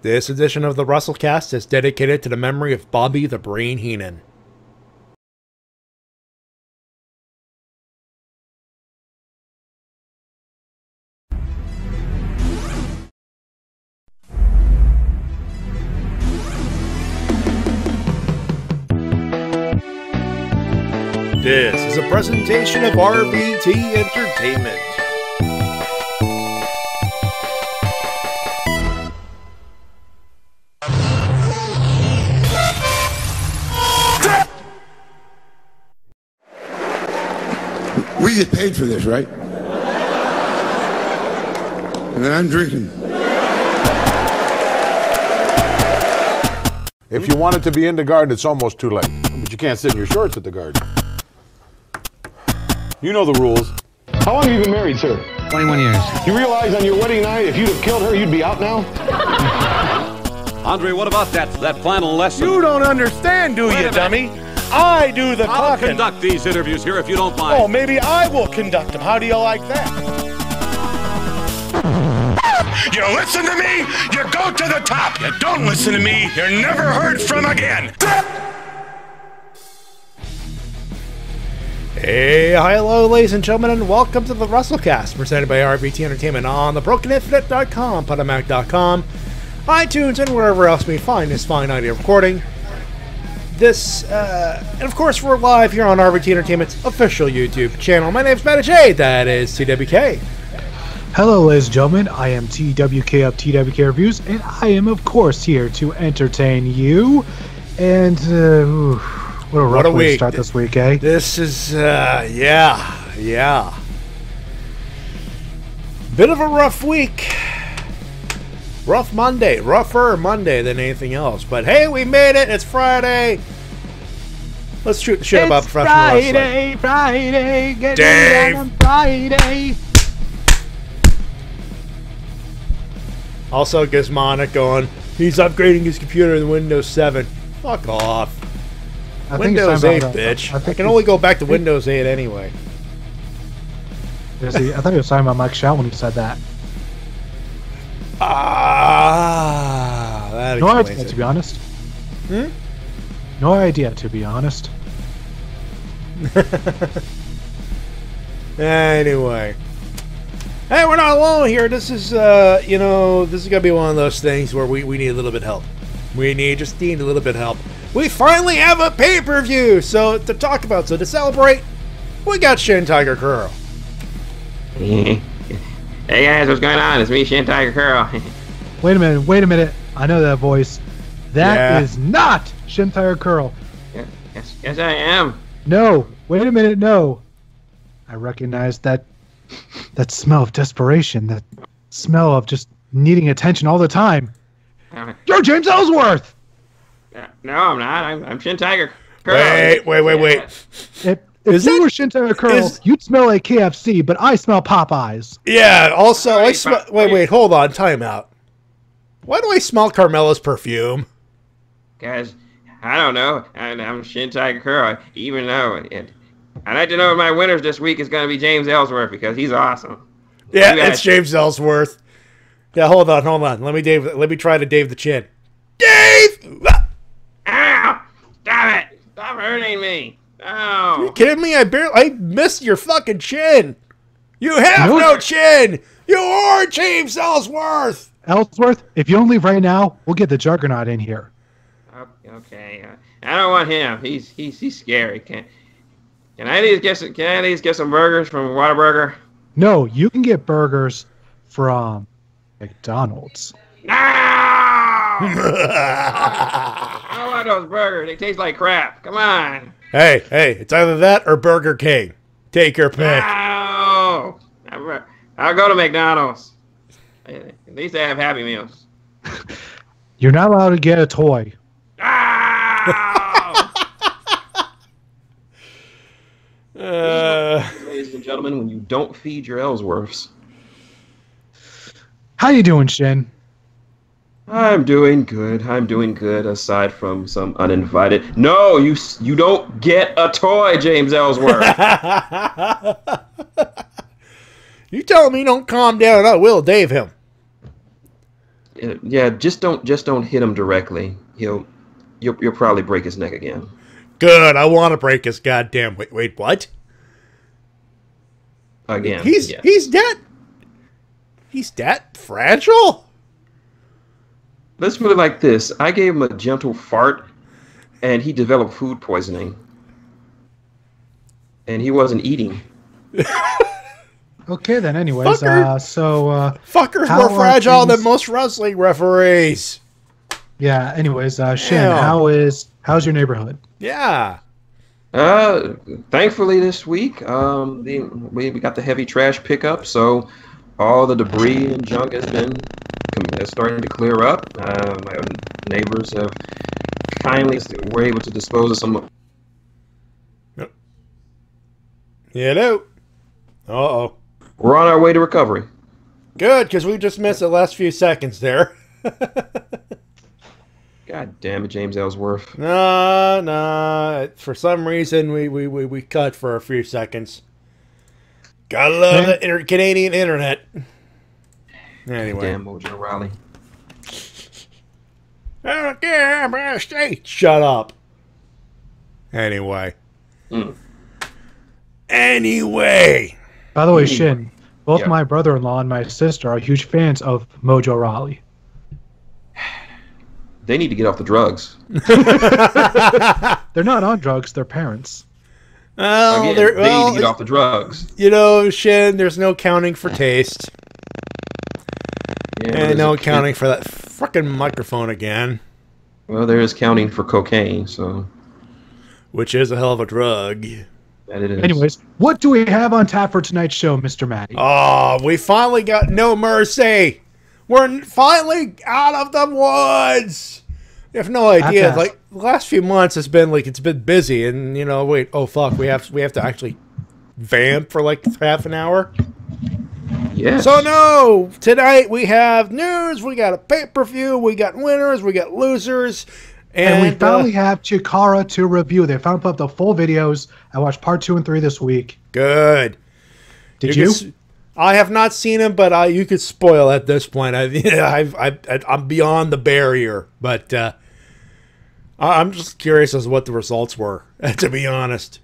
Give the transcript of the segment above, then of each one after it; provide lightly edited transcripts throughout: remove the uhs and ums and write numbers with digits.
This edition of the Wrestle-Cast is dedicated to the memory of Bobby the Brain Heenan. This is a presentation of RVT Entertainment. We get paid for this, right? And then I'm drinking. If you wanted to be in the garden, it's almost too late. But you can't sit in your shorts at the garden. You know the rules. How long have you been married, sir? 21 years. You realize on your wedding night, if you'd have killed her, you'd be out now? Andre, what about that final lesson? You don't understand, do you, dummy? I do the I'll talking. conduct these interviews here if you don't mind. Oh, maybe I will conduct them. How do you like that? You listen to me, you go to the top. You don't listen to me, you're never heard from again. Hey, hello, ladies and gentlemen, and welcome to the Wrestle-Cast, presented by RVT Entertainment on thebrokeninfinite.com, Podomac.com, iTunes, and wherever else we find this fine audio recording. This, and of course, we're live here on RVT Entertainment's official YouTube channel. My name's Matty Jay, that is TWK. Hello, ladies and gentlemen, I am TWK of TWK Reviews, and I am, of course, here to entertain you. And, what a rough way to start this week, eh? This is, yeah. Bit of a rough week. Rough Monday. Rougher Monday than anything else. But hey, we made it. It's Friday. Let's shoot the shit about professional wrestling. Friday, get Dave. on Friday. Also, Gizmonic going, he's upgrading his computer to Windows 7. Fuck off. Windows 8, bitch. I can only go back to Windows 8 anyway. I thought he was talking about Mike Shaw when he said that. That no explains idea, it. to be honest. Hmm? No idea, to be honest. Anyway. Hey, we're not alone here. This is, this is going to be one of those things where we need a little bit of help. We just need a little bit of help. We finally have a pay-per-view to talk about. So to celebrate, we got ShintigerCurl. Hey guys, what's going on? It's me, ShintigerCurl. Wait a minute. I know that voice. That is not ShintigerCurl. Yes, I am. No, wait a minute, no. I recognize that smell of desperation, that smell of just needing attention all the time. You're James Ellsworth! No, I'm not. I'm ShintigerCurl. Wait. If you were ShintigerCurl, you'd smell like KFC, but I smell Popeyes. Yeah, also, I smell... Wait, hold on, time out. Why do I smell Carmela's perfume? Guys, I don't know. I'm ShintigerCurl, even though I'd like to know if my winners this week is going to be James Ellsworth, because he's awesome. Yeah, it's James Ellsworth. Yeah, hold on. Let me try to Dave the Chin. Dave! Ow! Stop it! Stop hurting me! Oh. Are you kidding me? I missed your fucking chin. You have no chin. You are James Ellsworth. Ellsworth, if you don't leave right now, we'll get the Juggernaut in here. Okay. I don't want him. He's scary. Can I at least get some burgers from Whataburger? No, you can get burgers from McDonald's. No! I don't want those burgers. They taste like crap. Come on. Hey, it's either that or Burger King. Take your pick. No! I'll go to McDonald's. At least they have Happy Meals. You're not allowed to get a toy. Ladies and gentlemen, when you don't feed your Ellsworths. How you doing, Shin? I'm doing good, aside from some uninvited... No, you don't get a toy, James Ellsworth! You tell me don't calm down, I will Dave him. Yeah, just don't hit him directly. You'll probably break his neck again. Good. I want to break his goddamn. Wait, what? Again. He's dead. He's that fragile? Let's put it like this. I gave him a gentle fart, and he developed food poisoning. And he wasn't eating. Okay, then. Anyways, fuckers more fragile than most wrestling referees. Yeah. Anyways, Shin, how's your neighborhood? Yeah. Thankfully this week, we got the heavy trash pickup, so all the debris and junk has been starting to clear up. My neighbors have kindly were able to dispose of some. Hello. Uh-oh. We're on our way to recovery. Good, because we just missed the last few seconds there. God damn it, James Ellsworth. No. For some reason, we cut for a few seconds. Gotta love the Canadian internet. Anyway. Damn Mojo Rawley. Shut up. Anyway. Anyway. By the way, Shin, both my brother-in-law and my sister are huge fans of Mojo Rawley. They need to get off the drugs. They're not on drugs. They're parents. They need to get off the drugs. You know, Shin, there's no counting for taste. Yeah, and no counting for that fucking microphone again. Well, there is counting for cocaine, so. Which is a hell of a drug. That it is. Anyways, what do we have on tap for tonight's show, Mr. Matty? Oh, we finally got No Mercy. We're finally out of the woods. You have no idea. Like the last few months, it's been busy, and we have to actually vamp for like half an hour. Yes. So no, tonight we have news. We got a pay-per-view. We got winners. We got losers. And we finally have Chikara to review. They found up the full videos. I watched part 2 and 3 this week. Good. Did you? I have not seen them, but you could spoil at this point. I'm beyond the barrier, but I'm just curious as to what the results were, to be honest.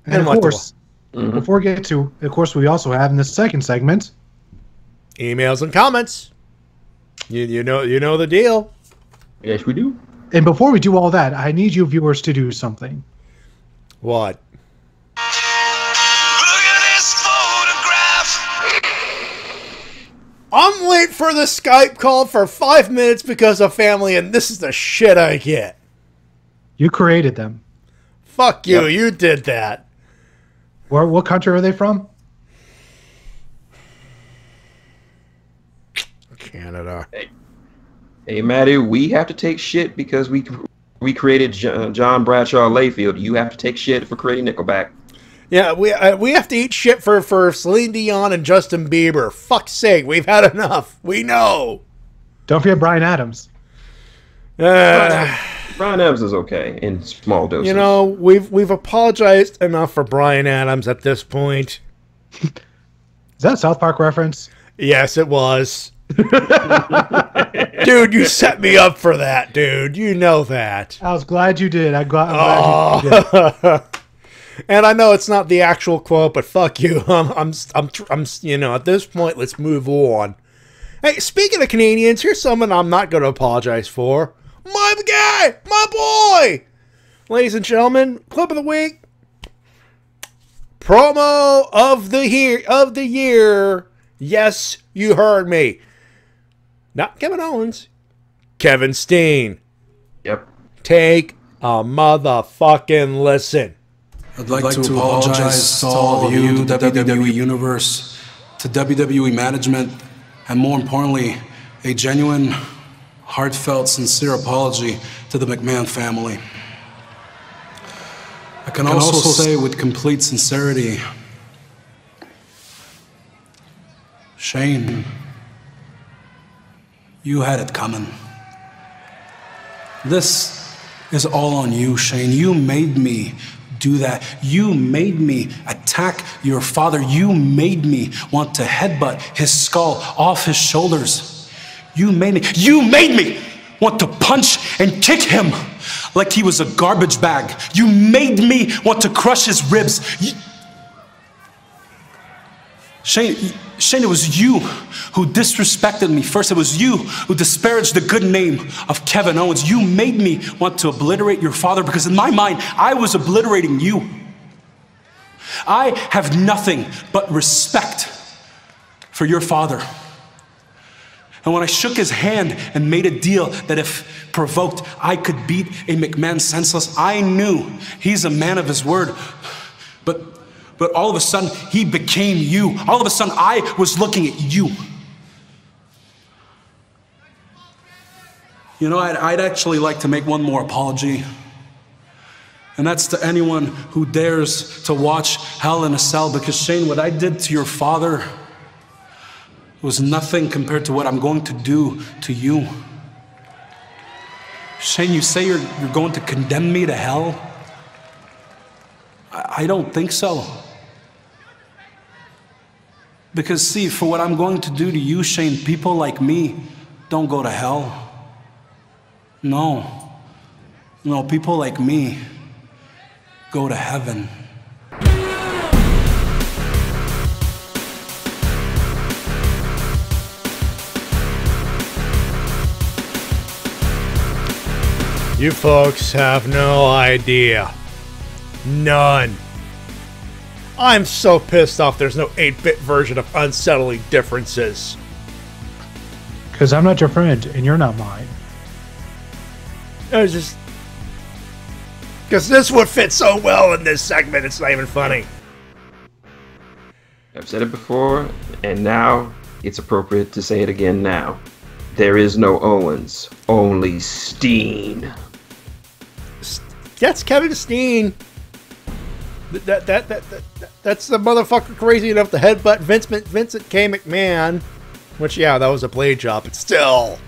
And of course, before we get to, of course, we also have in the second segment emails and comments. You know the deal. Yes, we do. And before we do all that, I need you viewers to do something. What? Look at this photograph. I'm late for the Skype call for 5 minutes because of family, and this is the shit I get. You created them. Fuck you. Yep. You did that. What country are they from? Canada. Hey, Matty, we have to take shit because we created John Bradshaw Layfield. You have to take shit for creating Nickelback. Yeah, we have to eat shit for Celine Dion and Justin Bieber. Fuck's sake, we've had enough. We know. Don't forget Bryan Adams. Bryan Adams is okay in small doses. You know, we've apologized enough for Bryan Adams at this point. Is that a South Park reference? Yes, it was. Dude, you set me up for that, dude. You know that. I was glad you did. I'm glad you did. And I know it's not the actual quote, but fuck you. I'm at this point, let's move on. Hey, speaking of Canadians, here's someone I'm not going to apologize for. My guy, my boy. Ladies and gentlemen, clip of the week. Promo of the year. Yes, you heard me. Not Kevin Owens. Kevin Steen. Yep. Take a motherfucking listen. I'd like to apologize to all of you, WWE Universe, to WWE management, and more importantly, a genuine, heartfelt, sincere apology to the McMahon family. I can also say with complete sincerity, Shane, you had it coming. This is all on you, Shane. You made me do that. You made me attack your father. You made me want to headbutt his skull off his shoulders. You made me want to punch and kick him like he was a garbage bag. You made me want to crush his ribs. Shane, it was you who disrespected me. First, it was you who disparaged the good name of Kevin Owens. You made me want to obliterate your father because in my mind, I was obliterating you. I have nothing but respect for your father. And when I shook his hand and made a deal that if provoked, I could beat a McMahon senseless, I knew he's a man of his word. But all of a sudden, he became you. All of a sudden, I was looking at you. You know, I'd actually like to make one more apology. And that's to anyone who dares to watch Hell in a Cell, because Shane, what I did to your father was nothing compared to what I'm going to do to you. Shane, you say you're going to condemn me to hell? I don't think so. Because see, for what I'm going to do to you, Shane, people like me don't go to hell. No, people like me go to heaven. You folks have no idea. None. I'm so pissed off there's no 8-bit version of Unsettling Differences. Because I'm not your friend, and you're not mine. It was just... Because this would fit so well in this segment, it's not even funny. I've said it before, and now it's appropriate to say it again now. There is no Owens, only Steen. That's Kevin Steen. That's the motherfucker crazy enough to headbutt Vincent K. McMahon. Which, yeah, that was a blade job, but still.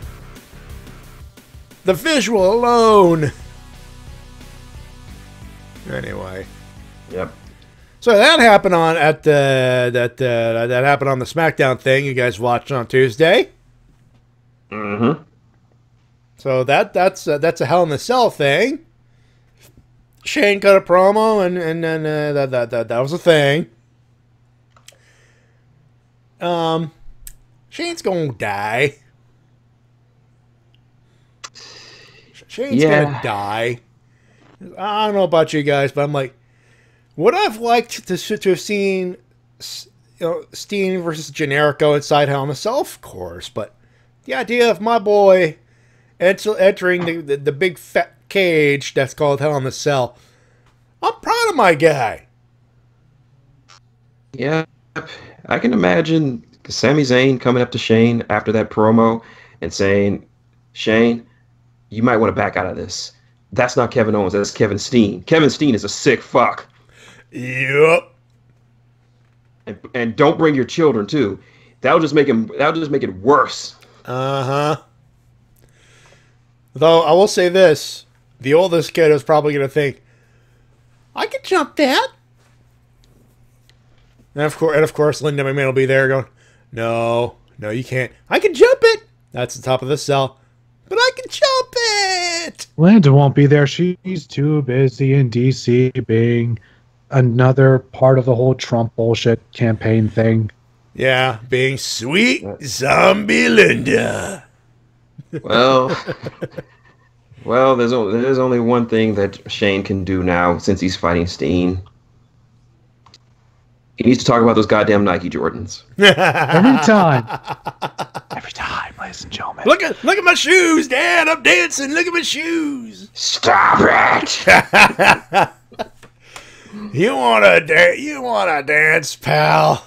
The visual alone. Anyway. Yep. So that happened on that happened on the SmackDown thing you guys watched on Tuesday. Mm-hmm. So that's a Hell in a Cell thing. Shane cut a promo, and then that was a thing. Shane's gonna die. Shane's gonna die. I don't know about you guys, but I'm like, would I've liked to have seen, Steen versus Generico inside Hell in a Cell, of course, but the idea of my boy entering the big fat cage that's called Hell in a Cell, I'm proud of my guy. Yeah, I can imagine Sami Zayn coming up to Shane after that promo and saying, Shane, you might want to back out of this. That's not Kevin Owens, that's Kevin Steen. Kevin Steen is a sick fuck. Yep. And don't bring your children too. That'll just make it worse. Uh-huh. Though I will say this, the oldest kid is probably gonna think, I can jump that. And of course Linda McMahon will be there going, No, you can't. I can jump it. That's the top of the cell. But I can jump it. Linda won't be there. She's too busy in DC being another part of the whole Trump bullshit campaign thing. Yeah, being sweet zombie Linda. Well, there's only one thing that Shane can do now since he's fighting Steen. He needs to talk about those goddamn Nike Jordans. Every time, ladies and gentlemen. Look at my shoes, Dad. I'm dancing. Look at my shoes. Stop it. You wanna dance, pal?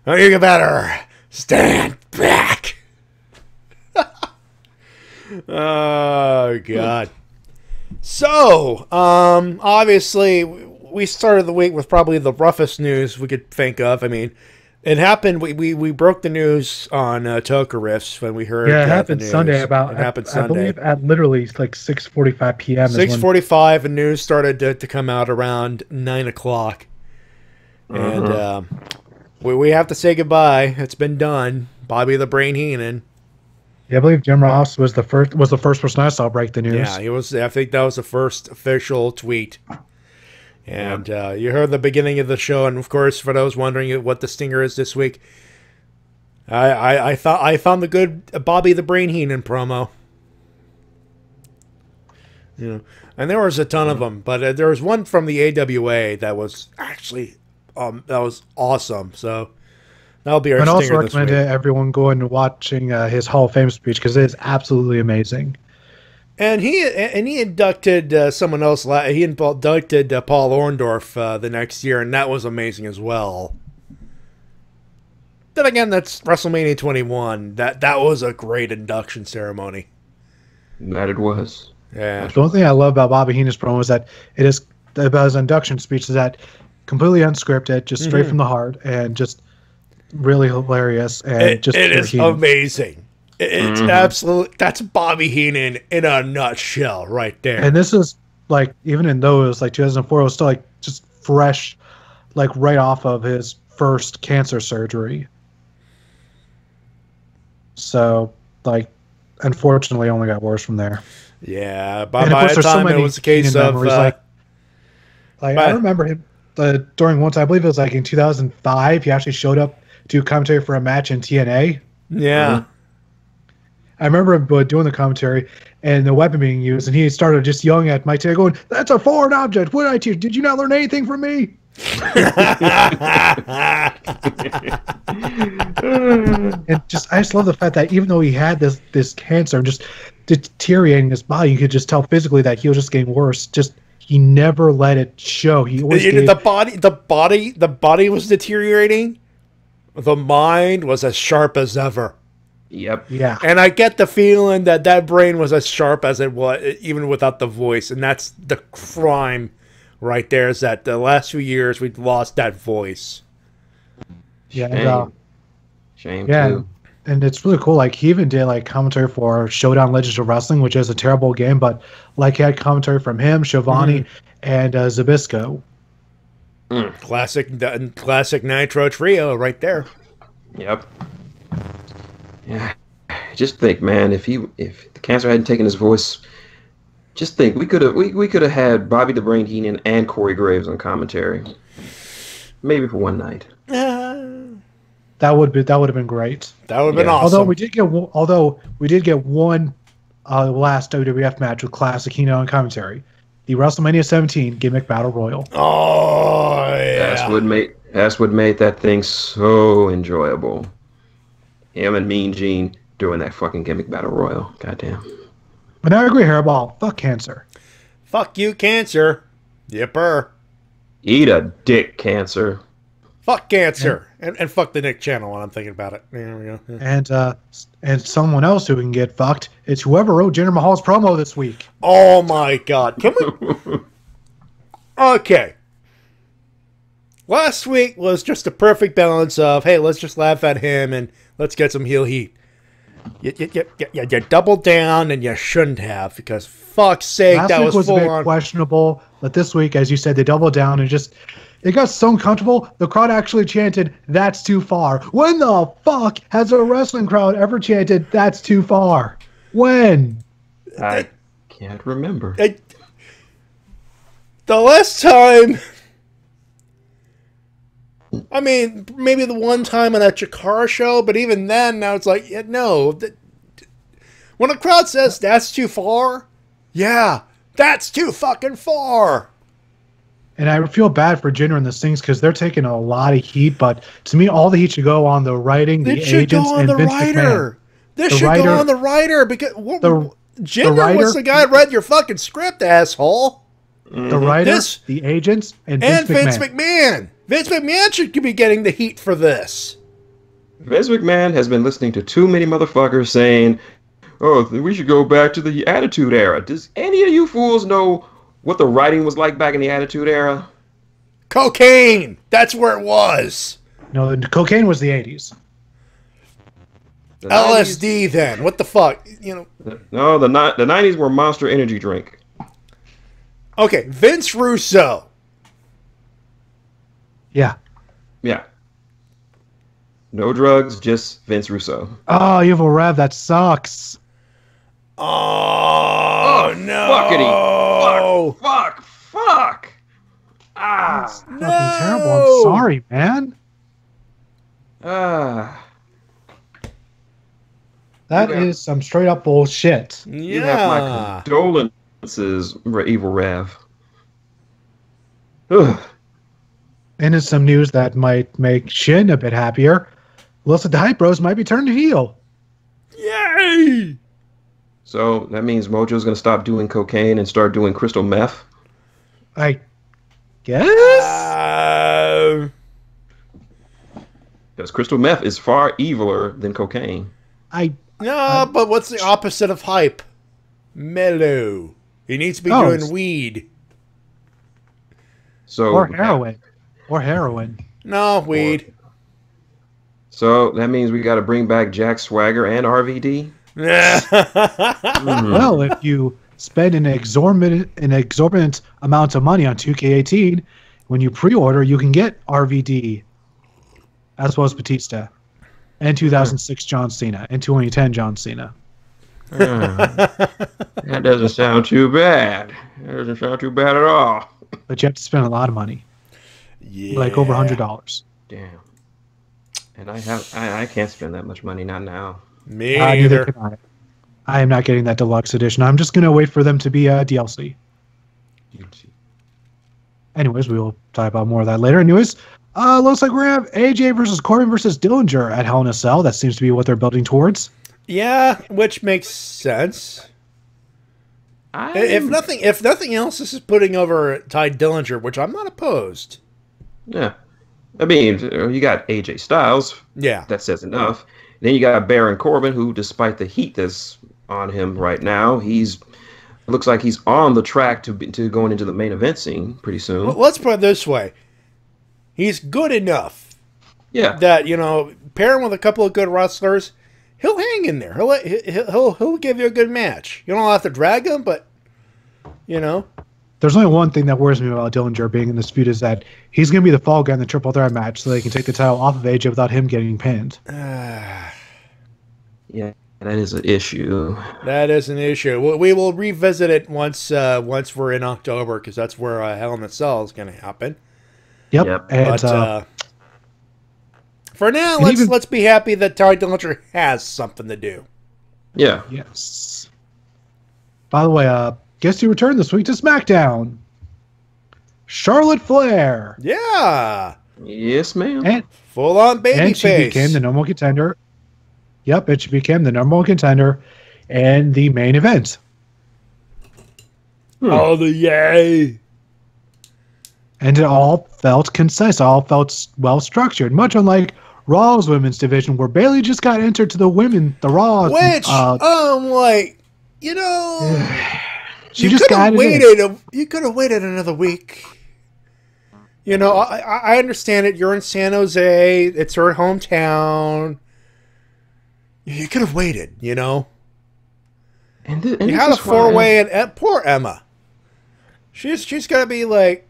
Oh, you better stand back. Oh God. So, obviously, we started the week with probably the roughest news we could think of. I mean, it happened. We broke the news on Toka Riffs when we heard. Yeah, it happened the news. Sunday. I believe at literally like 6:45 p.m. 6:45, and news started to come out around 9 o'clock. And we have to say goodbye. It's been done. Bobby the Brain Heenan Yeah, I believe Jim Ross was the first person I saw break the news. Yeah, he was. I think that was the first official tweet. And you heard the beginning of the show, and of course, for those wondering what the stinger is this week, I found the good Bobby the Brain Heenan promo. And there was a ton of them, but there was one from the AWA that was actually that was awesome. So that'll be our stinger this week. And also recommend everyone going and watching his Hall of Fame speech because it is absolutely amazing. And he inducted someone else. He inducted Paul Orndorff the next year, and that was amazing as well. Then again, that's WrestleMania 21. That was a great induction ceremony. That it was. Yeah. The only thing I love about Bobby Heenan's promo is that it is about his induction speech is that completely unscripted, just straight from the heart, and just really hilarious. And it is amazing. It's absolute. That's Bobby Heenan in a nutshell, right there. And this is like even in those like 2004, it was still like just fresh, like right off of his first cancer surgery. So like, unfortunately, only got worse from there. Yeah, by the time it was a case of like I remember him during one time. I believe it was like in 2005. He actually showed up to commentary for a match in TNA. Yeah. I remember him doing the commentary and the weapon being used, and he started just yelling at Mike Taylor, going, "That's a foreign object. What did I teach? Did you not learn anything from me?" And I just love the fact that even though he had this cancer and just deteriorating his body, you could just tell physically that he was just getting worse. Just he never let it show. He always the body was deteriorating. The mind was as sharp as ever. Yep. Yeah. And I get the feeling that brain was as sharp as it was, even without the voice. And that's the crime right there, is that the last few years we've lost that voice. Yeah. Shame too. And it's really cool. Like he even did like commentary for Showdown Legends of Wrestling, which is a terrible game, but like he had commentary from him, Shivani, and Zabisco. Classic Nitro trio right there. Yep. Yeah. Just think, man, if the cancer hadn't taken his voice, just think we could have had Bobby the Brain Heenan and Corey Graves on commentary, maybe for one night. That would have been great. That would have been awesome. Although we did get one last WWF match with Classic Heenan on commentary, the WrestleMania 17 Gimmick Battle Royal. Oh yeah, that's what made that thing so enjoyable. Him and Mean Gene doing that fucking Gimmick Battle Royal. Goddamn. But I agree, Hairball. Fuck cancer. Fuck you, cancer. Yipper. Eat a dick, cancer. Fuck cancer. And fuck the Nick Channel when I'm thinking about it. There we go. Yeah. And someone else who can get fucked, it's whoever wrote Jinder Mahal's promo this week. Oh my god. Can we... Okay. Last week was just a perfect balance of, hey, let's just laugh at him and let's get some heel heat. You doubled down and you shouldn't have, because fuck's sake, Last that week was full a bit on questionable, but this week, as you said, they doubled down and it got so uncomfortable, the crowd actually chanted, "That's too far." When the fuck has a wrestling crowd ever chanted, "That's too far"? When? I can't remember. The last time... I mean, maybe the one time on that Chikara show, but even then, now it's like, yeah, no. When a crowd says, "That's too far," yeah, that's too fucking far. And I feel bad for Jinder and the Stings because they're taking a lot of heat, but to me, all the heat should go on the writing, the agents, and Vince McMahon. This should go on the writer, because Jinder was the guy who read your fucking script, asshole. The writer, the agents, and Vince McMahon. Vince McMahon should be getting the heat for this. Vince McMahon has been listening to too many motherfuckers saying, "Oh, we should go back to the Attitude Era." Does any of you fools know what the writing was like back in the Attitude Era? Cocaine. That's where it was. No, the cocaine was the 80s. The LSD 90s, then. What the fuck? No, the 90s were Monster Energy drink. Okay, Vince Russo. Yeah. Yeah. No drugs, just Vince Russo. Oh, Evil Rev, that sucks. Oh, no. Fuckity. Fuck. Ah. That's fucking terrible. I'm sorry, man. That is some straight up bullshit. Yeah. You have my condolences, Evil Rev. Ugh. And in some news that might make Shin a bit happier, Los the Hype Bros might be turned heel. Yay! So that means Mojo's going to stop doing cocaine and start doing crystal meth? I guess? Because crystal meth is far eviler than cocaine. But what's the opposite of hype? Mellow. He needs to be doing weed. Or heroin. No, weed. So that means we got to bring back Jack Swagger and RVD? Well, if you spend an exorbitant amount of money on 2K18, when you pre-order, you can get RVD, as well as Batista, and 2006 John Cena, and 2010 John Cena. That doesn't sound too bad. That doesn't sound too bad at all. But you have to spend a lot of money. Yeah. Like over $100. Damn. And I can't spend that much money, not now. Me neither. I am not getting that deluxe edition. I'm just going to wait for them to be DLC. Anyways, we will talk about more of that later. Anyways, looks like we have AJ versus Corbin versus Dillinger at Hell in a Cell. That seems to be what they're building towards. Yeah, which makes sense. If nothing else, this is putting over Ty Dillinger, which I'm not opposed. Yeah. I mean, you got AJ Styles. Yeah. That says enough. Then you got Baron Corbin, who, despite the heat that's on him right now, looks like he's on the track to going into the main event scene pretty soon. Well, let's put it this way. He's good enough. Yeah. That, pair him with a couple of good wrestlers, he'll hang in there. He'll give you a good match. You don't have to drag him, but, There's only one thing that worries me about Dillinger being in this feud is that he's going to be the fall guy in the triple threat match so they can take the title off of AJ without him getting pinned. Yeah, that is an issue. That is an issue. We will revisit it once we're in October, because that's where Hell in a Cell is going to happen. Yep. And, but for now, let's be happy that Ty Dillinger has something to do. Yeah. Yes. By the way, guess who returned this week to SmackDown? Charlotte Flair. Yeah. Yes, ma'am. And full-on babyface. And she became the number one contender. Yep, and she became the number one contender in the main event. Oh, the yay. And it all felt concise. All felt well-structured. Much unlike Raw's women's division, where Bayley just got entered to the Raw. Which, she just got waited. You could have waited another week. I understand it. You're in San Jose. It's her hometown. You could have waited. And you had a four-way, and poor Emma. She's gonna be like.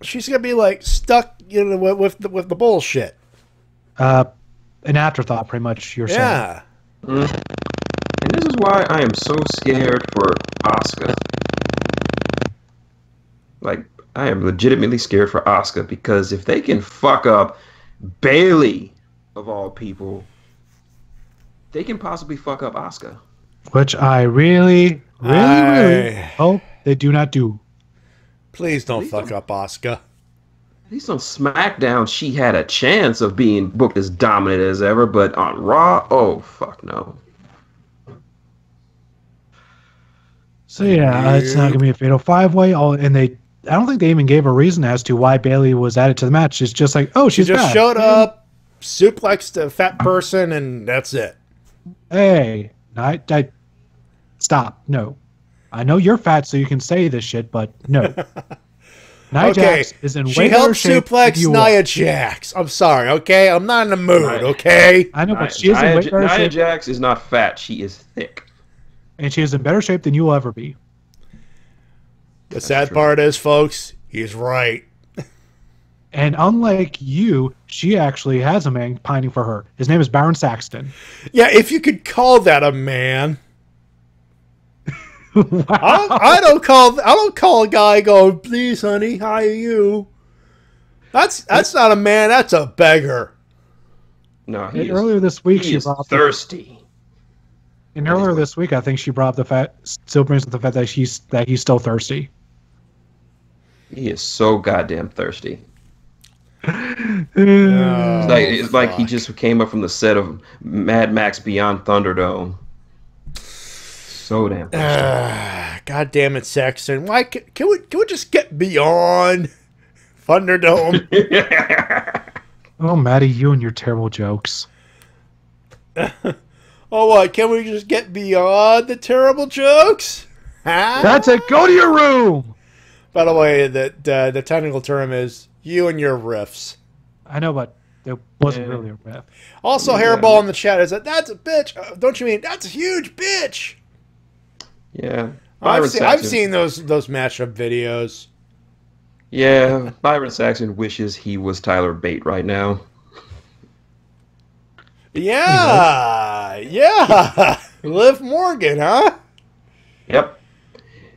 She's gonna be like stuck, with the bullshit. An afterthought, pretty much. You're saying. Yeah. And this is why I am so scared for Asuka. Like, I am legitimately scared for Asuka, because if they can fuck up Bayley, of all people, they can possibly fuck up Asuka. Which I really hope they do not do. Please don't fuck up Asuka. At least on SmackDown, she had a chance of being booked as dominant as ever, but on Raw, oh, fuck no. So yeah, it's not gonna be a fatal five-way. And I don't think they even gave a reason as to why Bayley was added to the match. It's just like, oh, she just showed up, suplexed a fat person, and that's it. Hey, I stop. No, I know you're fat, so you can say this shit, but no. Nia Jax is in way better shape. She helped suplex Nia Jax. I'm sorry, okay? I'm not in the mood, okay? I know, but she is in way better shape. Nia Jax is not fat. She is thick. And she is in better shape than you will ever be. The sad part is, folks, he's right. And unlike you, she actually has a man pining for her. His name is Baron Saxton. Yeah, if you could call that a man. Wow. I don't call a guy going, please, honey, how are you? That's not a man. That's a beggar. No, earlier this week he is thirsty. And earlier this week, I think she brought up the fact, still brings up the fact that he's still thirsty. He is so goddamn thirsty. Oh, it's like he just came up from the set of Mad Max Beyond Thunderdome. So damn thirsty. God damn it, Saxon. Why can we just get beyond Thunderdome? Oh, Matty, you and your terrible jokes. Oh, what? Can we just get beyond the terrible jokes? Huh? That's it. Go to your room. By the way, the technical term is you and your riffs. I know, but it wasn't really a riff. Also, Hairball in the chat is that's a bitch. Don't you mean that's a huge bitch? Yeah, I've seen those mashup videos. Yeah, Byron Saxon wishes he was Tyler Bate right now. Yeah. Liv Morgan, huh? Yep.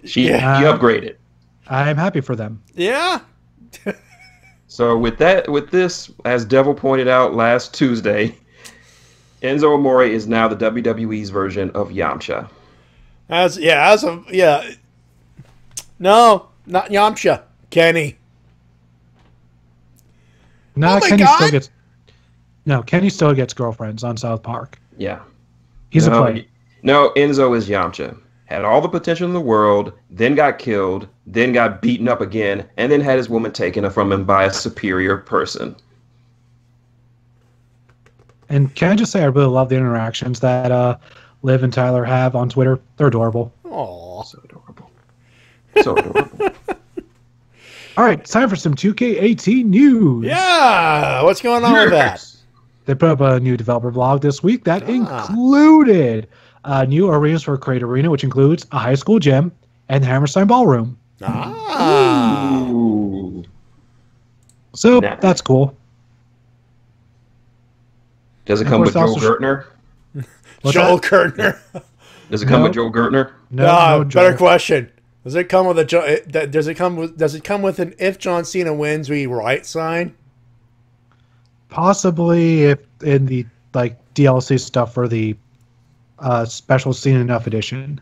She upgraded. I'm happy for them. Yeah. So with this, as Devil pointed out last Tuesday, Enzo Amore is now the WWE's version of Yamcha. No, not Yamcha. Kenny. No, oh Kenny still gets girlfriends on South Park. Yeah. He's a player. No, Enzo is Yamcha. Had all the potential in the world, then got killed, then got beaten up again, and then had his woman taken from him by a superior person. And can I just say I really love the interactions that Liv and Tyler have on Twitter. They're adorable. Aw. So adorable. So adorable. All right, it's time for some 2K18 news. Yeah, what's going on with that? They put up a new developer vlog this week that included new arenas for Create Arena, which includes a high school gym and the Hammerstein Ballroom. Ooh. So that's cool. Does it come with Joel Gertner? Joel Gertner. Does it come with Joel Gertner? No, better question. Does it come with a does it come with an if John Cena wins we write sign? Possibly if in the DLC stuff for the special Cena Enough edition.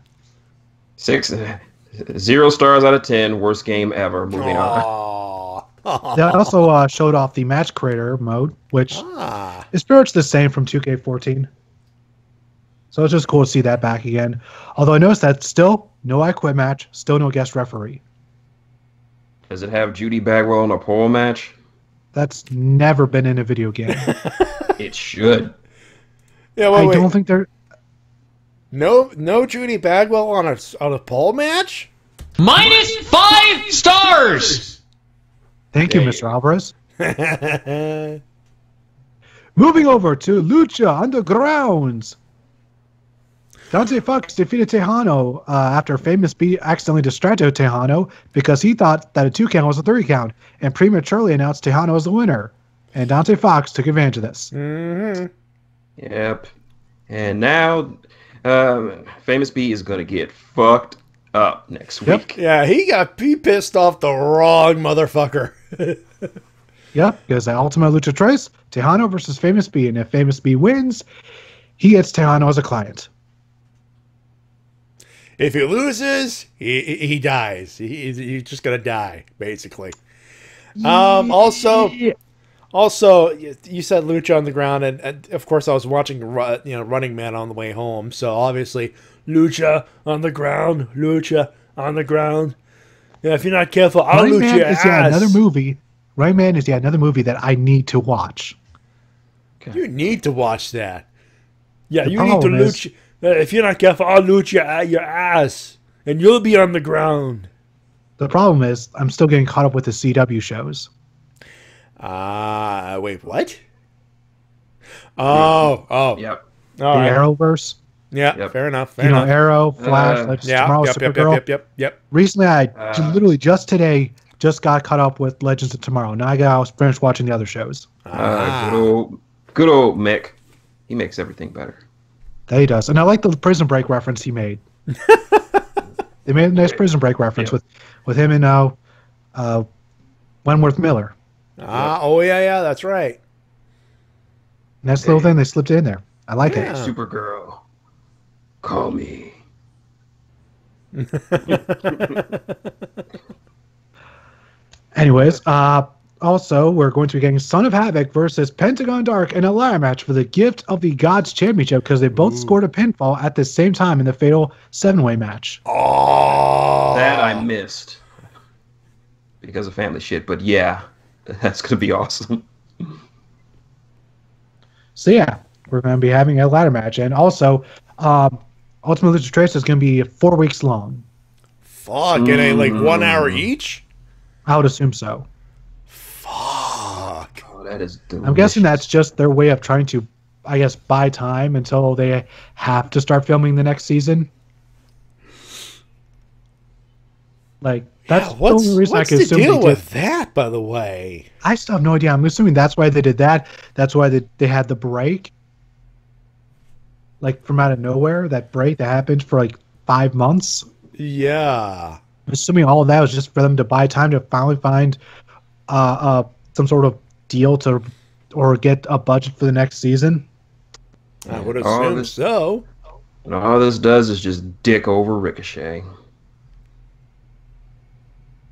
0 stars out of 10, worst game ever. Moving on. They also showed off the match creator mode, which is pretty much the same from 2K14. So it's just cool to see that back again. Although I noticed that still no I Quit match, still no guest referee. Does it have Judy Bagwell in a pole match? That's never been in a video game. It should. Yeah, I don't think they're... No Judy Bagwell on a pole match? -5 stars! Thank you, Mr. Alvarez. Moving over to Lucha Undergrounds. Dante Fox defeated Tejano after Famous B accidentally distracted Tejano because he thought that a 2 count was a 3 count and prematurely announced Tejano as the winner. And Dante Fox took advantage of this. Mm-hmm. Yep. And now Famous B is going to get fucked up next week. Yeah, he pissed off the wrong motherfucker. Yep, because the Ultimate Lucha Tres, Tejano versus Famous B. And if Famous B wins, he gets Tejano as a client. If he loses, he dies. He's just gonna die, basically. Also, you said Lucha on the ground, and of course I was watching Running Man on the way home. So obviously, Lucha on the ground, Lucha on the ground. Yeah, if you're not careful, I'll loot your ass. Another movie. Right Man is another movie that I need to watch. Okay. You need to watch that. Yeah, you need to loot. If you're not careful, I'll loot your ass, and you'll be on the ground. The problem is, I'm still getting caught up with the CW shows. Wait, what? Oh. Yep. The Arrowverse. Yeah, yep. Fair enough. Fair enough. Arrow, Flash, tomorrow, Supergirl. Yep. Recently, I literally just today just got caught up with Legends of Tomorrow. Now I got finished watching the other shows. Good old Mick. He makes everything better. That he does. And I like the Prison Break reference he made. They made a nice Prison Break reference with him and Wentworth Miller. Yeah, that's right. And that's the little thing they slipped in there. I like it. Supergirl, call me. Anyways, also, we're going to be getting Son of Havoc versus Pentagon Dark in a ladder match for the Gift of the Gods Championship because they both scored a pinfall at the same time in the Fatal 7-Way match. Oh, that I missed because of family shit. But yeah, that's going to be awesome. So yeah, we're going to be having a ladder match. And also, Ultimate Lucha Trace is going to be 4 weeks long. Fuck, and like 1 hour each? I would assume so. Fuck. Oh, that is delicious. I'm guessing that's just their way of trying to, I guess, buy time until they have to start filming the next season. Like, that's the only reason I can assume What's the deal with that, by the way? I still have no idea. I'm assuming that's why they did that. That's why they had the break. Like, from out of nowhere, that break that happened for like 5 months. Yeah. I'm assuming all of that was just for them to buy time to finally find some sort of deal to or get a budget for the next season. I would assume so. And all this does is just dick over Ricochet.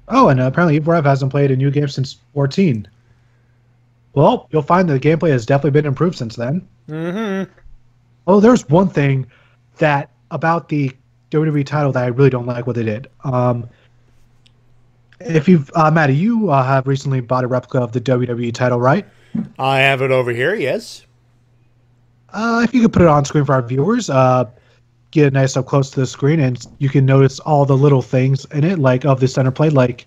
Oh, and apparently Evil Rev hasn't played a new game since 14. Well, you'll find the gameplay has definitely been improved since then. Mm-hmm. Oh, there's one thing that about the WWE title that I really don't like what they did. If you've, Matty, you have recently bought a replica of the WWE title, right? I have it over here, yes. If you could put it on screen for our viewers, get it nice up close to the screen, and you can notice all the little things in it, like of the center plate, like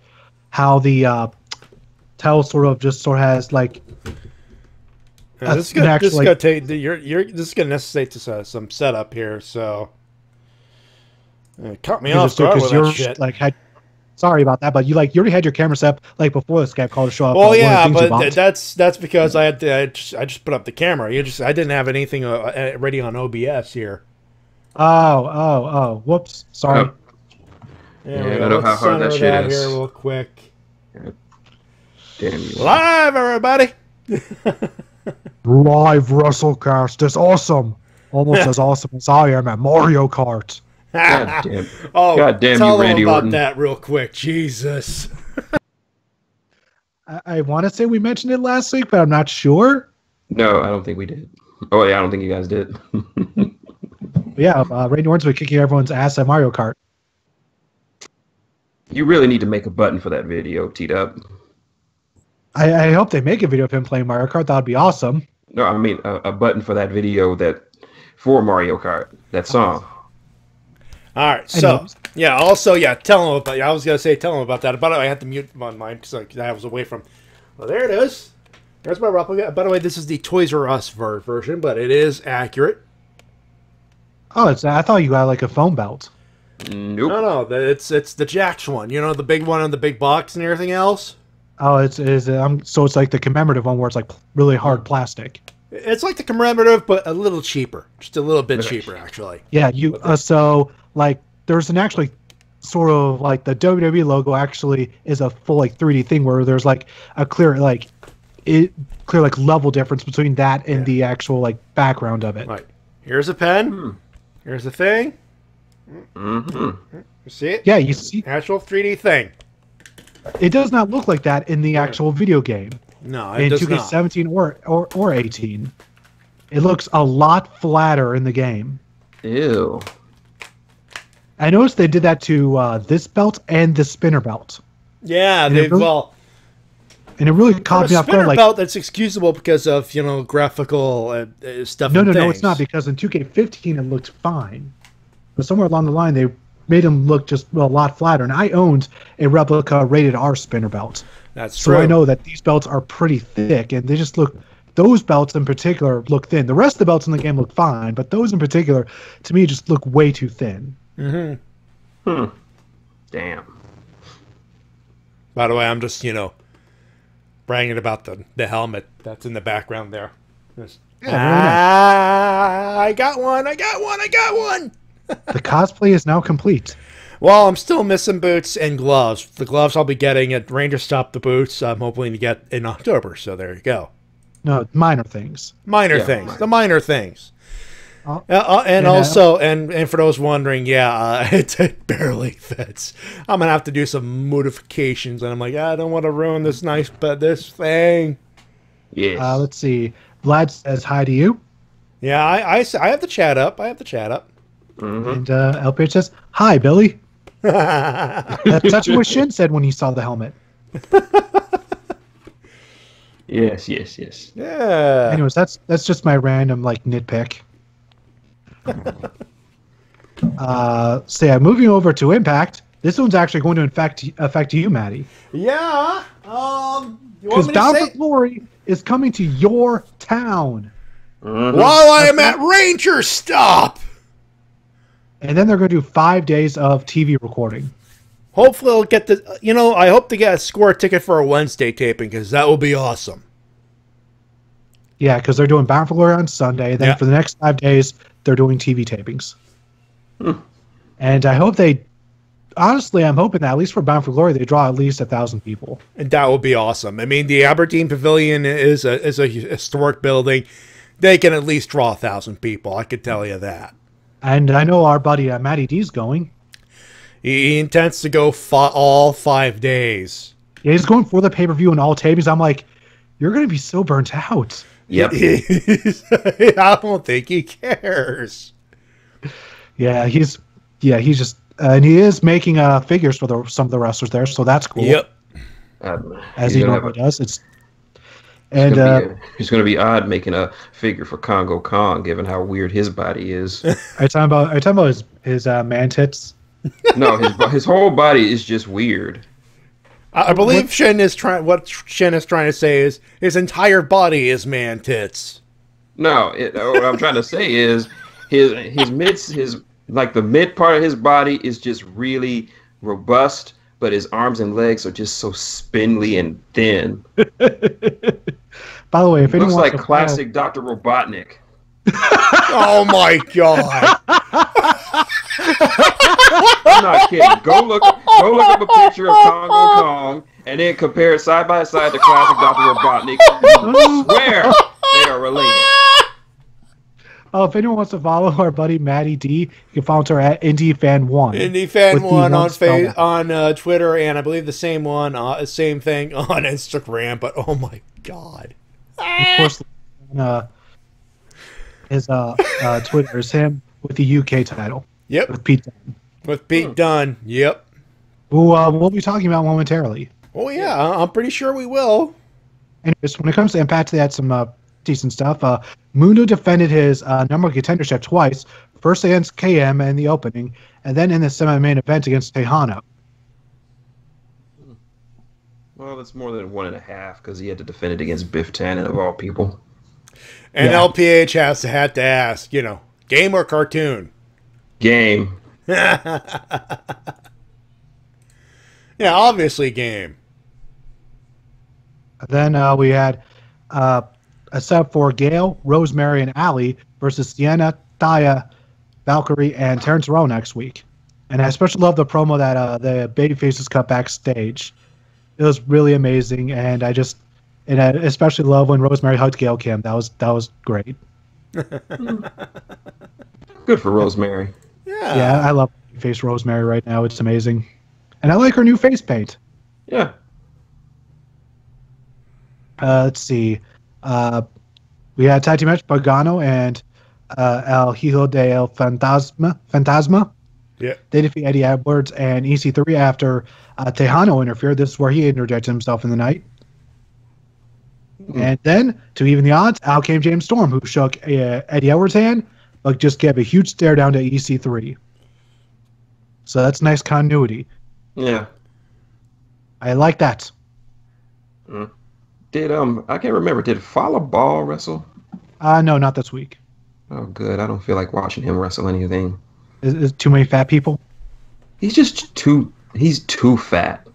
how the title sort of has like. This is gonna necessitate some setup here, so cut me off guard with that shit. Like, sorry about that, but you already had your camera set up like before the Skype call to show up. Well, yeah, but that's because I just put up the camera. I didn't have anything ready on OBS here. Oh, whoops, sorry. Yeah, I know how hard that shit is. Here real quick. Damn you! Live, everybody. Live Wrestle-Cast is awesome. Almost as awesome as I am at Mario Kart. God damn. God damn you, Randy about Orton. that real quick. Jesus. I want to say we mentioned it last week, but I'm not sure. No, I don't think we did. Oh, yeah, I don't think you guys did. Yeah, Randy Orton's been kicking everyone's ass at Mario Kart. You really need to make a button for that video, T-Dub. I hope they make a video of him playing Mario Kart. That would be awesome. No, I mean a button for that video for Mario Kart, that song. All right, so yeah. Also, yeah. Tell him about. I was gonna say tell him about that. By the way, I had to mute my mind because I was away from. Well, there it is. There's my replica. By the way, this is the Toys R Us version, but it is accurate. Oh, I thought you got like a foam belt. Nope. No, it's the Jax one. You know, the big one on the big box and everything else. Oh, so it's like the commemorative one where it's like really hard plastic. It's like the commemorative, but a little cheaper, just a little bit cheaper, actually. Yeah, so like there's an actually sort of like the WWE logo actually is a full like 3D thing where there's like a clear level difference between that and the actual like background of it. Right. Here's a pen. Here's a thing. Mm-hmm. You see it? Yeah, you see actual 3D thing. It does not look like that in the actual video game. No, it does not. In 2K17 or 18. It looks a lot flatter in the game. Ew. I noticed they did that to this belt and the spinner belt. Yeah, and it really caught me off guard. Like, belt that's excusable because of graphical stuff. No, it's not, because in 2K15 it looked fine, but somewhere along the line they made them look just a lot flatter. And I owned a replica rated R spinner belt. That's true. So I know that these belts are pretty thick, and they just look. Those belts in particular look thin. The rest of the belts in the game look fine, but those in particular, to me, just look way too thin. Mm-hmm. Damn. By the way, I'm just, bragging about the helmet that's in the background there. Just, Yeah, very nice. I got one. The cosplay is now complete. Well, I'm still missing boots and gloves. The gloves I'll be getting at Ranger Stop. The boots I'm hoping to get in October. So there you go. No, minor things. Minor things. The minor things. Oh. And for those wondering, it barely fits. I'm gonna have to do some modifications, and I'm like, I don't want to ruin this this thing. Yes. Let's see. Vlad says hi to you. Yeah, I have the chat up. Mm-hmm. And LPH says hi, Billy. That's what Shin said when he saw the helmet. Yes. Yeah. Anyways, that's just my random nitpick. Moving over to Impact. This one's actually going to affect you, Matty. Yeah. Because Bound for Glory is coming to your town. Mm-hmm. While I am at Ranger Stop. And then they're going to do 5 days of TV recording. Hopefully I'll get the, I hope to get a score ticket for a Wednesday taping, because that will be awesome. Yeah, because they're doing Bound for Glory on Sunday. Then for the next 5 days, they're doing TV tapings. And I hope honestly, I'm hoping that at least for Bound for Glory, they draw at least 1,000 people. And that will be awesome. I mean, the Aberdeen Pavilion is a historic building. They can at least draw 1,000 people. I could tell you that. And I know our buddy Matty D's going. He intends to go all 5 days. Yeah, he's going for the pay-per-view and all tapings. I'm like, you're going to be so burnt out. Yep. I don't think he cares. Yeah, he's just, and he is making figures for some of the wrestlers there, so that's cool. Yep. As he normally does. It's going to be odd making a figure for Congo Kong, given how weird his body is. Are you talking about his man tits? No, his whole body is just weird. I believe what Shin is trying to say is his entire body is man tits. No, what I'm trying to say is the mid part of his body is just really robust, but his arms and legs are just so spindly and thin. By the way, if anyone looks like classic Dr. Robotnik. Oh my god! I'm not kidding. Go look up a picture of Congo Kong and then compare it side by side to classic Dr. Robotnik. I swear they are related. Oh, if anyone wants to follow our buddy Matty D, you can follow her at IndieFan1. IndieFan1 on Twitter, and I believe the same thing on Instagram. But oh my god! Of course, his Twitter is him with the UK title. Yep. With Pete Dunne. With Pete Dunne. Yep. Who we'll be talking about momentarily. Oh yeah, I'm pretty sure we will. Anyways, when it comes to Impact, they had some decent stuff. Mundo defended his number one contendership twice. First against KM in the opening, and then in the semi-main event against Tejano. Well, that's more than 1.5 because he had to defend it against Biff Tannen of all people. And LPH had to ask, game or cartoon? Game. Yeah, obviously game. Then we had a set for Gail, Rosemary, and Allie versus Sienna, Thaya, Valkyrie, and Terrence Rowe next week. And I especially love the promo that the babyfaces cut backstage. It was really amazing, and I especially love when Rosemary hugged Gail Kim. That was great. Good for Rosemary. Yeah, I love face Rosemary right now. It's amazing, and I like her new face paint. Yeah. Let's see. We had tag team match Pagano and El Hijo de El Fantasma. Yeah. They defeat Eddie Edwards and EC3 after Tejano interfered. This is where he interjected himself in the night. And then, to even the odds, out came James Storm, who shook Eddie Edwards' hand, but just gave a huge stare down to EC3. So that's nice continuity. Yeah. I like that. Did I can't remember. Did Fala Ball wrestle? No, not this week. Oh, good. I don't feel like watching him wrestle anything. Is too many fat people? He's just too. He's too fat.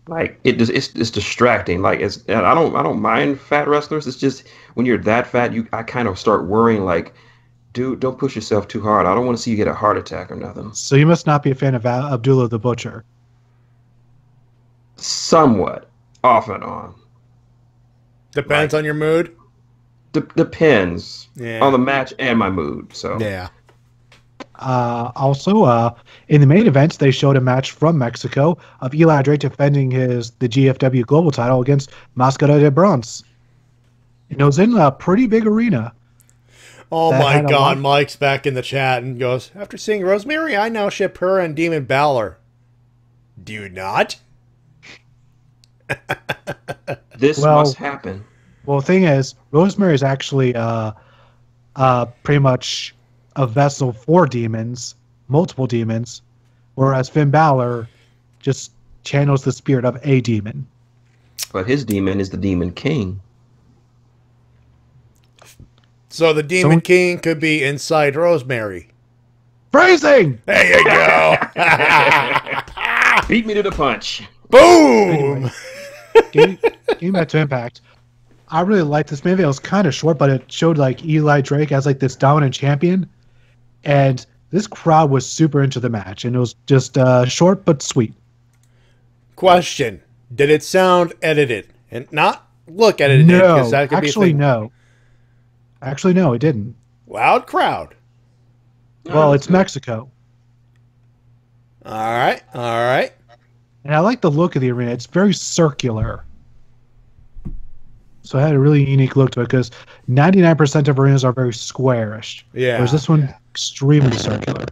Like it's distracting. Like and I don't mind fat wrestlers. It's just when you're that fat, I kind of start worrying. Like, dude, don't push yourself too hard. I don't want to see you get a heart attack or nothing. So you must not be a fan of Abdullah the Butcher. Somewhat, off and on. Depends on your mood. Depends on the match and my mood. So yeah. Also, in the main event, they showed a match from Mexico of Eli Drake defending the GFW Global title against Mascara de Bronze. It was in a pretty big arena. Oh my God, Mike's back in the chat and goes, after seeing Rosemary, I now ship her and Demon Balor. Do you not? This must happen. Well, the thing is, Rosemary is actually pretty much a vessel for demons, multiple demons, whereas Finn Balor just channels the spirit of a demon. But his demon is the Demon King. So the Demon King could be inside Rosemary. Phrasing! There you go! Beat me to the punch. Boom! Anyway, getting back to Impact, I really liked this. Maybe it was kind of short, but it showed like Eli Drake as like this dominant champion. And this crowd was super into the match, and it was just short but sweet. Question: did it sound edited and not look edited? No, that could actually, be a thing. no. Actually, no, it didn't. Loud crowd. Well, it's Mexico. All right, all right. And I like the look of the arena. It's very circular. So it had a really unique look to it because 99% of arenas are very squarish. Yeah. Whereas this one, extremely circular.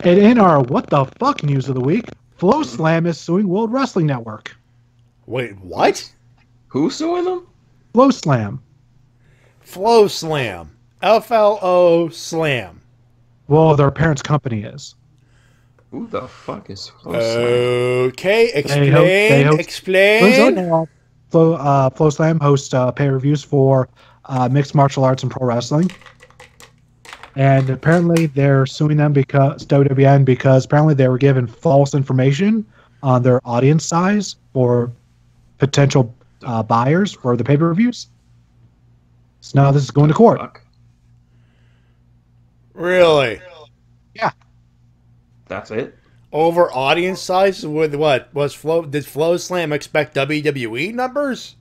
And in our what the fuck news of the week, Flow Slam is suing World Wrestling Network. Wait, what? Who's suing them? Flow Slam. Flow Slam. FLO Slam. Well, their parents' company is. Who the fuck is Flow Slam? Okay, explain. Flow Slam hosts pay-per-views for mixed martial arts and pro wrestling. And apparently they're suing them because WWN because apparently they were given false information on their audience size for potential buyers for the pay-per-views. So now this is going to court. Fuck. Really? Yeah. That's it? Over audience size with what? Did Flow Slam expect WWE numbers?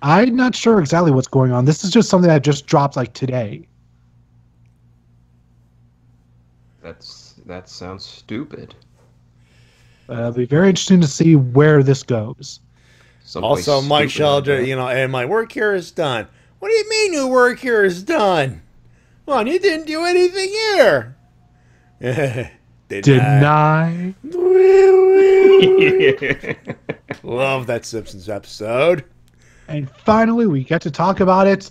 I'm not sure exactly what's going on. This is just something that just dropped like today. That sounds stupid. It'll be very interesting to see where this goes. Someplace Also, Mike stupid like Shelder, that. and my work here is done. What do you mean your work here is done? Well, you didn't do anything here. Deny. Love that Simpsons episode. And finally, we get to talk about it.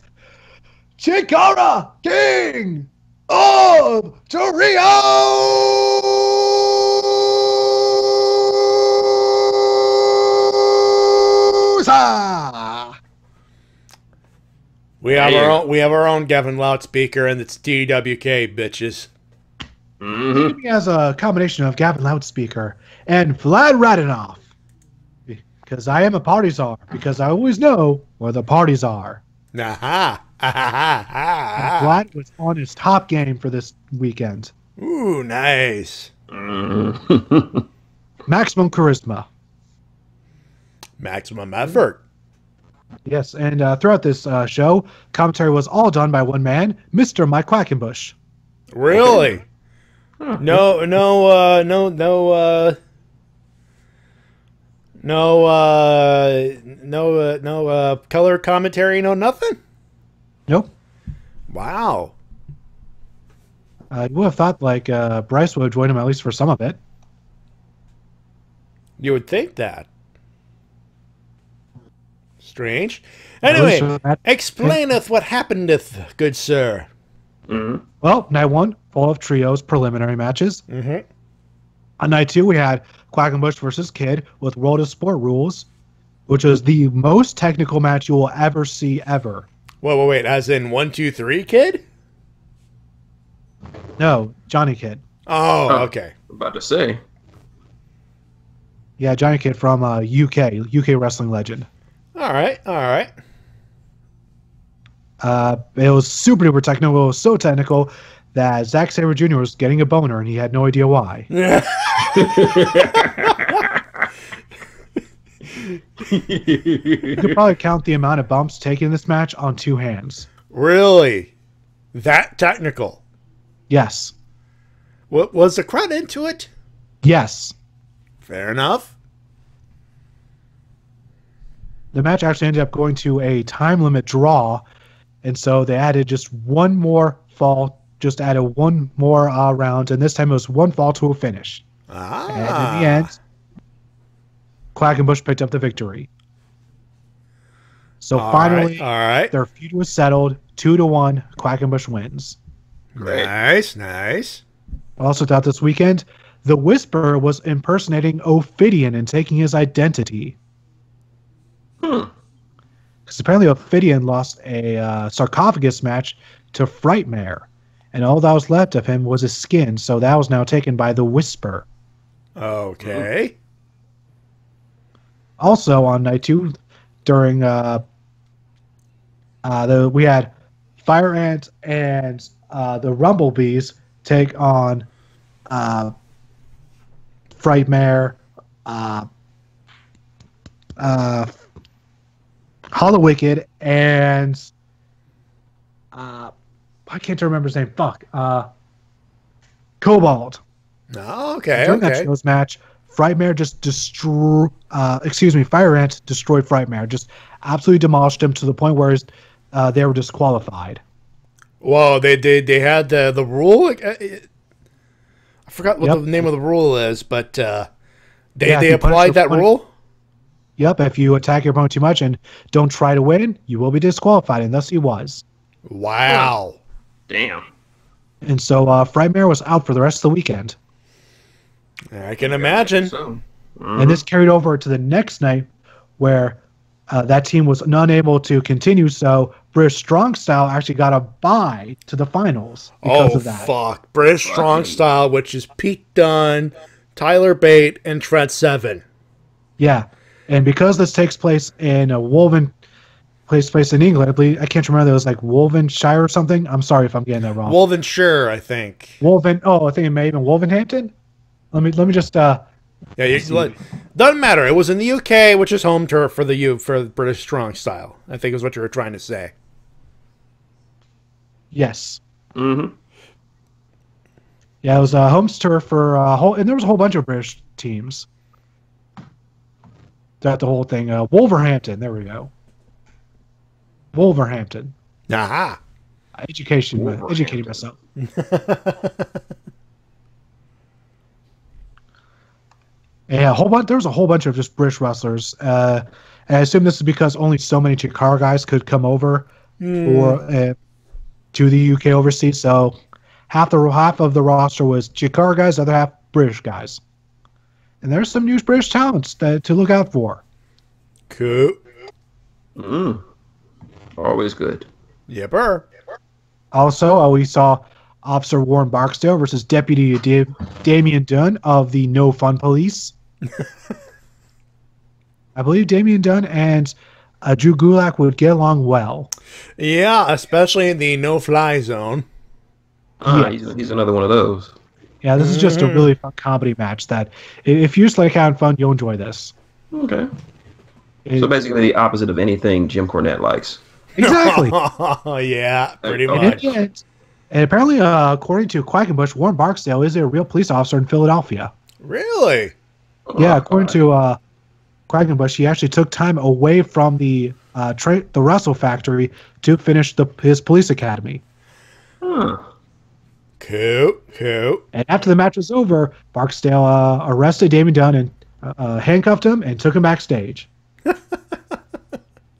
Chikara, King of Toriosa. We have our own Gavin loudspeaker, and it's TWK, bitches. He has a combination of Gavin Loudspeaker and Vlad Radinoff. Because I am a party czar. Because I always know where the parties are. Aha! Vlad was on his top game for this weekend. Ooh, nice. Maximum charisma. Maximum effort. Yes, and throughout this show, commentary was all done by one man, Mr. Mike Quackenbush. Really? No color commentary, no nothing? Nope. Wow. I would have thought like Bryce would have joined him at least for some of it. You would think that. Strange. Anyway, explaineth what happeneth, good sir. Mm-hmm. Well, night one, full of trios preliminary matches. Mm-hmm. On night two, we had Quackenbush versus Kid with World of Sport rules, which was the most technical match you will ever see ever. Wait, as in 1, 2, 3, Kid? No, Johnny Kid. Oh, okay. I'm about to say. Yeah, Johnny Kid from UK wrestling legend. All right. It was super duper technical. It was so technical that Zack Sabre Jr. was getting a boner and he had no idea why. You could probably count the amount of bumps taken in this match on 2 hands. Really? That technical? Yes. What was the crowd into it? Yes. Fair enough. The match actually ended up going to a time limit draw, and so they added just one more fall, just added one more round, and this time it was 1 fall to a finish. And in the end, Quackenbush picked up the victory. So finally, their feud was settled. 2-1, Quackenbush wins. Great. Nice. Also thought this weekend, the Whisperer was impersonating Ophidian and taking his identity. Because apparently Ophidian lost a sarcophagus match to Frightmare, and all that was left of him was his skin, so that was now taken by the Whisper. Okay. Also on night 2, during we had Fire Ant and the Rumblebees take on Frightmare, Hollow Wicked, and I can't remember his name. Cobalt. Oh, okay. During that show's match, Frightmare just Fire Ant destroyed Frightmare. Just absolutely demolished him to the point where they were disqualified. Whoa, they had the rule. I forgot what the name of the rule is, but they applied that rule. Yep, if you attack your opponent too much and don't try to win, you will be disqualified, and thus he was. Wow. Damn. And so Frightmare was out for the rest of the weekend. I can imagine. And this carried over to the next night where that team was unable to continue, so British Strong Style actually got a bye to the finals because of that. Oh, fuck. British Strong Style, which is Pete Dunne, Tyler Bate, and Trent Seven. Yeah. And because this takes place in a place in England, I believe, I can't remember, it was like Wolvenshire or something. I'm sorry if I'm getting that wrong. Wolvenshire, I think. I think it may have been Wolverhampton. Let me just doesn't matter. It was in the UK, which is home turf for the British Strong Style, I think is what you were trying to say. Yes. Mm-hmm. Yeah, it was a home turf for and there was a whole bunch of British teams. Throughout the whole thing. Wolverhampton, there we go. Wolverhampton. Aha. Educating myself. Yeah, there was a whole bunch of just British wrestlers. And I assume this is because only so many Chikara guys could come over to the UK overseas. So half of the roster was Chikara guys, the other half British guys. And there's some new British talents to look out for. Cool. Always good. Yepper. Also, we saw Officer Warren Barksdale versus Deputy Damien Dunn of the No Fun Police. I believe Damien Dunn and Drew Gulak would get along well. Yeah, especially in the no-fly zone. He's another one of those. Yeah, this is just a really fun comedy match that if you just like having fun, you'll enjoy this. Okay. So basically the opposite of anything Jim Cornette likes. Exactly. Yeah, pretty much. And apparently, according to Quackenbush, Warren Barksdale is a real police officer in Philadelphia. Really? Yeah, according to Quackenbush, he actually took time away from the Wrestle Factory to finish his police academy. Huh. Cool. And after the match was over, Barksdale arrested Damien Dunn and handcuffed him and took him backstage.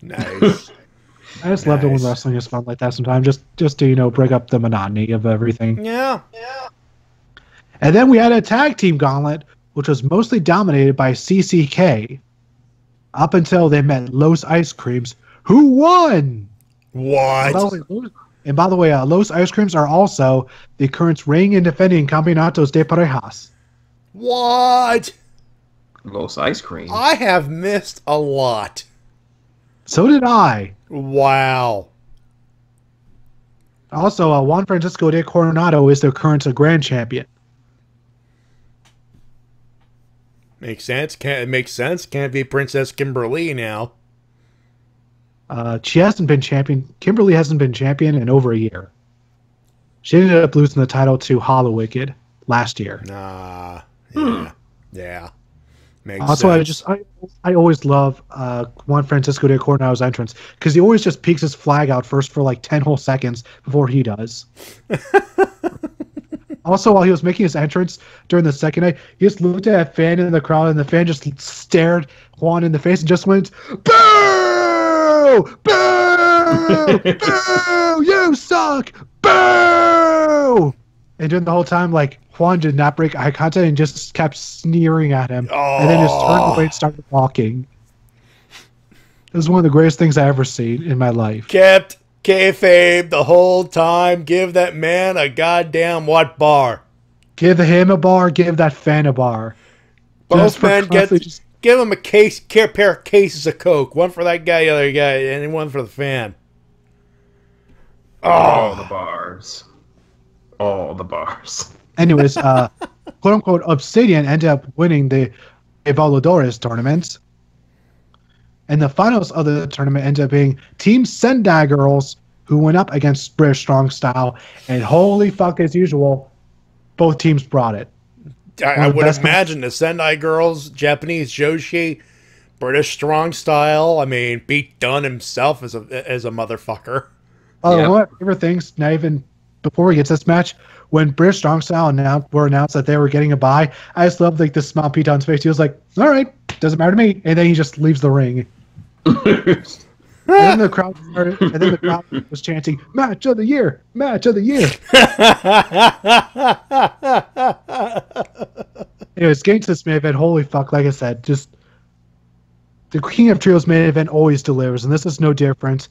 Nice. I just love it when wrestling is fun like that sometimes, just to break up the monotony of everything. Yeah. And then we had a tag team gauntlet, which was mostly dominated by CCK, up until they met Los Ice Creams, who won. What? And by the way, Los Ice Creams are also the current reigning and defending Campeonatos de Parejas. What? Los Ice Cream. I have missed a lot. So did I. Wow. Also, Juan Francisco de Coronado is their current grand champion. Makes sense. It makes sense. Can't be Princess Kimberly now. She hasn't been champion. Kimberly hasn't been champion in over a year. She ended up losing the title to Hollow Wicked last year. Yeah. Yeah. Makes also, sense. I always love Juan Francisco de Coronado's entrance because he always just peeks his flag out first for like 10 whole seconds before he does. Also, while he was making his entrance during the second night, he just looked at a fan in the crowd, and the fan just stared Juan in the face and just went, "Boo! Boo! Boo! You suck! Boo!" And during the whole time, like, Juan did not break eye contact and just kept sneering at him, and then just turned away and started walking. It was one of the greatest things I ever seen in my life. Kept kayfabe the whole time. Give that man a goddamn what bar? Give him a bar. Give that fan a bar. Both men give him a pair of cases of Coke. One for that guy, the other guy, and one for the fan. All the bars. All the bars. Anyways, quote unquote, Obsidian ended up winning the Evaluadores tournament. And the finals of the tournament ended up being Team Sendai Girls, who went up against British Strong Style. And holy fuck, as usual, both teams brought it. I would imagine the Sendai Girls, Japanese Joshi, British Strong Style. I mean, Pete Dunne himself is a motherfucker. One of my favorite things, not even before we get to this match, when British Strong Style announced that they were getting a bye, I just love like the smile on Pete Dunne's face. He was like, "All right, doesn't matter to me," and then he just leaves the ring. And then the crowd was chanting, "Match of the year! Match of the year!" Anyways, getting to this main event, holy fuck! Like I said, just the King of Trios main event always delivers, and this is no different.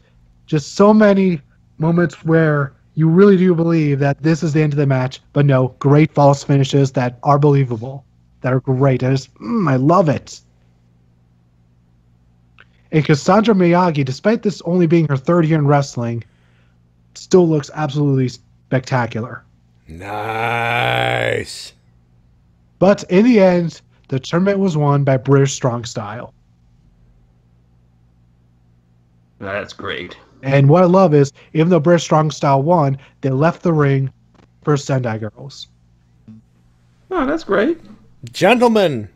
Just so many moments where you really do believe that this is the end of the match, but no, great false finishes that are believable, that are great. I love it. And Cassandra Miyagi, despite this only being her third year in wrestling, still looks absolutely spectacular. Nice. But in the end, the tournament was won by British Strong Style. That's great. And what I love is, even though British Strong Style won, they left the ring for Sendai Girls. Oh, that's great. Gentlemen.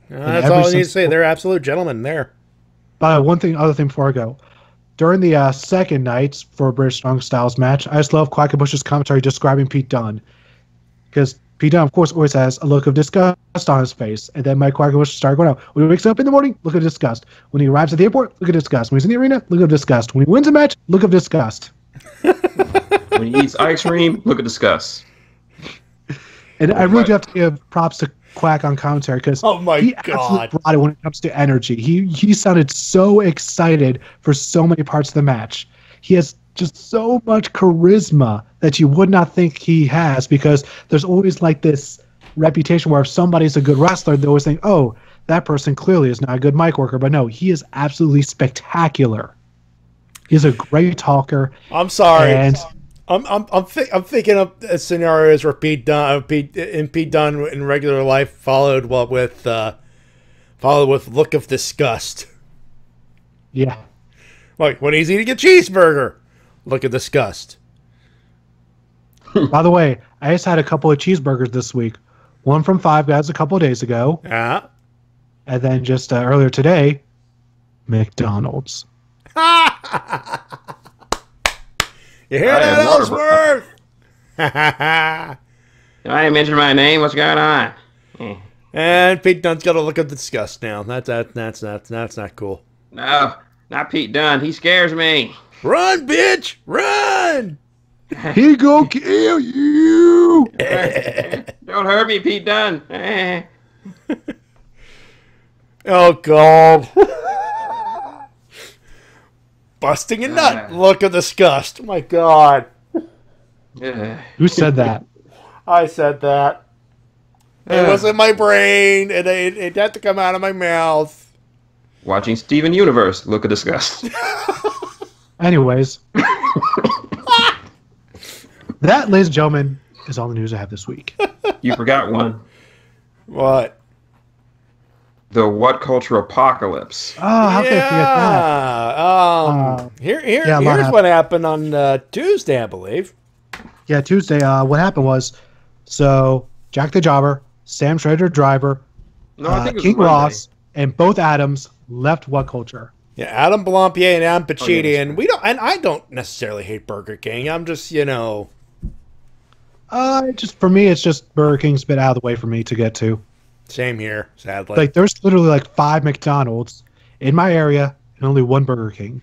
That's all I need to say. They're absolute gentlemen there. But other thing before I go. During the second night for British Strong Styles match, I just love Quackenbush's commentary describing Pete Dunne. Because Pete Dunne, of course, always has a look of disgust on his face. And then Mike Quackenbush started going out. When he wakes up in the morning, look at disgust. When he arrives at the airport, look at disgust. When he's in the arena, look at disgust. When he wins a match, look at disgust. When he eats ice cream, look at disgust. And I really do have to give props to Quack on commentary because he absolutely brought it when it comes to energy. He sounded so excited for so many parts of the match. He has just so much charisma that you would not think he has, because there's always like this reputation where if somebody's a good wrestler, they always think, oh, that person clearly is not a good mic worker. But no, he is absolutely spectacular. He's a great talker. I'm sorry. And I'm thinking of scenarios where Pete Dunne in regular life followed with look of disgust. Yeah. Like when he's eating a cheeseburger, look at disgust. By the way, I just had a couple of cheeseburgers this week. One from Five Guys a couple of days ago. Yeah. And then just earlier today, McDonald's. You hear that, Ellsworth? I didn't mention my name. What's going on? And Pete Dunne's got to look at disgust now. That's not cool. No, not Pete Dunne. He scares me. Run, bitch! Run! He gonna kill you! Don't hurt me, Pete Dunne. Oh, God. Busting a nut. Look at disgust. Oh, my God. Who said that? I said that. It was in my brain, and it had to come out of my mouth. Watching Steven Universe. Look at disgust. Anyways. That, ladies and gentlemen, is all the news I have this week. You forgot one. What? The What Culture Apocalypse. Oh, how could I forget that? Here's what happened on Tuesday, I believe. Yeah, Tuesday. What happened was, so Jack the Jobber, Sam Schrader Driver, King Ross, and both Adams left What Culture. Yeah, Adam Blampier and Adam Pacitti, and I don't necessarily hate Burger King. I'm just, just for me, it's just Burger King's a bit out of the way for me to get to. Same here, sadly. Like, there's literally like 5 McDonald's in my area and only 1 Burger King.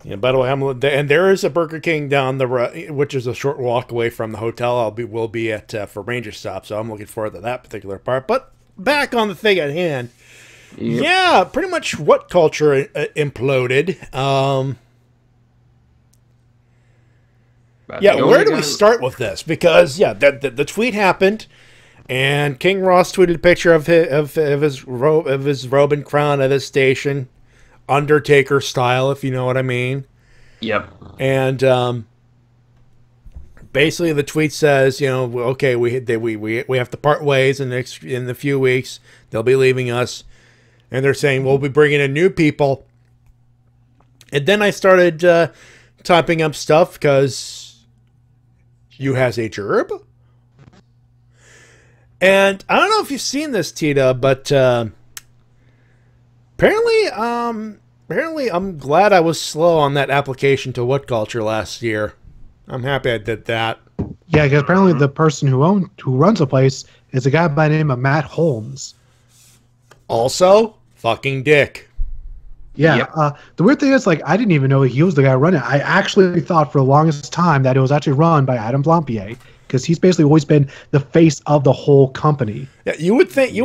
Yeah. By the way, and there is a Burger King down the road, which is a short walk away from the hotel. We'll be at for Ranger Stop, so I'm looking forward to that particular part. But back on the thing at hand. Yep. Yeah, pretty much What Culture imploded. Where do we start with this? Because the tweet happened, and King Ross tweeted a picture of his robe and crown at his station, Undertaker style, if you know what I mean. Yep. And basically, the tweet says, okay, we have to part ways in a few weeks. They'll be leaving us. And they're saying, we'll be bringing in new people. And then I started typing up stuff because you has a gerb. And I don't know if you've seen this, Tita, but apparently I'm glad I was slow on that application to What Culture last year. I'm happy I did that. Yeah, because apparently the person who runs the place is a guy by the name of Matt Holmes. Also, fucking dick. Yeah. Yep. The weird thing is, like, I didn't even know he was the guy running it. I actually thought for the longest time that it was actually run by Adam Blampier, because he's basically always been the face of the whole company. Yeah, you would think he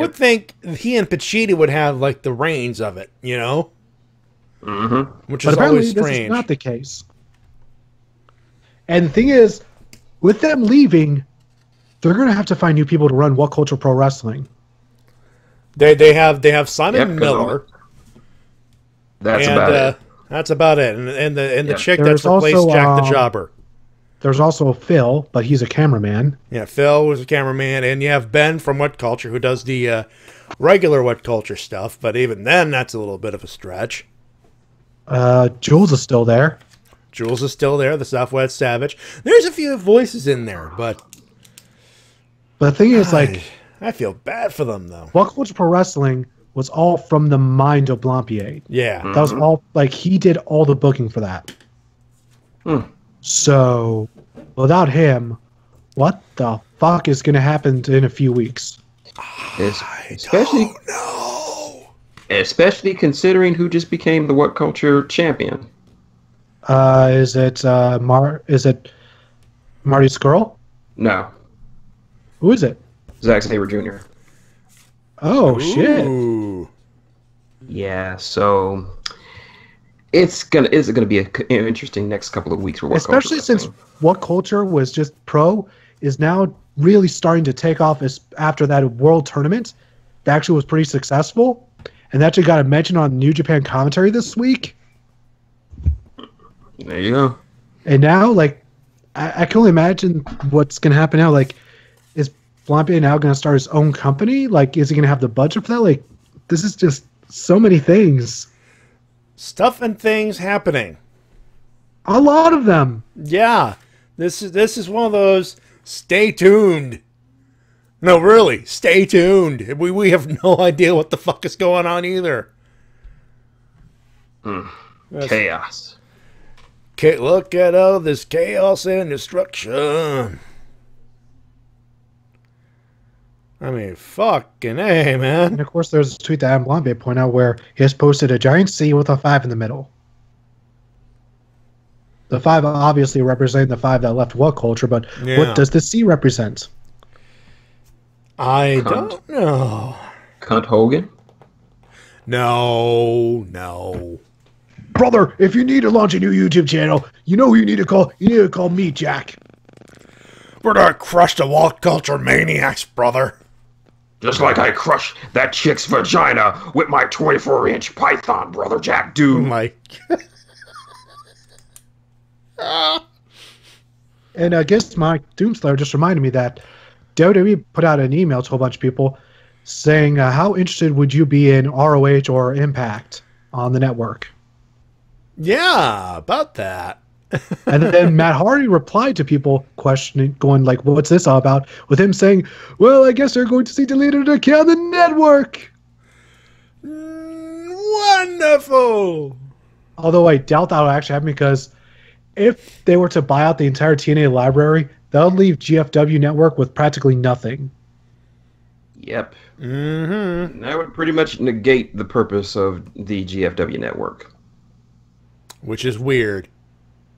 and Pacitti would have like the reins of it, Mm-hmm. Which is always strange. This is not the case. And the thing is, with them leaving, they're going to have to find new people to run What Culture Pro Wrestling. They have Simon Miller. That's about it. That's about it. And the chick that's replaced Jack the Jobber. There's also Phil, but he's a cameraman. Yeah, Phil was a cameraman, and you have Ben from What Culture who does the regular What Culture stuff. But even then, that's a little bit of a stretch. Jules is still there. Jules is still there. The Southwest Savage. There's a few voices in there, but the thing is, like, I feel bad for them, though. What Culture Pro Wrestling was all from the mind of Blampier. Yeah. That was all, like, he did all the booking for that. So, without him, what the fuck is going to happen in a few weeks? Especially considering who just became the What Culture champion. Is it Marty Skrull? No. Who is it? Zack Sabre Jr. Oh, shit. Yeah, so it's gonna be an interesting next couple of weeks for What Culture. Especially since What Culture was just pro, is now really starting to take off after that world tournament that actually was pretty successful, and that actually got a mention on New Japan commentary this week. There you go. And now, like, I can only imagine what's going to happen now. Like, is Blampier now going to start his own company? Like, is he going to have the budget for that? Like, this is just so many things. Stuff and things happening. A lot of them. Yeah. This is one of those stay tuned. No, really, stay tuned. We have no idea what the fuck is going on either. Chaos. Look at all this chaos and destruction. I mean, fucking A, man. And of course, there's a tweet that Adam Blampier pointed out where he has posted a giant C with a 5 in the middle. The 5 obviously representing the 5 that left What Culture, but what does the C represent? I don't know. Cunt Hogan? No. Brother, if you need to launch a new YouTube channel, you know who you need to call? You need to call me, Jack. We're gonna crush the wall culture maniacs, brother. Just like I crushed that chick's vagina with my 24-inch python, Brother Jack Dude. Mike. And I guess my Doomslayer just reminded me that WWE put out an email to a bunch of people saying, how interested would you be in ROH or Impact on the network? Yeah, about that. And then Matt Hardy replied to people questioning, going like, what's this all about? With him saying, well, I guess they're going to see deleted account on the network. Wonderful. Although I doubt that will actually happen, because if they were to buy out the entire TNA library, they'll leave GFW Network with practically nothing. Yep. Mm-hmm. That would pretty much negate the purpose of the GFW Network. Which is weird.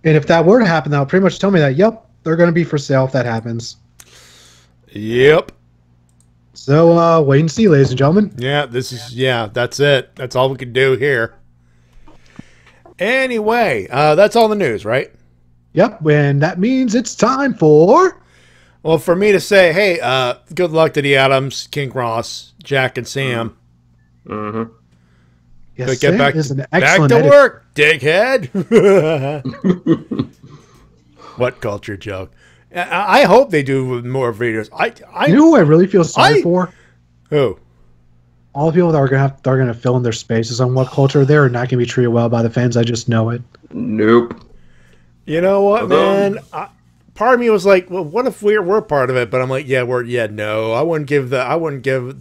And if that were to happen, that'll pretty much tell me that, yep, they're going to be for sale if that happens. Yep. So, wait and see, ladies and gentlemen. Yeah, that's it. That's all we can do here. Anyway, that's all the news, right? Yep, and that means it's time for... Well, for me to say, hey, good luck to the Adams, King Ross, Jack, and Sam. Mm-hmm. Yes, But Sam get back, is an back excellent to edit. work, dickhead. What culture joke? I hope they do more videos. You know who I really feel sorry for? Who? All the people that are gonna fill in their spaces on What Culture. They're not gonna be treated well by the fans. I just know it. Nope. You know what, man? Part of me was like, well, what if we're part of it? But I'm like, no. I wouldn't give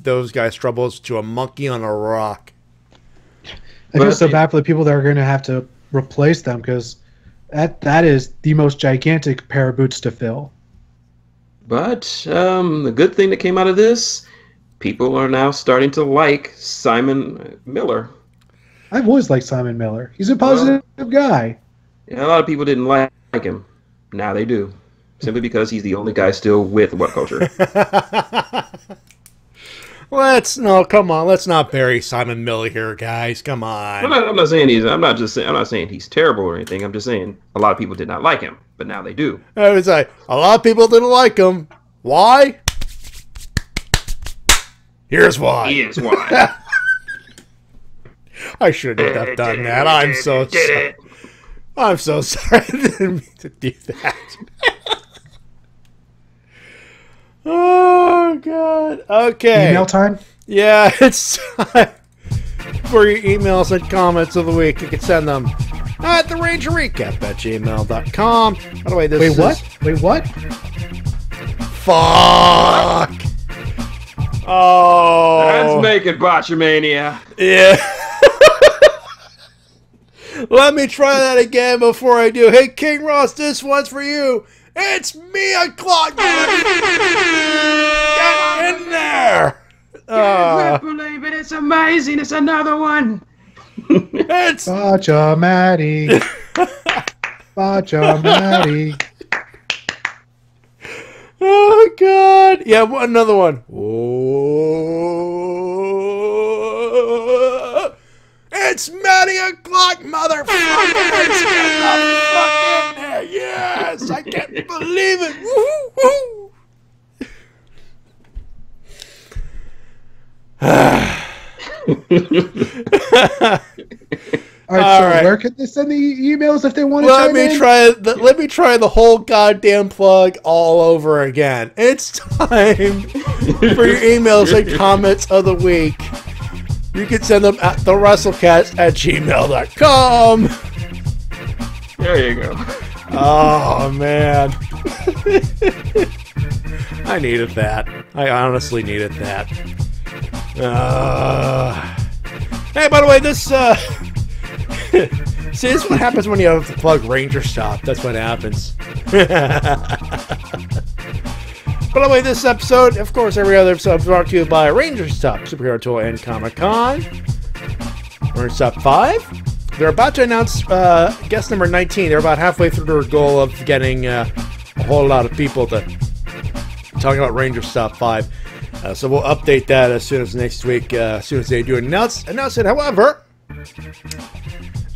those guys troubles to a monkey on a rock. I feel so bad for the people that are going to have to replace them, because that is the most gigantic pair of boots to fill. But the good thing that came out of this, people are now starting to like Simon Miller. I've always liked Simon Miller. He's a positive guy. Yeah, a lot of people didn't like him. Now they do. Simply because he's the only guy still with What Culture. Let's not bury Simon Miller here, guys. Come on. I'm not saying he's terrible or anything. I'm just saying a lot of people did not like him, but now they do. I was like, a lot of people didn't like him. Why? Here's why. Here's why. I shouldn't have done that. I'm so sorry. I'm so sorry. I didn't mean to do that. Oh, God. Okay. Email time? Yeah, it's time for your emails and comments of the week. You can send them at therangerrecap@gmail.com. By the way, this is... Wait, what? Fuck! Oh. Let's make it Botchamania. Yeah. Let me try that again before I do. Hey, King Ross, this one's for you. It's me o'clock. Get in there. Can't believe it. It's amazing. It's another one. It's Botchamania. Botchamania. Oh, God. Yeah, another one. Oh. It's Matty o'clock, motherfucker. Let's get the fuck in there. Yes, I can't believe it. Woo-hoo-hoo. All right, where can they send the emails if they want to Let me try the whole goddamn plug all over again. It's time for your emails and comments of the week. You can send them at thewrestlecast@gmail.com. There you go. Oh, man. I needed that. I honestly needed that. Hey, by the way, this... See, this is what happens when you have to plug Ranger Stop. That's what happens. By the way, this episode, of course, every other episode is brought to you by Ranger Stop, Superhero Toy and Comic-Con. Ranger Stop 5. They're about to announce guest number 19. They're about halfway through their goal of getting a whole lot of people to talk about Ranger Stop 5. So we'll update that as soon as next week, as soon as they do announce it. However,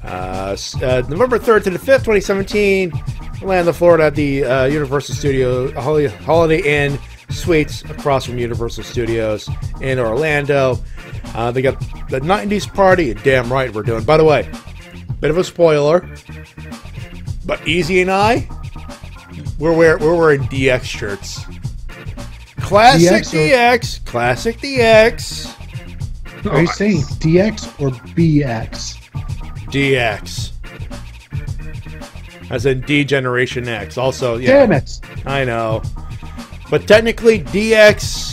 November 3rd to the 5th, 2017, Orlando, Florida, at the Universal Studio Holiday Inn Suites across from Universal Studios in Orlando. They got the 90s party. Damn right we're doing. By the way, bit of a spoiler, but Easy and I, we're wearing DX shirts. Classic DX. Classic DX. Are you saying DX or BX? DX. As in D Generation X. Also, yeah. Damn it! I know. But technically, DX...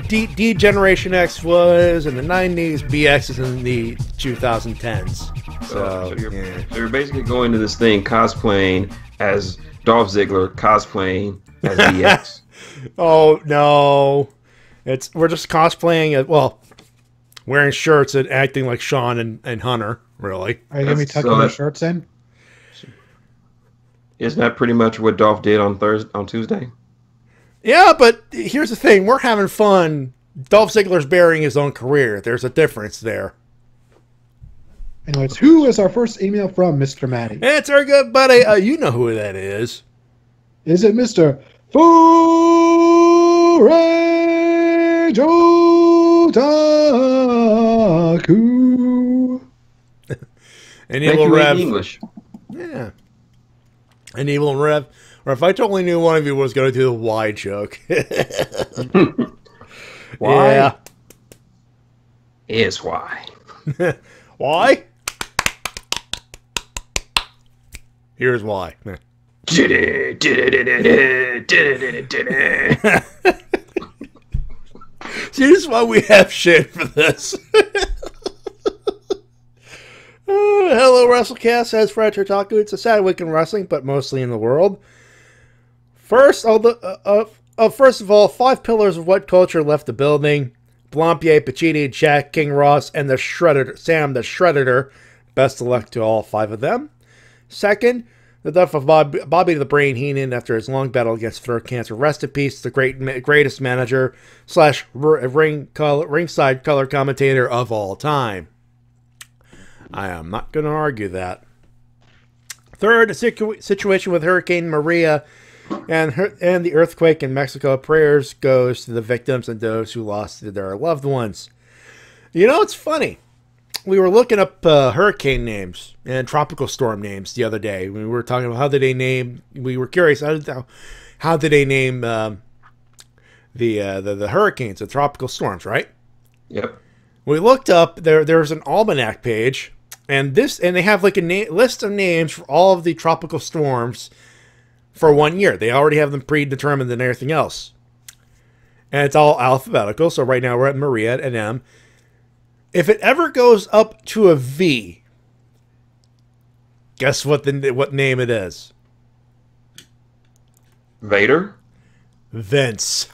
D Generation X was in the 90s. BX is in the 2010s. So you're basically going to this thing cosplaying as Dolph Ziggler, cosplaying as DX. Oh, no. We're just cosplaying, wearing shirts and acting like Shawn and Hunter, really. Are you going to be tucking your shirts in? Isn't that pretty much what Dolph did on Tuesday? Yeah, but here's the thing. We're having fun. Dolph Ziggler's burying his own career. There's a difference there. Anyways, who is our first email from, Mr. Matty? It's our good buddy. You know who that is. Is it Mr. Furay Jotaku? An evil Rev. English. Yeah. An evil Rev. Or if I totally knew one of you was going to do the why joke. Why? Yeah. Is why. Why? Here's why. See, this is why we have shit for this. Hello, Wrestle-Cast, says Fred Turtaku. It's a sad week in wrestling, but mostly in the world. First of all, 5 pillars of what culture left the building. Blampier, Pacini, Jack, King Ross, and the Shredder, Sam the Shredder. Best of luck to all 5 of them. Second, the death of Bobby the Brain Heenan after his long battle against throat cancer. Rest in peace, the greatest manager / ringside color commentator of all time. I am not going to argue that. Third, a situation with Hurricane Maria and the earthquake in Mexico. Prayers goes to the victims and those who lost their loved ones. You know, it's funny. We were looking up hurricane names and tropical storm names the other day. We were talking about how did they name. We were curious how did they name the hurricanes, the tropical storms, right? Yep. We looked up there's an almanac page, and they have like a list of names for all of the tropical storms for 1 year. They already have them predetermined and everything else. And it's all alphabetical. So right now we're at Maria at an M. If it ever goes up to a V, guess what name it is? Vader? Vince.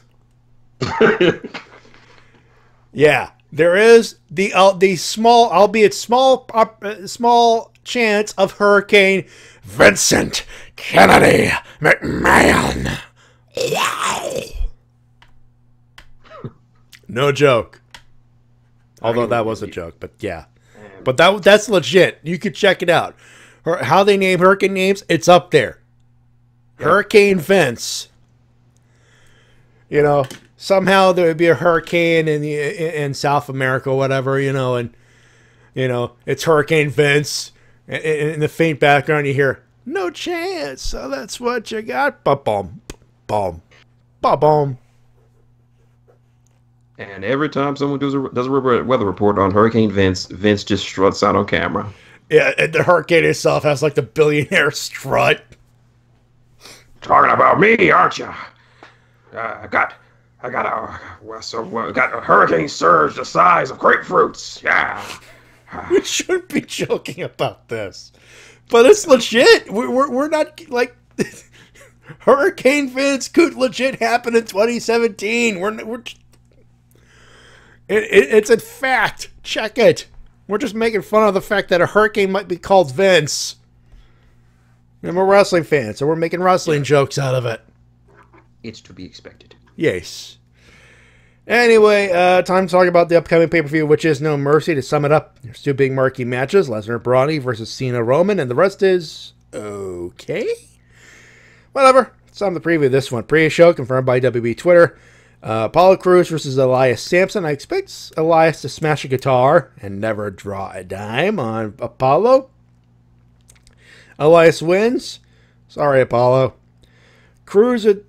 Yeah, there is the small, albeit small chance of Hurricane Vincent Kennedy McMahon. Wow. No joke. Although that was a joke, but yeah. But that's legit. You could check it out. How they name hurricane names, it's up there. Yep. Hurricane Vince. You know, somehow there would be a hurricane in South America or whatever, and it's Hurricane Vince. In the faint background, you hear, no chance. So that's what you got. Ba-bum, bum, ba-bum. And every time someone does a weather report on Hurricane Vince, Vince just struts out on camera. Yeah, and the hurricane itself has like the billionaire strut. Talking about me, aren't you? I got a hurricane surge the size of grapefruits. Yeah. We shouldn't be joking about this, but it's legit. We're not like Hurricane Vince could legit happen in 2017. It's a fact. Check it. We're just making fun of the fact that a hurricane might be called Vince. I'm a wrestling fan, so we're making wrestling jokes out of it. It's to be expected. Yes. Anyway, time to talk about the upcoming pay-per-view, which is No Mercy. To sum it up, there's 2 big marquee matches, Lesnar Brawny versus Cena Roman, and the rest is Okay. Whatever. It's time to preview this one. Pre-show confirmed by WB Twitter. Apollo Crews versus Elias Sampson. I expect Elias to smash a guitar and never draw a dime on Apollo. Elias wins. Sorry, Apollo. Cruiserweight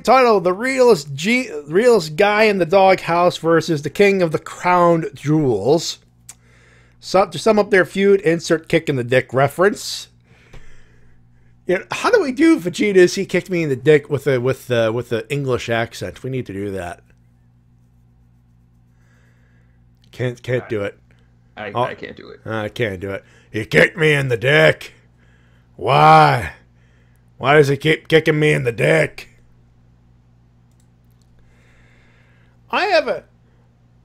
title, the realest guy in the doghouse versus the king of the crowned jewels. So, to sum up their feud, insert kick in the dick reference. You know, how do we do Vegeta's he kicked me in the dick with the English accent? We need to do that. Can't do it. I can't do it. I can't do it. He kicked me in the dick. Why? Why does he keep kicking me in the dick? I have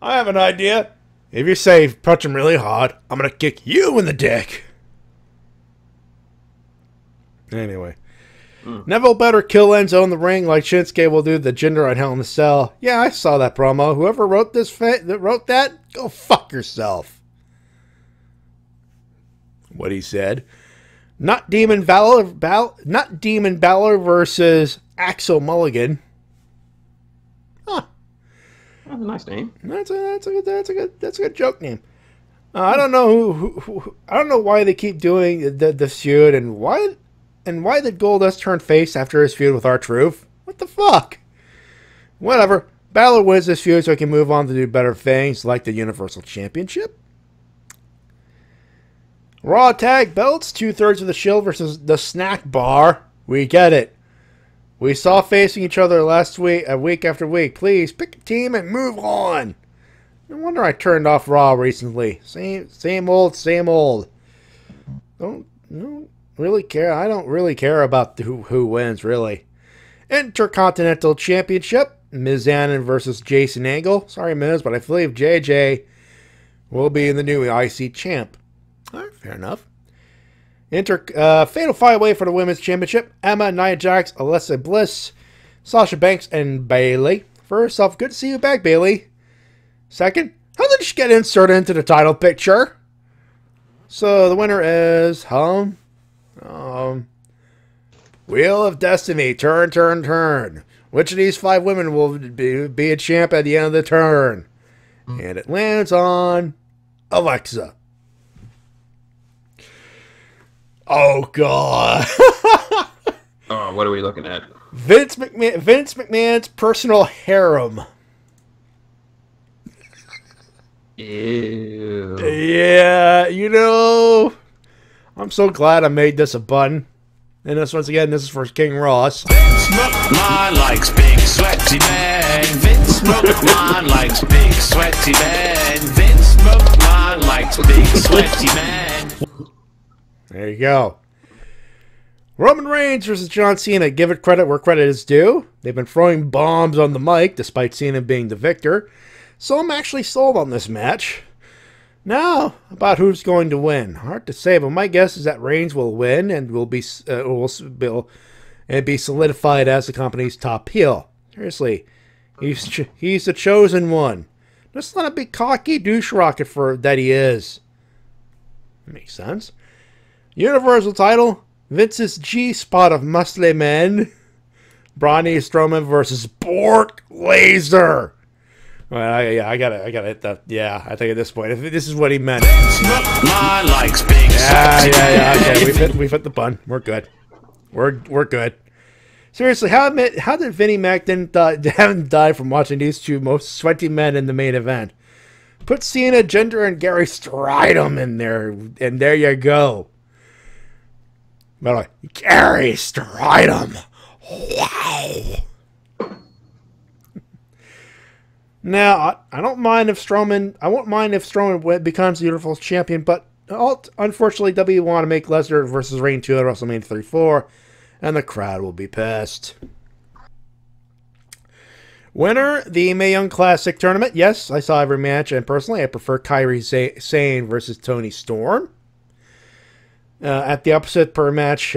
an idea. If you say punch him really hard, I'm gonna kick you in the dick. Anyway. Neville better kill Enzo in the ring like Shinsuke will do the Jinder on Hell in the Cell. Yeah, I saw that promo. Whoever wrote that, go fuck yourself. What he said. Not Demon Balor versus Axel Mulligan. Huh. That's a nice name. That's a good joke name. I don't know I don't know why they keep doing the feud and why did Goldust turn face after his feud with R-Truth? What the fuck? Whatever. Balor wins this feud so he can move on to do better things like the Universal Championship. Raw tag belts, 2/3 of the Shield versus the Snack Bar. We get it. We saw facing each other last week, week after week. Please pick a team and move on. No wonder I turned off Raw recently. Same old. Don't really care. I don't really care about who wins really. Intercontinental Championship, Miz Annan versus Jason Angle. Sorry, Miz, but I believe JJ will be in the new IC champ. All right, fair enough. Fatal 5-Way for the Women's Championship. Emma, Nia Jax, Alexa Bliss, Sasha Banks, and Bayley. First off, good to see you back, Bayley. Second, how did she get inserted into the title picture? So the winner is, Wheel of Destiny. Turn. Which of these 5 women will be a champ at the end of the turn? And it lands on Alexa. Oh, God. Oh, what are we looking at? Vince McMahon's personal harem. Ew. Yeah, you know, I'm so glad I made this a button. And this, once again, this is for King Ross. Vince McMahon likes big sweaty men. Vince McMahon likes big sweaty men. Vince McMahon likes big sweaty men. There you go. Roman Reigns versus John Cena. Give it credit where credit is due. They've been throwing bombs on the mic, despite Cena being the victor. So I'm actually sold on this match. Now, about who's going to win. Hard to say, but my guess is that Reigns will win and will be solidified as the company's top heel. Seriously, he's the chosen one. Just not a big cocky douche rocket that he is. Makes sense. Universal title, Vince's G-spot of muscle men. Braun Strowman versus Bork Laser. Well, I gotta hit that. Yeah, I think at this point, if this is what he meant. McMahon likes big Okay, we've hit the bun. We're good. We're good. Seriously, how did Vinnie Mac haven't died from watching these two most sweaty men in the main event? Put Cena, Jinder, and Gary Stridham in there, and there you go. But Gary Stridham, wow. Now, I don't mind if Strowman. I won't mind if Strowman becomes the Universal Champion, but unfortunately, WWE want to make Lesnar versus Reigns 2 at WrestleMania 34, and the crowd will be pissed. Winner, the Mae Young Classic Tournament. Yes, I saw every match, and personally, I prefer Kairi Sane versus Toni Storm. At the opposite of her match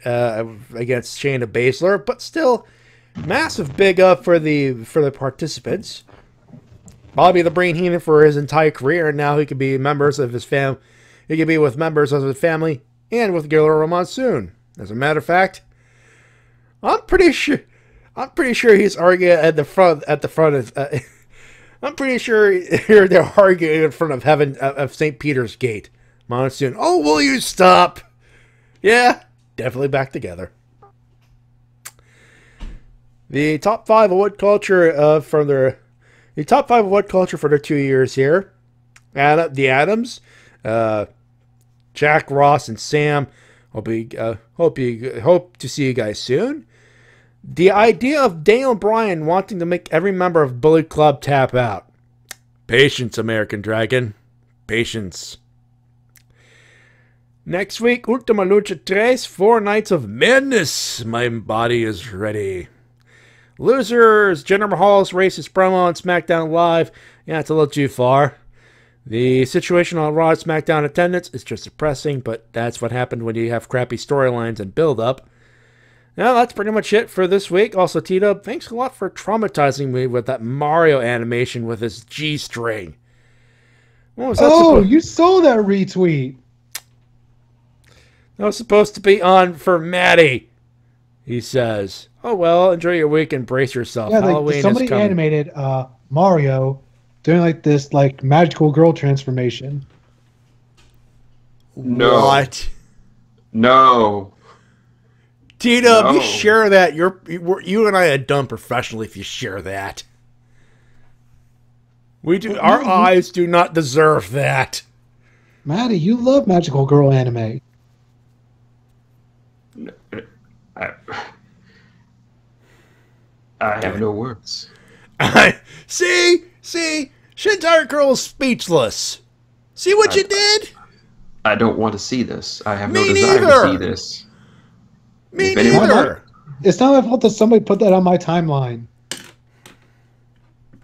against Shayna Baszler, but still, massive big up for the participants. Bobby the Brain Heenan for his entire career, and now he could be members of his fam. He could be with members of his family and with Guerrero Monsoon. As a matter of fact, I'm pretty sure he's arguing at the front. I'm pretty sure they're arguing in front of heaven of St. Peter's Gate. Monsoon. Oh, will you stop? Yeah, definitely back together. The top 5 of what culture for their 2 years here. The Adams, Jack, Ross, and Sam. Hope to see you guys soon. The idea of Daniel Bryan wanting to make every member of Bullet Club tap out. Patience, American Dragon. Patience. Next week, Ultima Lucha 3, 4 Nights of Madness. My body is ready. Losers, Jinder Mahal's racist promo on SmackDown Live. Yeah, it's a little too far. The situation on Raw and SmackDown attendance is just depressing, but that's what happened when you have crappy storylines and build-up. Now, that's pretty much it for this week. Also, T-Dub, thanks a lot for traumatizing me with that Mario animation with his G-string. What was that you saw that retweet. That was supposed to be on for Matty, he says. Oh, well, enjoy your week and brace yourself. Yeah, Halloween somebody is coming. animated Mario doing this magical girl transformation. No. What? No. T-Dub, you share that. You and I are done professionally if you share that. We do. Our eyes do not deserve that. Matty, you love magical girl anime. I have no words. See, ShintigerCurl is speechless. See what you did? I don't want to see this. I have no Me desire neither. to see this. Me neither. It's not my fault that somebody put that on my timeline.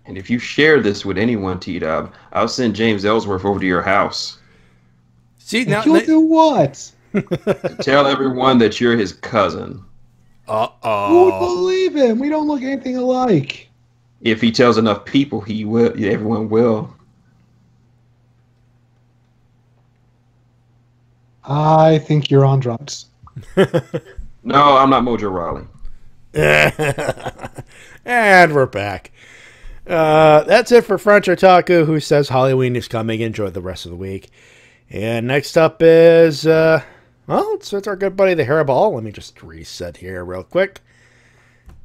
And if you share this with anyone, T-Dub, I'll send James Ellsworth over to your house. See, now you'll do what? To tell everyone that you're his cousin. Who would believe him? We don't look anything alike. If he tells enough people, he will. Everyone will. I think you're on drugs. No, I'm not Mojo Rawley. And we're back. That's it for French Otaku, who says Halloween is coming. Enjoy the rest of the week. And next up is, it's our good buddy, the Hairball. Let me just reset here real quick.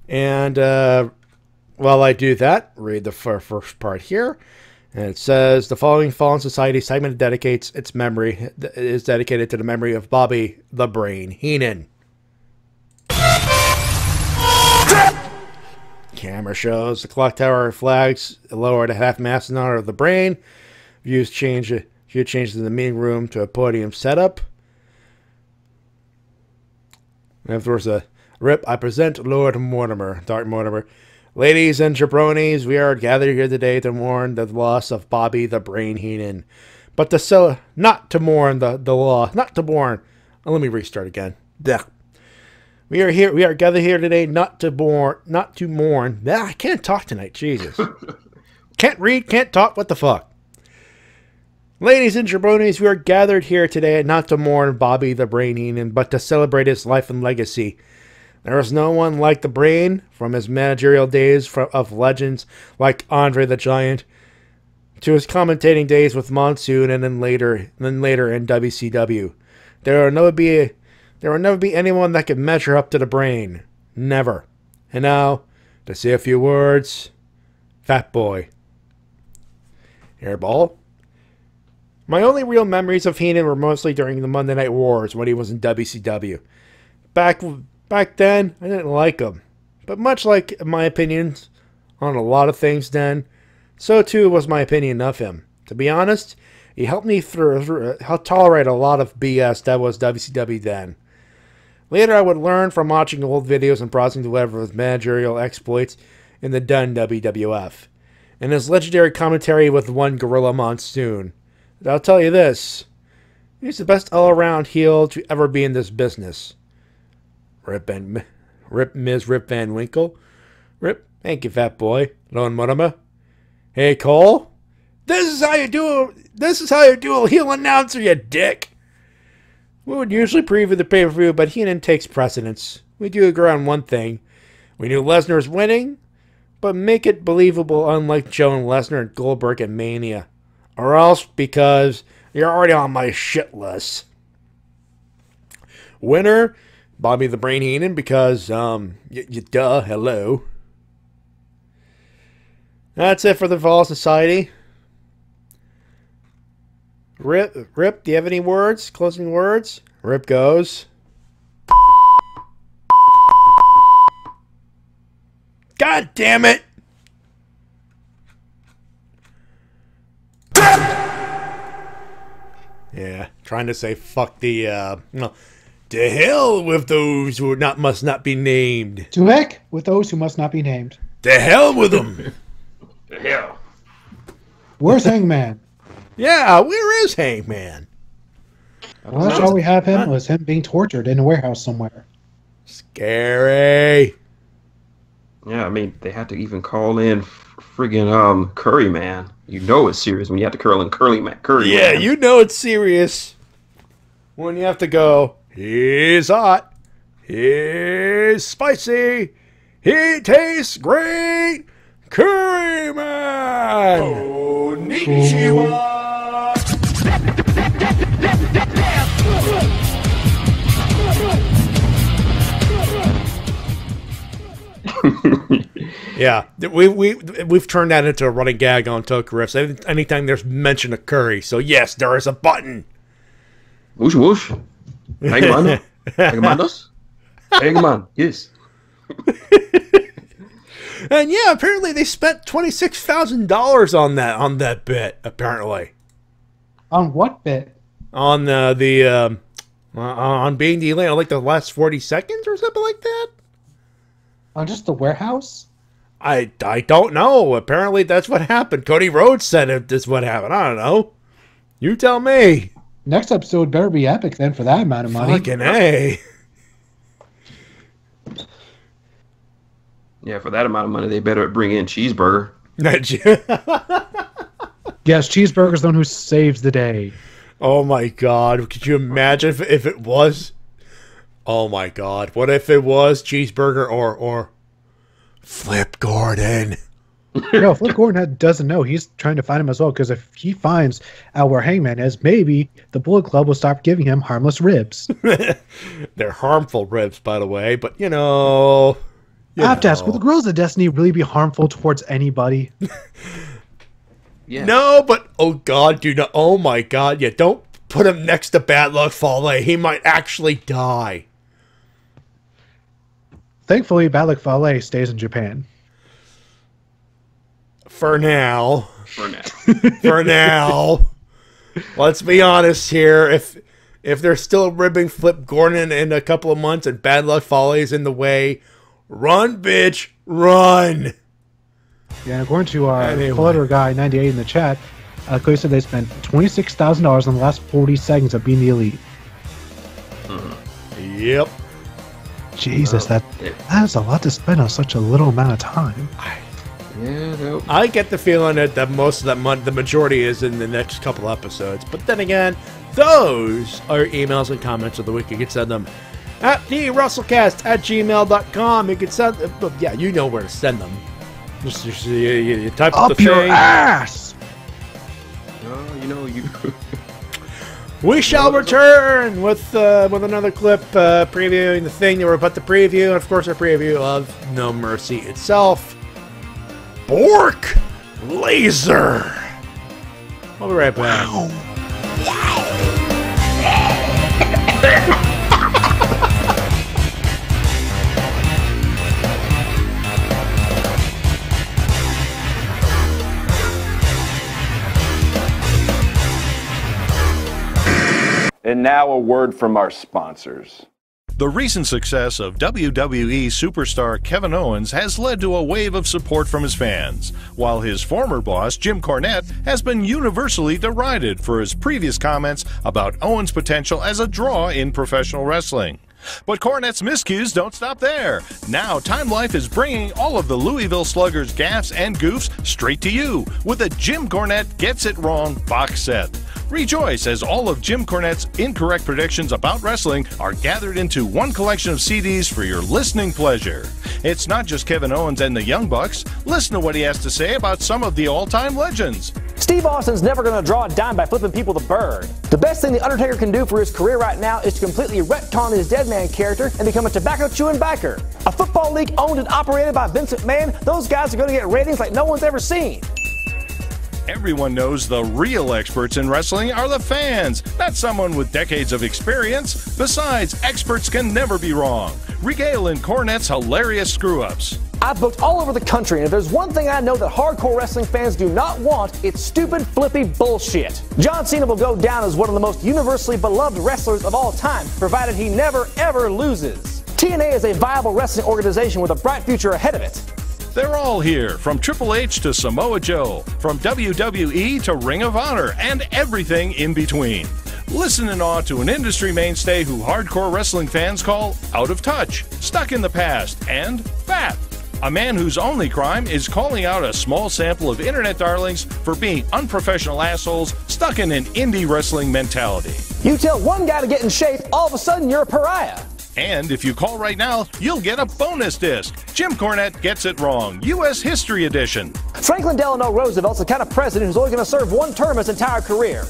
And while I do that, read the first part here. And it says, the following Fallen Society segment is dedicated to the memory of Bobby the Brain Heenan. Camera shows the clock tower flags lowered a half mast in honor of the Brain. Views change in the meeting room to a podium setup. And if there was a rip, I present Lord Mortimer, Dark Mortimer. Ladies and jabronis, we are gathered here today to mourn the loss of Bobby the Brain Heenan. But not to mourn the loss, not to mourn. Let me restart again. We are gathered here today not to mourn. I can't talk tonight, Jesus. Can't read, can't talk, what the fuck? Ladies and jabronis, we are gathered here today not to mourn Bobby the Brain Heenan, but to celebrate his life and legacy. There is no one like the Brain from his managerial days of legends like Andre the Giant to his commentating days with Monsoon and then later in WCW. There will never be anyone that can measure up to the Brain. Never. And now, to say a few words, Fat Boy. Hairball. My only real memories of Heenan were mostly during the Monday Night Wars when he was in WCW. Back then, I didn't like him. But much like my opinions on a lot of things then, so too was my opinion of him. To be honest, he helped me tolerate a lot of BS that was WCW then. Later, I would learn from watching old videos and browsing the web of his managerial exploits in the done WWF, and his legendary commentary with one Gorilla Monsoon. And I'll tell you this, he's the best all-around heel to ever be in this business. Rip Ms. Rip Van Winkle. Rip, thank you, Fat Boy. Lone Mortimer. Hey, Cole. This is how you do a heel announcer, you dick. We would usually preview the pay-per-view, but Heenan takes precedence. We do agree on one thing. We knew Lesnar is winning, but make it believable, unlike Joe and Lesnar and Goldberg at Mania. Or else, because you're already on my shit list. Winner, Bobby the Brain Heenan, because, duh, hello. That's it for the Fall Society. Rip, do you have any words? Closing words? Rip goes. God damn it! Yeah, trying to say fuck the, to hell with those who must not be named. To heck with those who must not be named. To hell with them. To hell. Where's Hangman? Yeah, where is Hangman? Well, that's all we have him was him being tortured in a warehouse somewhere. Scary. Yeah, I mean, they had to even call in friggin' Curry Man. You know it's serious when you have to curl in Curry Man. Yeah, you know it's serious when you have to go, he's hot, he's spicy, he tastes great, Curry Man! Konnichiwa! Yeah, we've turned that into a running gag on Toke Riffs. Anytime there's mention of Curry, so yes, there is a button. Whoosh whoosh. Hangman. Hangmandos? Hangman, yes. And yeah, apparently they spent $26,000 on that bit. Apparently. On what bit? On on being the like the last 40 seconds or something like that. On just the warehouse? I don't know. Apparently that's what happened. Cody Rhodes said it is what happened. I don't know. You tell me. Next episode better be epic then for that amount of money. Fucking A. Yeah, for that amount of money, they better bring in Cheeseburger. Yes, Cheeseburger's the one who saves the day. Oh my God. Could you imagine if it was? Oh my God. What if it was Cheeseburger or Flip Gordon? No, Flip Gordon doesn't know. He's trying to find him as well, because if he finds out where Hangman is, maybe the Bullet Club will stop giving him harmless ribs. They're harmful ribs, by the way, but you know... I have to ask, will the Grills of Destiny really be harmful towards anybody? Yeah. No, but oh God, dude, oh my God, yeah, don't put him next to Bad Luck Fale. He might actually die. Thankfully, Bad Luck Fale stays in Japan. For now. For now. For now. Let's be honest here. If they're still ribbing Flip Gordon in a couple of months and Bad Luck Fale is in the way, run, bitch, run. Yeah, according to our Flutter Guy 98 in the chat, Cody said they spent $26,000 on the last 40 seconds of Being the Elite. Yep. Jesus, that is a lot to spend on such a little amount of time. Yeah, I get the feeling that most of that money, the majority is in the next couple episodes. But then again, those are emails and comments of the week. You can send them at theWrestlecast@gmail.com. You can send, yeah, you know where to send them. Just you type up the your thing. ass. Oh, you know you. We shall return with another clip previewing the thing that we're about to preview, and of course our preview of No Mercy itself. Bork Laser. I'll be right back. Wow. And now a word from our sponsors. The recent success of WWE superstar Kevin Owens has led to a wave of support from his fans, while his former boss, Jim Cornette, has been universally derided for his previous comments about Owens' potential as a draw in professional wrestling. But Cornette's miscues don't stop there. Now Time Life is bringing all of the Louisville Sluggers' gaffes and goofs straight to you with a Jim Cornette Gets It Wrong box set. Rejoice as all of Jim Cornette's incorrect predictions about wrestling are gathered into one collection of CDs for your listening pleasure. It's not just Kevin Owens and the Young Bucks. Listen to what he has to say about some of the all-time legends. Steve Austin's never going to draw a dime by flipping people the bird. The best thing The Undertaker can do for his career right now is to completely retcon his dead man character and become a tobacco-chewing biker. A football league owned and operated by Vince McMahon, those guys are going to get ratings like no one's ever seen. Everyone knows the real experts in wrestling are the fans, not someone with decades of experience. Besides, experts can never be wrong. Regale in Cornette's hilarious screw-ups. I've booked all over the country, and if there's one thing I know that hardcore wrestling fans do not want, it's stupid, flippy bullshit. John Cena will go down as one of the most universally beloved wrestlers of all time, provided he never, ever loses. TNA is a viable wrestling organization with a bright future ahead of it. They're all here, from Triple H to Samoa Joe, from WWE to Ring of Honor, and everything in between. Listen in awe to an industry mainstay who hardcore wrestling fans call out of touch, stuck in the past, and fat. A man whose only crime is calling out a small sample of internet darlings for being unprofessional assholes stuck in an indie wrestling mentality. You tell one guy to get in shape, all of a sudden you're a pariah. And if you call right now, you'll get a bonus disc. Jim Cornette Gets It Wrong, U.S. History Edition. Franklin Delano Roosevelt's the kind of president who's only going to serve one term his entire career.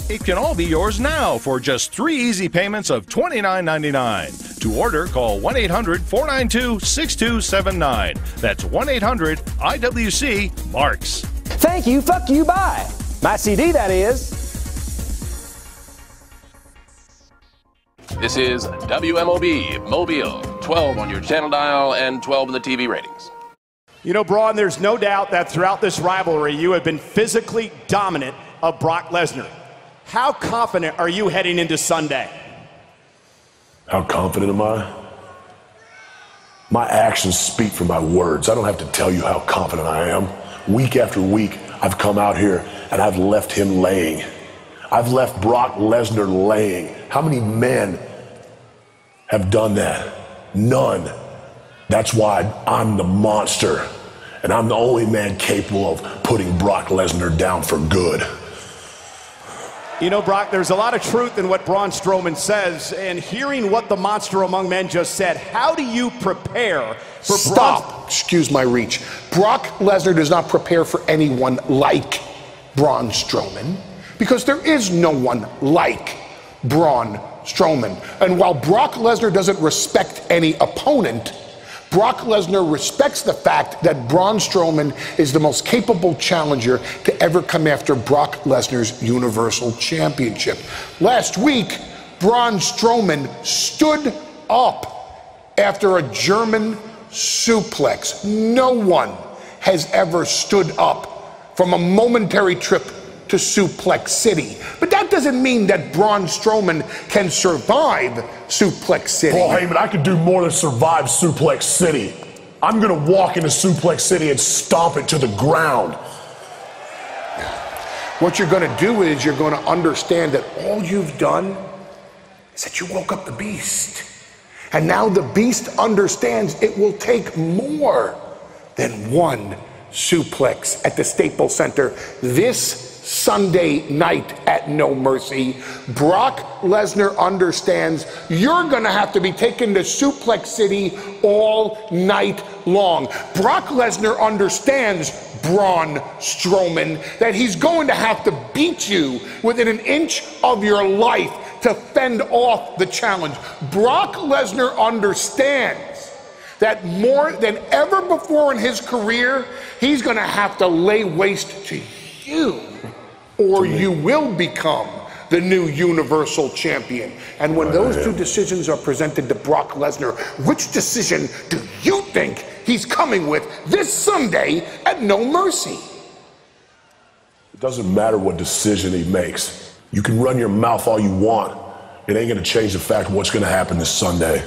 It can all be yours now for just 3 easy payments of $29.99. To order, call 1-800-492-6279. That's 1-800-IWC-MARKS. Thank you, fuck you, bye. My CD, that is. This is WMOB Mobile, 12 on your channel dial and 12 in the TV ratings. You know, Braun, there's no doubt that throughout this rivalry, you have been physically dominant of Brock Lesnar. How confident are you heading into Sunday? How confident am I? My actions speak for my words. I don't have to tell you how confident I am. Week after week, I've come out here and I've left him laying. I've left Brock Lesnar laying. How many men have done that? None. That's why I'm the monster. And I'm the only man capable of putting Brock Lesnar down for good. You know, Brock, there's a lot of truth in what Braun Strowman says, and hearing what the monster among men just said, how do you prepare for Stop! Excuse my reach. Brock Lesnar does not prepare for anyone like Braun Strowman, because there is no one like Braun Strowman. And while Brock Lesnar doesn't respect any opponent, Brock Lesnar respects the fact that Braun Strowman is the most capable challenger to ever come after Brock Lesnar's Universal Championship. Last week, Braun Strowman stood up after a German suplex. No one has ever stood up from a momentary trip to Suplex City. But that doesn't mean that Braun Strowman can survive Suplex City. Paul Heyman, I could do more than survive Suplex City. I'm gonna walk into Suplex City and stomp it to the ground. What you're gonna do is you're gonna understand that all you've done is that you woke up the beast. And now the beast understands it will take more than one suplex at the Staples Center this Sunday night at No Mercy. Brock Lesnar understands you're gonna have to be taken to Suplex City all night long. Brock Lesnar understands, Braun Strowman, that he's going to have to beat you within an inch of your life to fend off the challenge. Brock Lesnar understands that more than ever before in his career, he's gonna have to lay waste to you, or you will become the new Universal Champion. And when those two decisions are presented to Brock Lesnar, which decision do you think he's coming with this Sunday at No Mercy? It doesn't matter what decision he makes. You can run your mouth all you want. It ain't gonna change the fact of what's gonna happen this Sunday.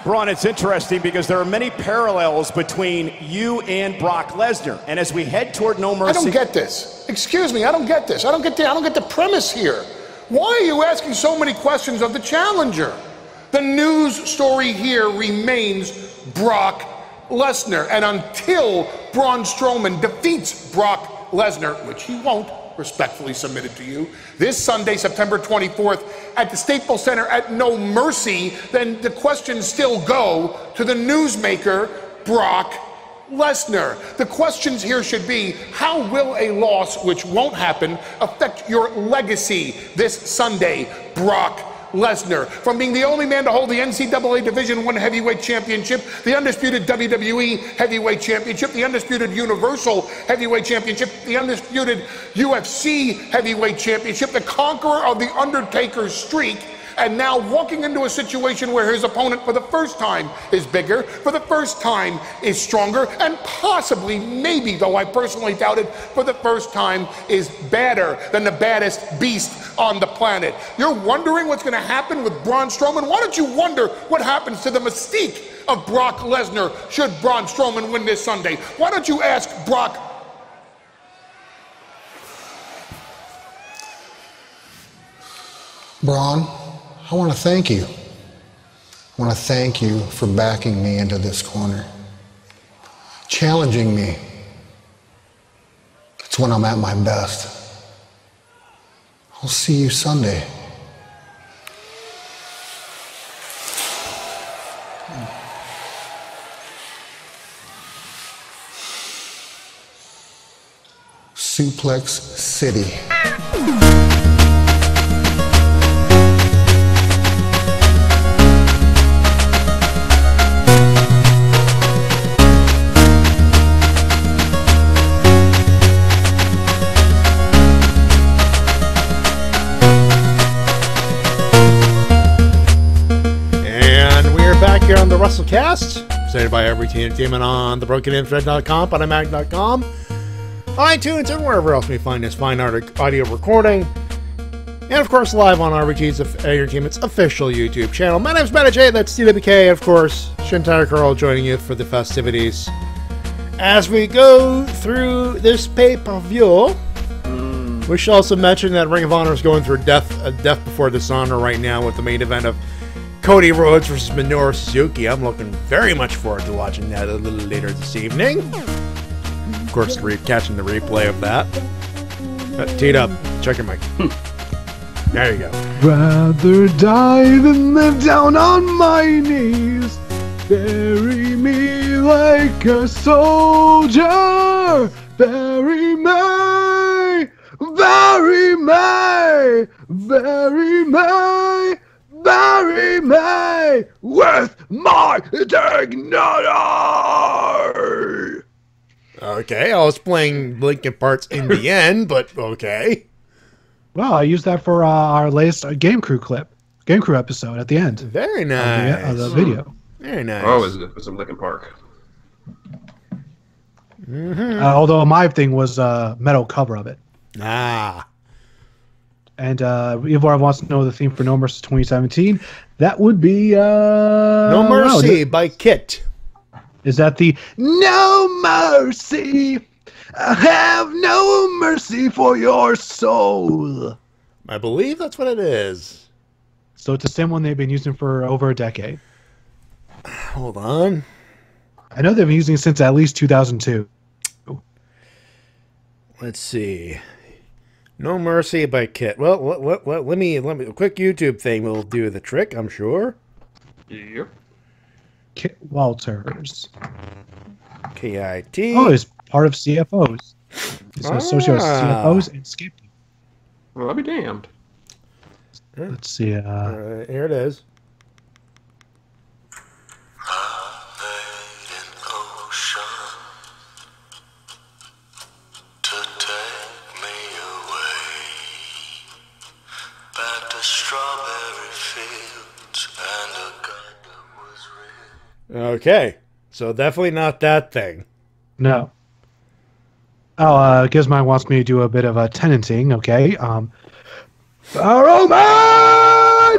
Braun, it's interesting because there are many parallels between you and Brock Lesnar. And as we head toward No Mercy... I don't get this. Excuse me, I don't get this. I don't get the premise here. Why are you asking so many questions of the challenger? The news story here remains Brock Lesnar. And until Braun Strowman defeats Brock Lesnar, which he won't, respectfully submitted to you, this Sunday, September 24th, at the Staples Center at No Mercy, then the questions still go to the newsmaker, Brock Lesnar. The questions here should be, how will a loss, which won't happen, affect your legacy this Sunday, Brock Lesnar? From being the only man to hold the NCAA Division I Heavyweight Championship, the undisputed WWE Heavyweight Championship, the undisputed Universal Heavyweight Championship, the undisputed UFC Heavyweight Championship, the conqueror of the Undertaker's streak, and now walking into a situation where his opponent for the first time is bigger, for the first time is stronger, and possibly, maybe, though I personally doubt it, for the first time is badder than the baddest beast on the planet. You're wondering what's going to happen with Braun Strowman? Why don't you wonder what happens to the mystique of Brock Lesnar should Braun Strowman win this Sunday? Why don't you ask Brock? Braun, I want to thank you. I want to thank you for backing me into this corner, challenging me. It's when I'm at my best. I'll see you Sunday. Suplex City. Here on the Wrestle-Cast, presented by RBT Entertainment on thebrokeninternet.com, Podomatic.com, iTunes, and wherever else we find this fine audio recording. And of course, live on RBT's Entertainment's official YouTube channel. My name's Matty Jay, that's TWK, and of course, ShintigerCurl joining you for the festivities. As we go through this pay-per-view, we should also mention that Ring of Honor is going through death before dishonor right now with the main event of Cody Rhodes versus Minoru Suzuki. I'm looking very much forward to watching that a little later this evening. Of course, catching the replay of that. Teed up. Check your mic. There you go. Rather die than live down on my knees. Bury me like a soldier. Bury me. Bury me. Bury me. Bury me with my dignity! Okay, I was playing Linkin parts in the end, but okay. Well, I used that for our latest Game Crew episode at the end. Very nice. Of the video. Very nice. Oh, it was some Linkin Park. Although my thing was a metal cover of it. Ah. And Ivor wants to know the theme for No Mercy 2017. That would be No Mercy by Kit. Is that the No Mercy? I have no mercy for your soul. I believe that's what it is. So it's the same one they've been using for over a decade. Hold on. I know they've been using it since at least 2002. Let's see. No Mercy by Kit. Well, let me a quick YouTube thing will do the trick, I'm sure. Yep. Kit Walters. K-I-T. Oh, he's part of CFOs. He's associated with CFOs and Skip. Well, I'll be damned. Let's see. Here it is. Okay, so definitely not that thing. No. Oh, Gizmo wants me to do a bit of a tenanting, okay? Pharaoh Man!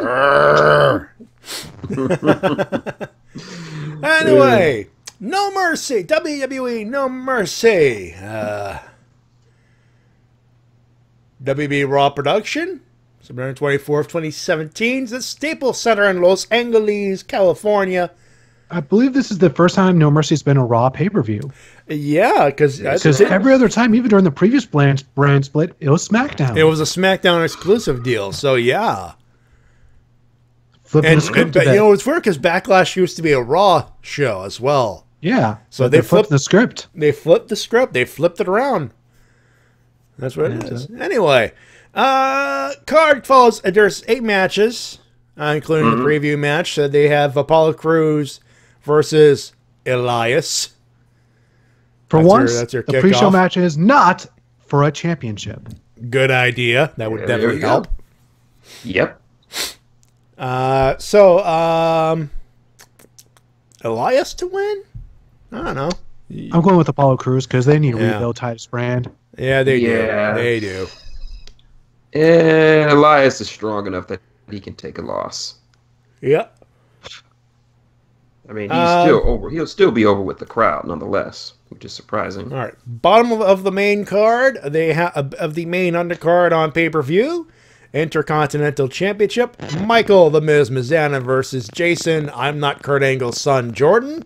Anyway, No Mercy, WWE No Mercy. WB Raw production, September 24th, 2017, the Staples Center in Los Angeles, California. I believe this is the first time No Mercy's been a Raw pay-per-view. Yeah, because every other time, even during the previous brand split, it was SmackDown. It was a SmackDown exclusive deal, so yeah. Flipping the script. You know, it's weird because Backlash used to be a Raw show as well. Yeah, so they flipped the script. They flipped the script. They flipped it around. That's what it is. Anyway, card follows. There's 8 matches, including the preview match. So they have Apollo Crews versus Elias. For once, the pre-show match is not for a championship. Good idea. That would definitely help. Yep. Elias to win? I don't know. I'm going with Apollo Crews because they need to rebuild Titus brand. Yeah, they do. They do. And Elias is strong enough that he can take a loss. Yep. I mean, he's still over. He'll still be over with the crowd, nonetheless, which is surprising. All right, bottom of the main card, they have of the main undercard on pay-per-view, Intercontinental Championship. Michael the Miz Mizanin versus Jason. I'm not Kurt Angle's son, Jordan.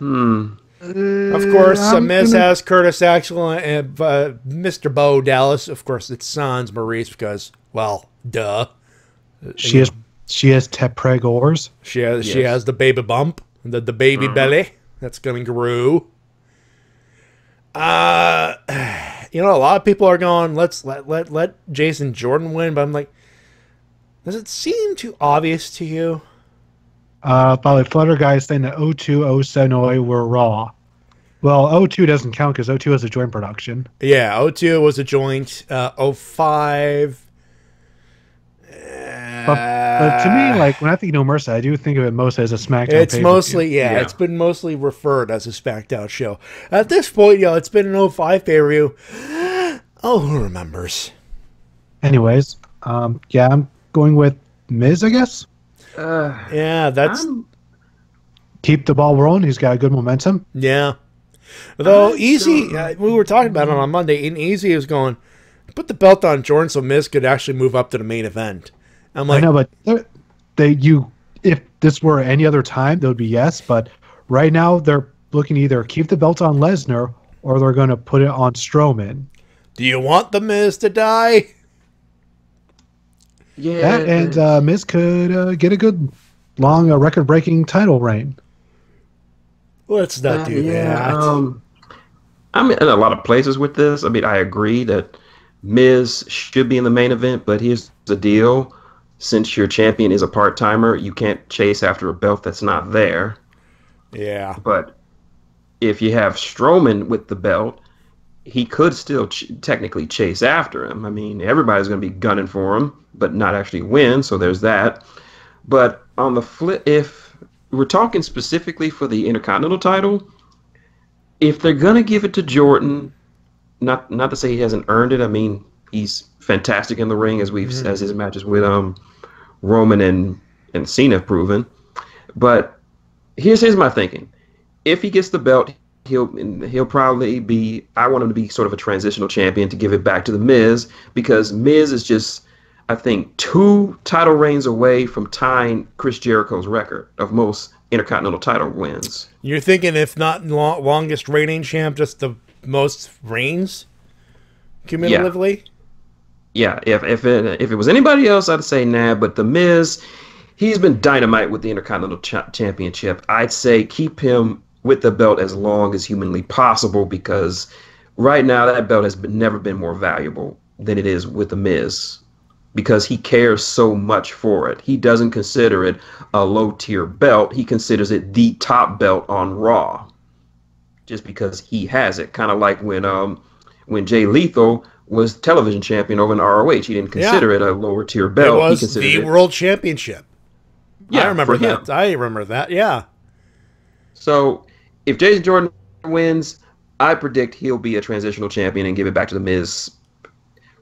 Of course, Miz has Curtis Axel and Mr. Bo Dallas. Of course, it's Sans Maurice because, well, duh. She has Tepreg ores. She has the baby bump, the baby belly that's going to grow. You know, a lot of people are going, let's let Jason Jordan win, but I'm like, does it seem too obvious to you? Probably Flutter guys saying that 02, 07 were Raw. Well, 02 doesn't count because 02 was a joint production. Yeah, 02 was a joint. 05. But to me, like when I think No Mercy, I do think of it mostly as a SmackDown. It's mostly, it's been mostly referred as a SmackDown show. At this point, it's been an 05 pay-per-view. Oh, who remembers? Anyways, I'm going with Miz, I guess. That's keep the ball rolling. He's got good momentum. Yeah. Though Easy, we were talking about it on Monday, and Easy was going, put the belt on Jordan so Miz could actually move up to the main event. I'm like, I know, but if this were any other time, they would be yes. But right now, they're looking to either keep the belt on Lesnar or they're going to put it on Strowman. Do you want the Miz to die? Yeah, and Miz could get a good, long, record-breaking title reign. Let's not do that. I'm in a lot of places with this. I mean, I agree that Miz should be in the main event, but here's the deal. Since your champion is a part-timer, you can't chase after a belt that's not there. Yeah. But if you have Strowman with the belt, he could still technically chase after him. I mean, everybody's going to be gunning for him, but not actually win, so there's that. But on the flip, if we're talking specifically for the Intercontinental title, if they're going to give it to Jordan, not to say he hasn't earned it. I mean, he's fantastic in the ring as as his matches with Roman and Cena have proven. But here's my thinking: if he gets the belt, he'll probably be. I want him to be sort of a transitional champion to give it back to the Miz, because Miz is just, I think, 2 title reigns away from tying Chris Jericho's record of most Intercontinental title wins. You're thinking, if not longest reigning champ, just the most reigns cumulatively? Yeah, if it was anybody else, I'd say nah, but the Miz, he's been dynamite with the Intercontinental Championship. I'd say keep him with the belt as long as humanly possible, because right now that belt has never been more valuable than it is with the Miz, because he cares so much for it. He doesn't consider it a low-tier belt. He considers it the top belt on Raw, just because he has it. Kind of like when Jay Lethal was television champion over in ROH. He didn't consider it a lower-tier belt. It was the World Championship. Yeah, I remember that. I remember that, yeah. So if Jason Jordan wins, I predict he'll be a transitional champion and give it back to the Miz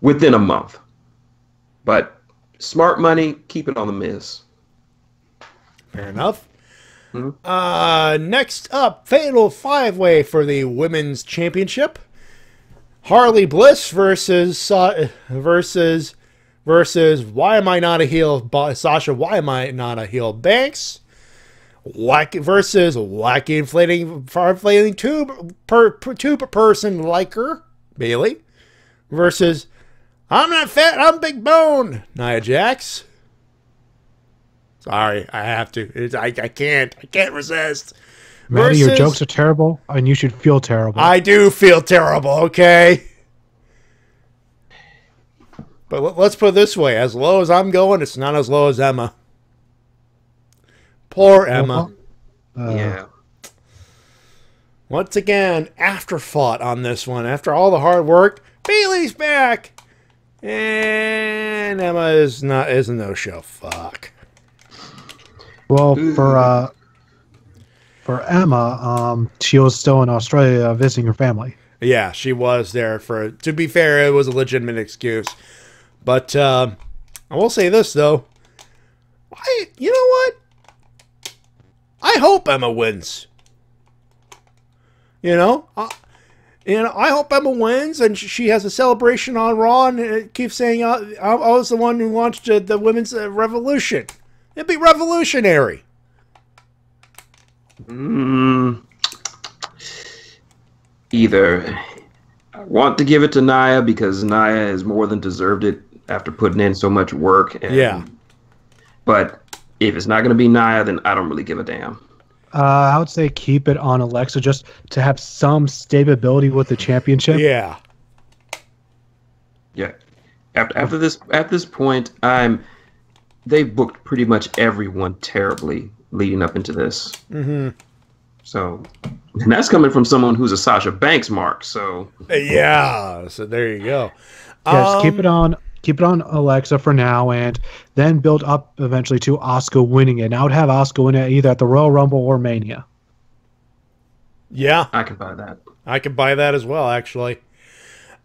within a month. But smart money, keep it on the Miz. Fair enough. Next up, Fatal 5-Way for the Women's Championship. Harley Bliss versus versus Why Am I Not a Heel? Sasha, Why Am I Not a Heel? Banks versus Wacky Inflating Tube Person Liker Bailey versus I'm Not Fat, I'm Big Bone Nia Jax. Sorry, I have to. I can't resist. Matty, your jokes are terrible, and you should feel terrible. I do feel terrible, okay? But let's put it this way. As low as I'm going, it's not as low as Emma. Poor Emma. Yeah. Once again, afterthought on this one. After all the hard work, Bailey's back. And Emma is a no-show. Fuck. Well, for Emma, she was still in Australia visiting her family. Yeah, she was there to be fair, it was a legitimate excuse. But I will say this, though. You know what? I hope Emma wins. I hope Emma wins, and she has a celebration on Raw, and it keeps saying, I was the one who launched the women's revolution. It'd be revolutionary. Either I want to give it to Nia because Nia has more than deserved it after putting in so much work. Yeah. But if it's not going to be Nia, then I don't really give a damn. I would say keep it on Alexa just to have some stability with the championship. Yeah. Yeah. After this point, they've booked pretty much everyone terribly leading up into this. Mm-hmm. So, and that's coming from someone who's a Sasha Banks mark. So yeah. So there you go. Yes, keep it on Alexa for now, and then build up eventually to Asuka winning it. And I would have Asuka win it either at the Royal Rumble or Mania. Yeah, I can buy that. I can buy that as well, actually.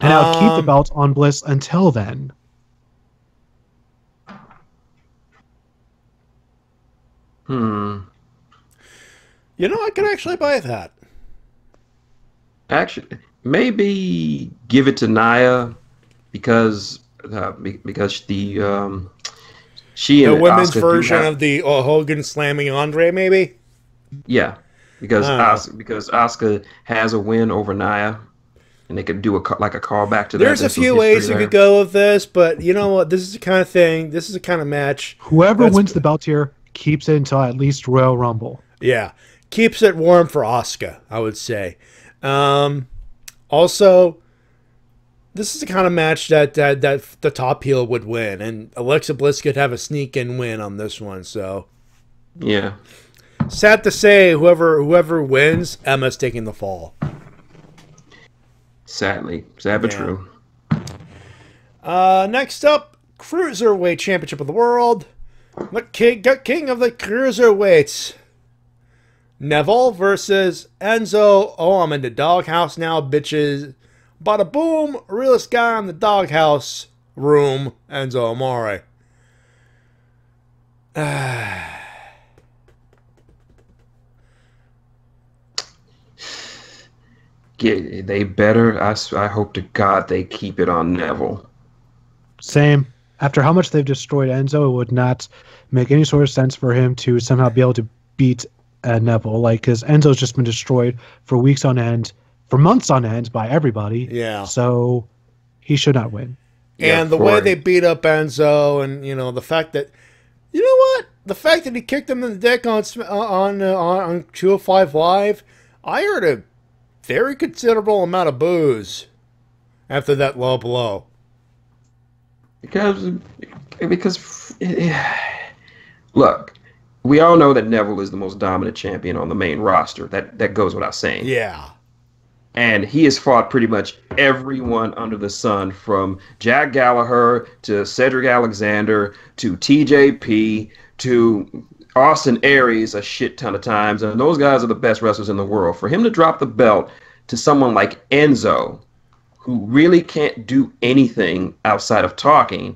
And I would keep the belt on Bliss until then. I could actually buy that. Actually, maybe give it to Nia because she and the women's Asuka version of the Hogan slamming Andre, maybe. Yeah, because Asuka has a win over Nia, and they could do a callback to that. There's a few ways you could go with this, but you know what? This is the kind of thing. This is the kind of match. Whoever wins the belt here keeps it until at least Royal Rumble. Yeah, keeps it warm for Asuka, I would say. Also, this is the kind of match that the top heel would win, and Alexa Bliss could have a sneak-in win on this one. So, yeah. Sad to say, whoever wins, Emma's taking the fall. Sadly, sad but true. Next up, Cruiserweight Championship of the World. The king of the Cruiserweights. Neville versus Enzo. Oh, I'm in the doghouse now, bitches. Bada boom, realest guy in the doghouse room, Enzo Amore. They better. I hope to God they keep it on Neville. Same. After how much they've destroyed Enzo, it would not make any sort of sense for him to somehow be able to beat Neville. Because Enzo's just been destroyed for weeks on end, for months on end by everybody. Yeah. So he should not win. And the way they beat up Enzo, and the fact that, the fact that he kicked him in the dick on 205 Live, I heard a very considerable amount of boos after that low blow. Because look, we all know that Neville is the most dominant champion on the main roster. That goes without saying. Yeah. And he has fought pretty much everyone under the sun, from Jack Gallagher to Cedric Alexander to TJP to Austin Aries a shit ton of times. And those guys are the best wrestlers in the world. For him to drop the belt to someone like Enzo, who really can't do anything outside of talking,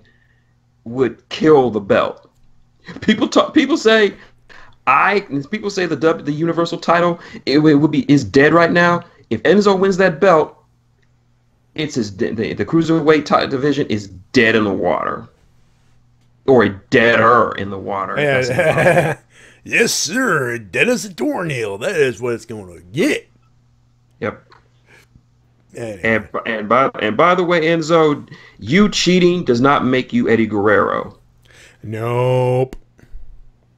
would kill the belt. People say the Universal title is dead right now. If Enzo wins that belt, the Cruiserweight division is dead in the water. or deader in the water. Yeah. Yes, sir. Dead as a doornail. That is what it's going to get. Yep. And by the way, Enzo, you cheating does not make you Eddie Guerrero. Nope.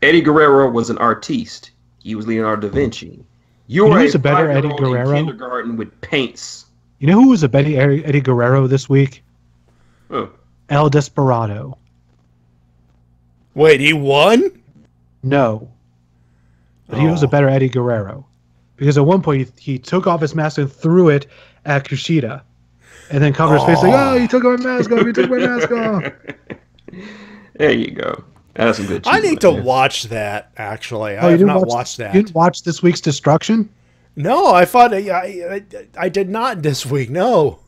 Eddie Guerrero was an artiste. He was Leonardo da Vinci. You know who's a better Eddie Guerrero? In kindergarten with paints. You know who was a better Eddie Guerrero this week? Who? El Desperado. Wait, he won? No. But he was a better Eddie Guerrero. Because at one point he took off his mask and threw it at Kushida. And then covered his face like, oh, you took my mask off, you took my mask off. There you go. That's some good cheating. I need to watch that, actually. I have not watched that. You didn't watch this week's Destruction? No, I thought I did not this week, no.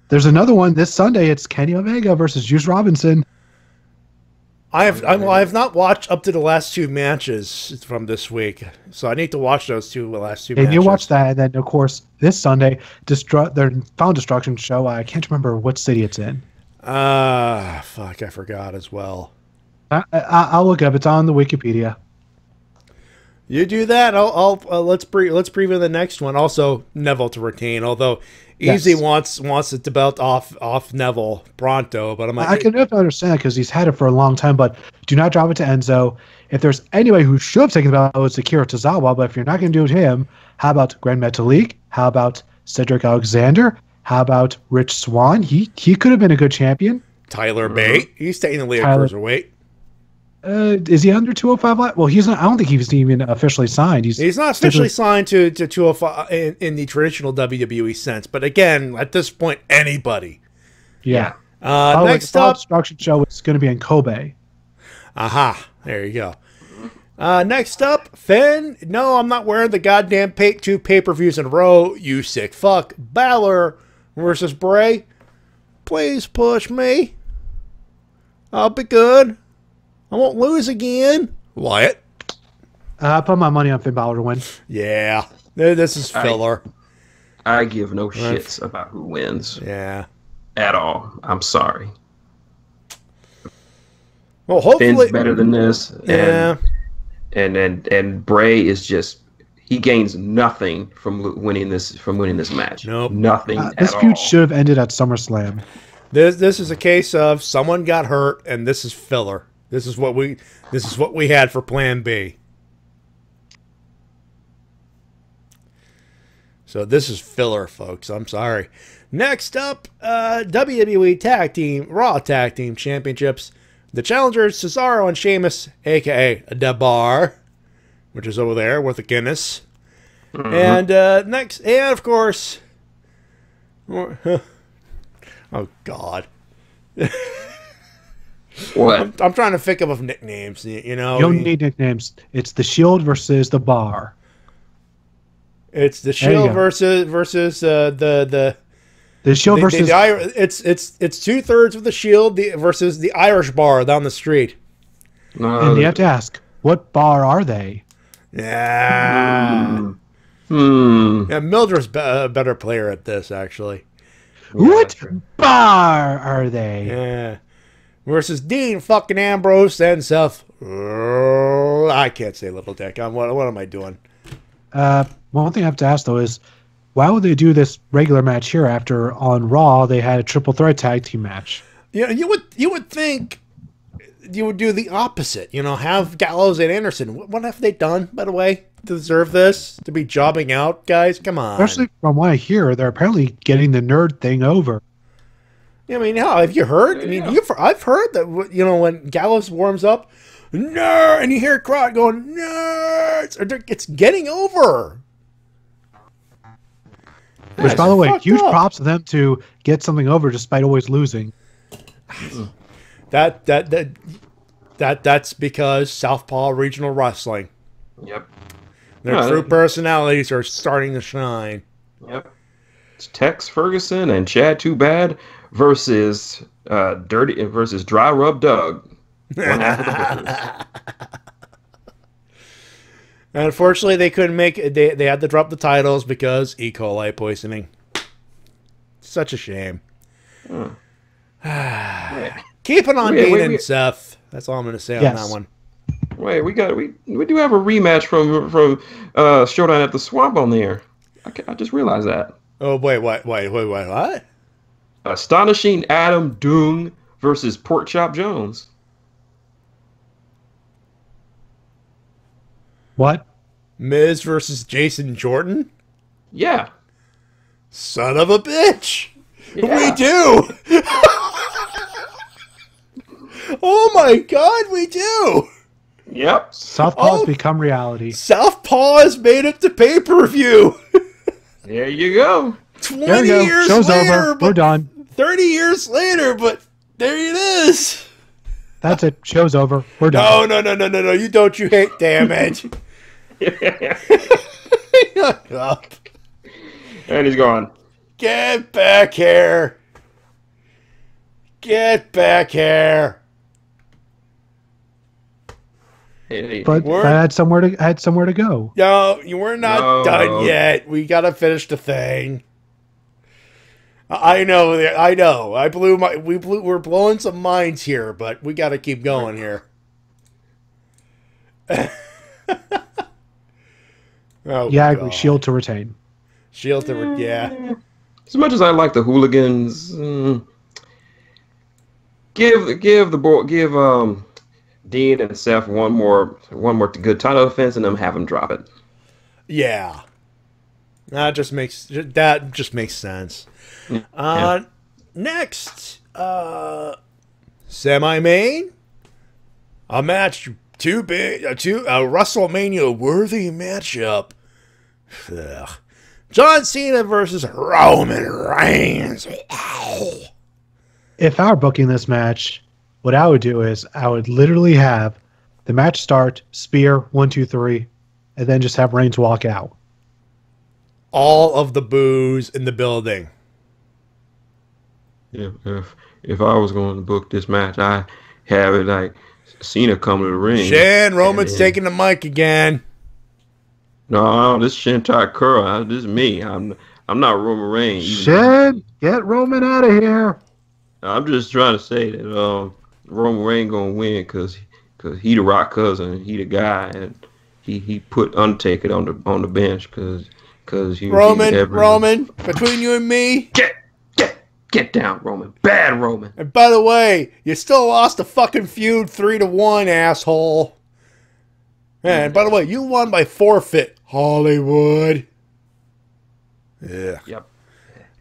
There's another one this Sunday. It's Kenny Omega versus Juice Robinson. I have not watched up to the last two matches from this week, so I need to watch those last two matches. And you watch that, and then of course this Sunday, their Final Destruction show. I can't remember what city it's in. Fuck, I forgot as well. I'll look it up. It's on the Wikipedia. You do that. Let's preview the next one. Also, Neville to retain. Although Easy wants the belt off Neville pronto, but I'm like, I can understand because he's had it for a long time. But do not drop it to Enzo. If there's anybody who should have taken the belt, it's Akira Tozawa. But if you're not going to do it him, how about Grand Metalik? How about Cedric Alexander? How about Rich Swann? He could have been a good champion. Tyler Bate. He's technically a cruiserweight. Is he under 205? Well, he's not. I don't think he's even officially signed. He's not officially signed to 205 in the traditional WWE sense. But again, at this point, anybody. Yeah. Next the up, Destruction show is going to be in Kobe. Aha! There you go. Next up, Finn. No, I'm not wearing the goddamn two pay-per-views in a row. You sick fuck. Balor versus Bray. Please push me. I'll be good. I won't lose again. Wyatt. I put my money on Finn Balor to win. Yeah. This is filler. I give no shits about who wins. Yeah. At all. I'm sorry. Well, hopefully Finn's better than this. Yeah. And Bray is just he gains nothing from winning this match. Nope. Nothing. This feud should have ended at SummerSlam. This is a case of someone got hurt and this is filler. This is what we had for Plan B. So this is filler, folks. I'm sorry. Next up, WWE Raw Tag Team Championships. The challengers, Cesaro and Sheamus, a.k.a. The Bar, which is over there with the Guinness. And next, and of course... oh, God. What? I'm trying to think of nicknames, you know. You don't need nicknames. It's the Shield versus the Bar. It's the Shield versus the Shield versus it's 2/3 of the Shield versus the Irish Bar down the street. And you have to ask, what bar are they? Yeah. Yeah, Mildred's a better player at this, actually. What bar are they? Yeah. Versus Dean fucking Ambrose and Seth. I can't say Little Dick. What am I doing? One thing I have to ask though is, why would they do this regular match here after on Raw they had a triple threat tag team match? Yeah, you would think you would do the opposite. You know, have Gallows and Anderson. What have they done, by the way, to deserve this? To be jobbing out, guys? Come on. Especially from what I hear, they're apparently getting the nerd thing over. I mean, have you heard? I mean, I've heard that, you know, when Gallows warms up, nerd, and you hear a crowd going, nerds, it's getting over. Which, by the way, huge props to them to get something over despite always losing. That's because Southpaw Regional Wrestling. Yep. Their true personalities are starting to shine. Yep. It's Tex Ferguson and Chad Too Bad versus Dry Rub Doug. One half of the Bookers. Unfortunately, they couldn't make it. They had to drop the titles because E. coli poisoning. Such a shame. Yeah. Keeping on Dean and Seth. That's all I'm going to say on that one. Wait, we do have a rematch from Showdown at the Swamp on there. I just realized that. Oh wait, what? Astonishing Adam Doong versus Pork Chop Jones. What? Miz versus Jason Jordan? Yeah. Son of a bitch. Yeah. We do. Oh my God, we do. Yep. Southpaw's become reality. Southpaw has made it to pay-per-view. There you go. 20 years Show's later. over. We're done. 30 years later, but there it is. That's it. Show's over. We're done. No. You don't. You hate. Damn it. Up. And he's gone. Get back here. Get back here. But I had somewhere to go. No, you were not done yet. We gotta finish the thing. I know. We're blowing some minds here, but we gotta keep going here. I agree. Shield to retain. Shield to retain. Yeah. As much as I like the hooligans, give Dean and Seth one more good title defense, and them have them drop it. Yeah, that just makes sense. Yeah. Next, semi-main, a match too big, a WrestleMania worthy matchup. Ugh. John Cena versus Roman Reigns. If I were booking this match, what I would do is I would literally have the match start, spear, 1, 2, 3, and then just have Reigns walk out. All of the boos in the building. Yeah, if I was going to book this match, I have it like Cena come to the ring. Shan, Roman's taking the mic again. No, this is ShintigerCurl. This is me. I'm not Roman Reigns. Shan, get Roman out of here. I'm just trying to say that Roman Reigns gonna win because he the Rock cousin, he the guy, and he put Undertaker on the bench because Roman, between you and me, get down, Roman, bad Roman. And by the way, you still lost the fucking feud 3-1, asshole. And by the way, you won by forfeit, Hollywood. Yeah. Yep.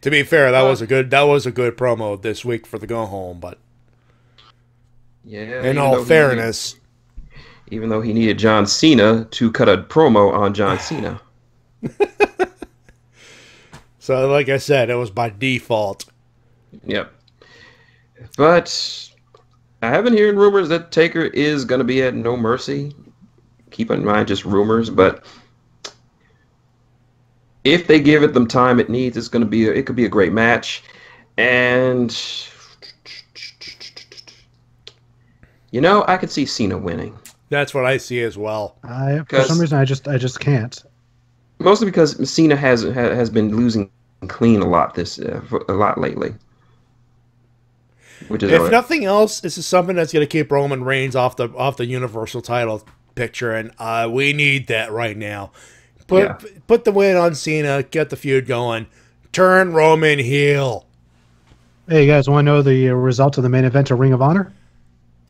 To be fair, that was a good promo this week for the go home, but yeah. In all fairness, even though he needed John Cena to cut a promo on John Cena. So, like I said, it was by default. Yep. But I have been hearing rumors that Taker is going to be at No Mercy. Keep in mind, just rumors, but if they give it the time it needs, it could be a great match. And I could see Cena winning. That's what I see as well. For some reason, I just can't. Mostly because Cena has been losing clean a lot lately. Which is if nothing else, this is something that's going to keep Roman Reigns off the Universal title picture, and we need that right now. Put the win on Cena, get the feud going, turn Roman heel. Hey, you guys want to know the result of the main event of Ring of Honor?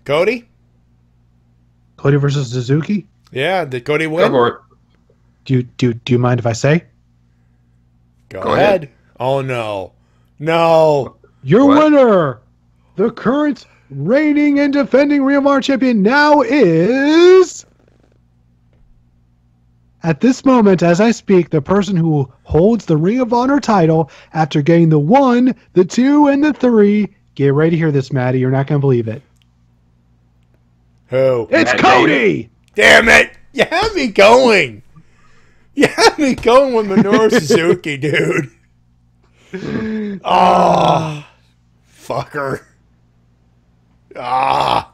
Cody versus Suzuki? Yeah, did Cody win? Go for it. Do you mind if I say? Go ahead. Oh, no. No. Your winner, the current reigning and defending Ring of Honor champion now is... At this moment, as I speak, the person who holds the Ring of Honor title after getting the 1, the 2, and the 3. Get ready to hear this, Matty. You're not going to believe it. Who? It's Cody! Damn it! You had me going. You had me going with Minoru Suzuki, dude. Oh, fucker. Oh,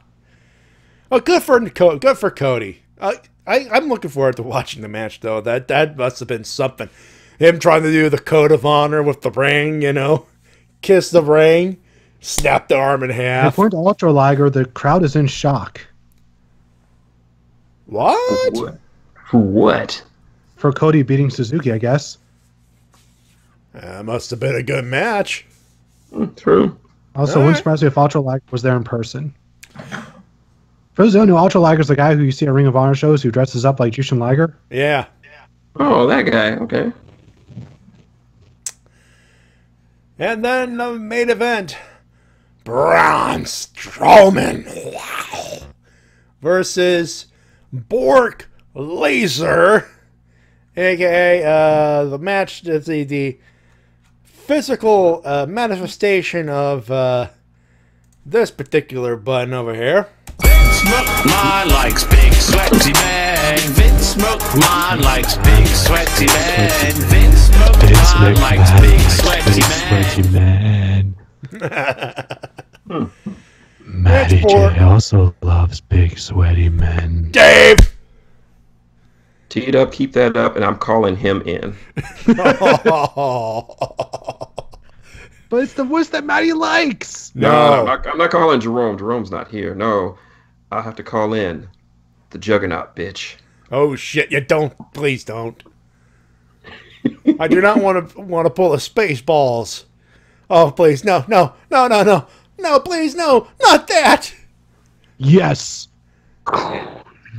good for Cody. I'm looking forward to watching the match, though. That must have been something. Him trying to do the code of honor with the ring, kiss the ring, Snap the arm in half. According to Ultra Liger, the crowd is in shock. What? For what? For Cody beating Suzuki, I guess. Must have been a good match. True. Also, wouldn't surprise me if Ultra Liger was there in person. For those who don't know, Ultra Liger is the guy who you see at Ring of Honor shows who dresses up like Jushin Liger. Yeah. Oh, that guy. Okay. And then the main event. Braun Strowman versus Bork Laser, a.k.a. The match is the physical manifestation of this particular button over here. Vince McMahon likes big sweaty men. Vince McMahon likes big sweaty men. Vince McMahon likes big sweaty men. Matty Jay also loves big sweaty men. Dave! Tee it up, keep that up, and I'm calling him in. But it's the voice that Matty likes. No, I'm not calling Jerome. Jerome's not here. No, I'll have to call in the Juggernaut, bitch. Oh shit! You don't. Please don't. I do not want to pull the space balls. Oh please, no, please, no, not that. Yes.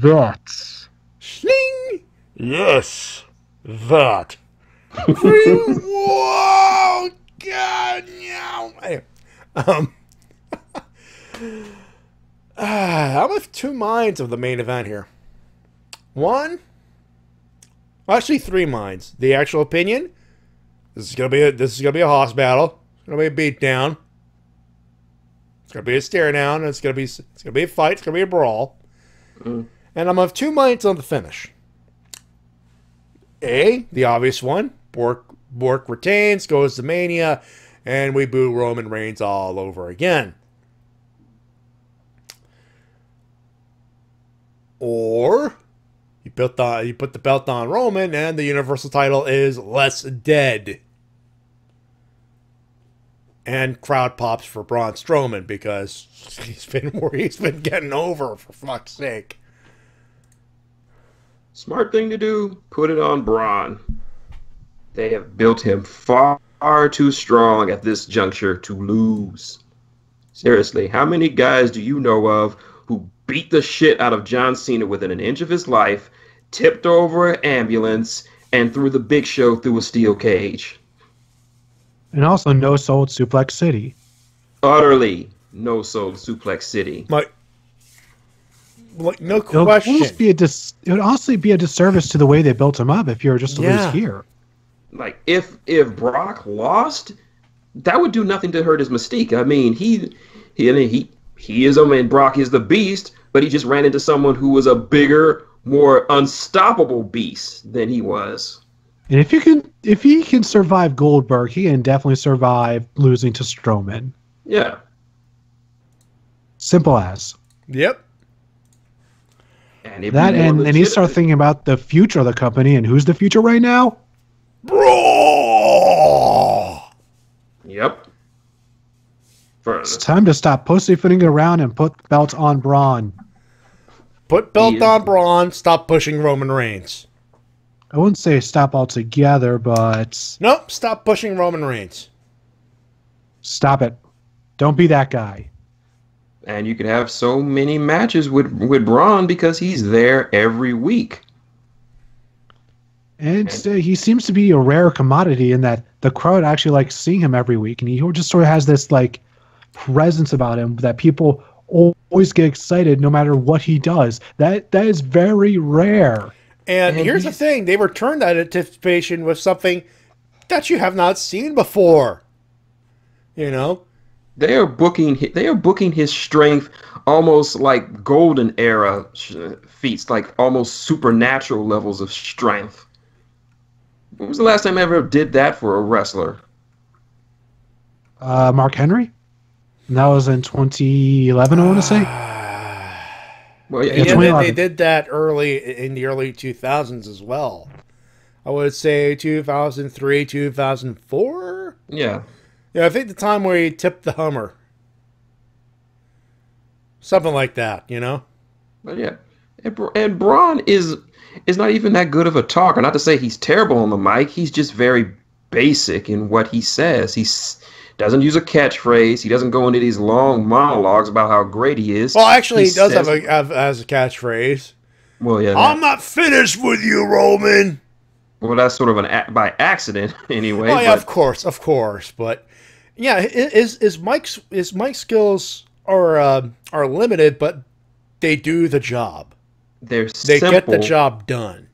That. Sling. Yes. That. Whoa. God, no. I'm of two minds of the main event here. One, actually three minds. The actual opinion. This is gonna be a hoss battle. It's gonna be a beat down. It's gonna be a stare down. It's gonna be a fight. It's gonna be a brawl. And I'm of two minds on the finish. The obvious one. Bork retains, goes to Mania, and we boo Roman Reigns all over again. Or you put the belt on Roman, and the Universal title is less dead. And crowd pops for Braun Strowman because he's been getting over, for fuck's sake. Smart thing to do, put it on Braun. They have built him far too strong at this juncture to lose. Seriously, how many guys do you know of who beat the shit out of John Cena within an inch of his life, tipped over an ambulance, and threw the Big Show through a steel cage? And also no-sold Suplex City. Utterly no-sold Suplex City. Like no question. It would honestly be a disservice to the way they built him up if you were just to lose here. Like, if Brock lost, that would do nothing to hurt his mystique. I mean, Brock is the beast, but he just ran into someone who was a bigger, more unstoppable beast than he was. And if he can survive Goldberg, he can definitely survive losing to Strowman. Yeah. Simple as. Yep. And then you start thinking about the future of the company, and who's the future right now? Bro. Yep. It's time to stop pussyfooting around and put belts on Braun. Put belt on Braun. Stop pushing Roman Reigns. I wouldn't say stop altogether, but... Nope, stop pushing Roman Reigns. Stop it. Don't be that guy. And you could have so many matches with Braun because he's there every week. And he seems to be a rare commodity in that the crowd actually likes seeing him every week. And he just sort of has this like presence about him that people always get excited no matter what he does. That is very rare. And here's the thing. They returned that anticipation with something that you have not seen before. You know? They are booking his strength almost like golden era feats, like almost supernatural levels of strength. When was the last time I ever did that for a wrestler? Mark Henry? And that was in 2011, I want to say. Well, yeah, they did that in the early 2000s as well. I would say 2003, 2004. Yeah. Yeah, I think the time where he tipped the Hummer. Something like that, you know? But yeah. And Braun is not even that good of a talker. Not to say he's terrible on the mic. He's just very basic in what he says. He doesn't use a catchphrase. He doesn't go into these long monologues about how great he is. Well, actually, he does have a catchphrase. Well, yeah. I'm not finished with you, Roman. Well, that's sort of by accident, anyway. Oh yeah, of course. But yeah, his mic skills are limited, but they do the job. They get the job done.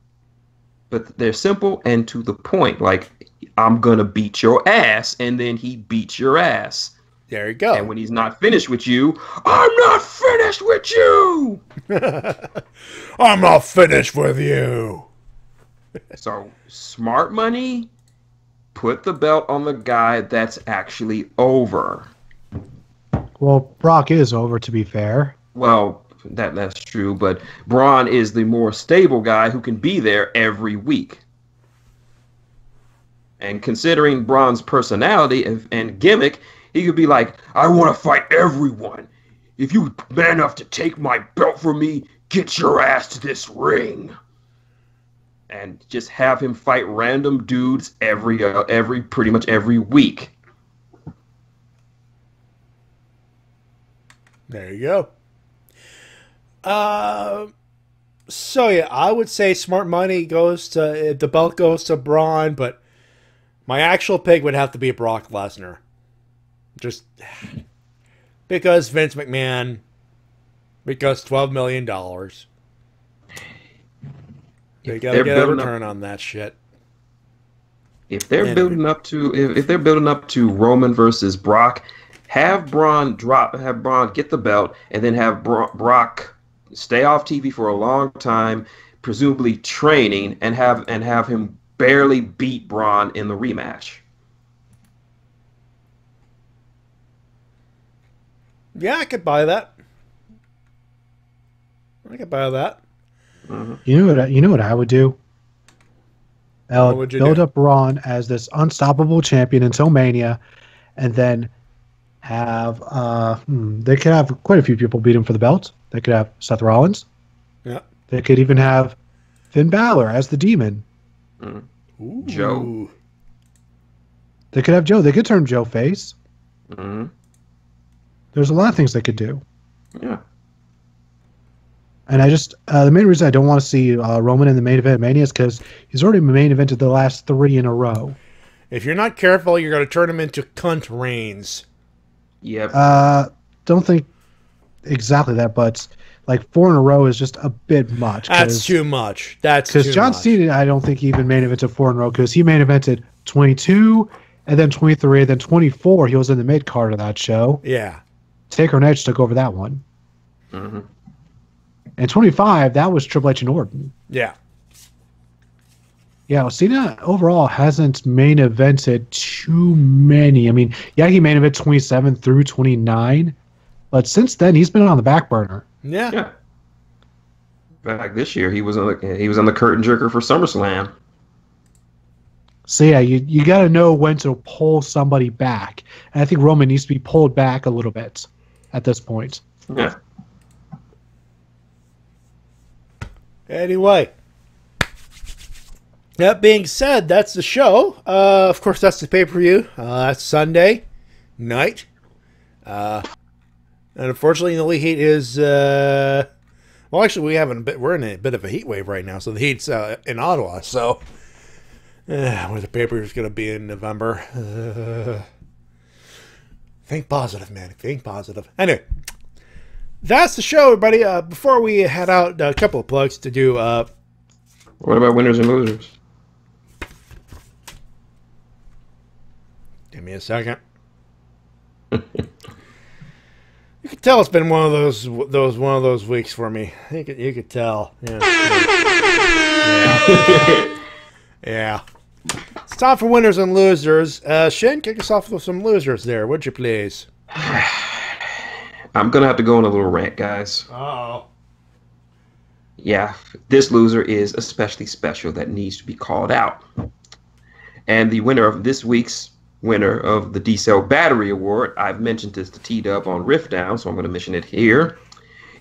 But they're simple and to the point. Like, I'm gonna beat your ass, and then he beats your ass. There you go. And when he's not finished with you, I'm not finished with you. I'm not finished with you. So, smart money, put the belt on the guy that's actually over. Well, Brock is over, to be fair. Well, that's true, but Braun is the more stable guy who can be there every week. And considering Braun's personality and gimmick, he could be like, I want to fight everyone. If you're man enough to take my belt from me, get your ass to this ring. And just have him fight random dudes pretty much every week. There you go. So yeah, I would say smart money goes to the belt goes to Braun, but my actual pick would have to be Brock Lesnar. Just because Vince McMahon, because $12 million. They gotta get a return on that shit. If they're building up to Roman versus Brock, have Braun get the belt, and then have Brock stay off TV for a long time, presumably training, and have him barely beat Braun in the rematch. Yeah, I could buy that. Mm-hmm. You know what I would do? What would you build do? up Braun as this unstoppable champion until Mania, and then have they could have quite a few people beat him for the belt. They could have Seth Rollins. Yeah. They could even have Finn Balor as the Demon. Mm. Joe. They could have Joe. They could turn Joe face. Mm. There's a lot of things they could do. Yeah. And I just the main reason I don't want to see Roman in the main event at Mania is because he's already main evented the last 3 in a row. If you're not careful, you're going to turn him into cunt Reigns. Yep. Don't think exactly that, but like 4 in a row is just a bit much. That's too much. Because John Cena, I don't think he even main evented 4 in a row because he main evented 22 and then 23 and then 24. He was in the mid card of that show. Yeah. Taker and Edge took over that one. Mm-hmm. And 25, that was Triple H and Orton. Yeah. Yeah, well, Cena overall hasn't main evented too many. I mean, yeah, he main evented 27 through 29, but since then he's been on the back burner. Yeah. Yeah. Back this year, he was on the curtain jerker for SummerSlam. So yeah, you got to know when to pull somebody back, and I think Roman needs to be pulled back a little bit at this point. Yeah. Anyway, that being said, that's the show. Of course, that's the pay-per-view. That's Sunday night. And unfortunately, the Elite Heat is... well, actually, we're in a bit of a heat wave right now, so the Heat's in Ottawa, so... where the pay-per-view is going to be in November. Think positive, man. Think positive. Anyway. That's the show, everybody. Before we head out, a couple of plugs to do. What about winners and losers? Give me a second. You could tell it's been one of those weeks for me. You could tell. Yeah. Yeah. It's time for winners and losers. Shin, kick us off with some losers there, would you please? I'm going to have to go on a little rant, guys. Uh-oh. Yeah, this loser is especially special that needs to be called out. And the winner of this week's winner of the D-Cell Battery Award, I've mentioned this to T-Dub on Rift Down, so I'm going to mention it here.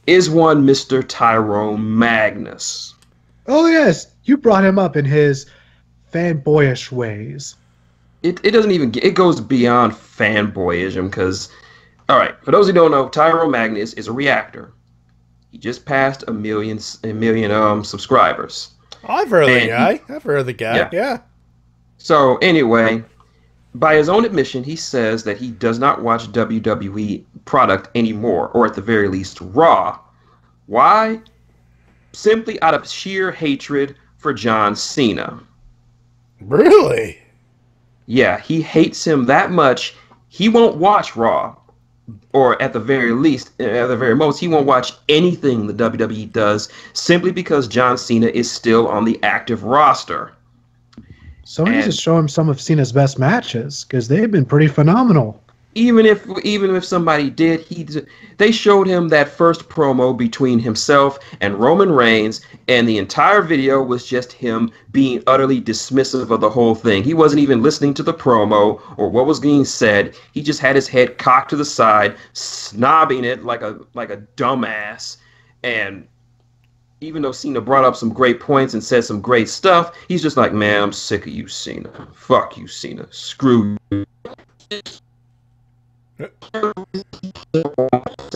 is one Mr. Tyrone Magnus. Oh yes, you brought him up in his fanboyish ways. It doesn't even get, it goes beyond fanboyism because, all right, for those who don't know, Tyrone Magnus is a reactor. He just passed a million subscribers. Oh, I've heard of the guy. I've heard of the guy. Yeah. So anyway, by his own admission, he says that he does not watch WWE product anymore, or at the very least, Raw. Why? Simply out of sheer hatred for John Cena. Really? Yeah, he hates him that much, he won't watch Raw. Or at the very least, at the very most, he won't watch anything the WWE does simply because John Cena is still on the active roster. So we need to show him some of Cena's best matches because they've been pretty phenomenal. Even if somebody did, they showed him that first promo between himself and Roman Reigns, and the entire video was just him being utterly dismissive of the whole thing. He wasn't even listening to the promo or what was being said. He just had his head cocked to the side, snobbing it like a dumbass. And even though Cena brought up some great points and said some great stuff, he's just like, man, I'm sick of you, Cena. Fuck you, Cena. Screw you.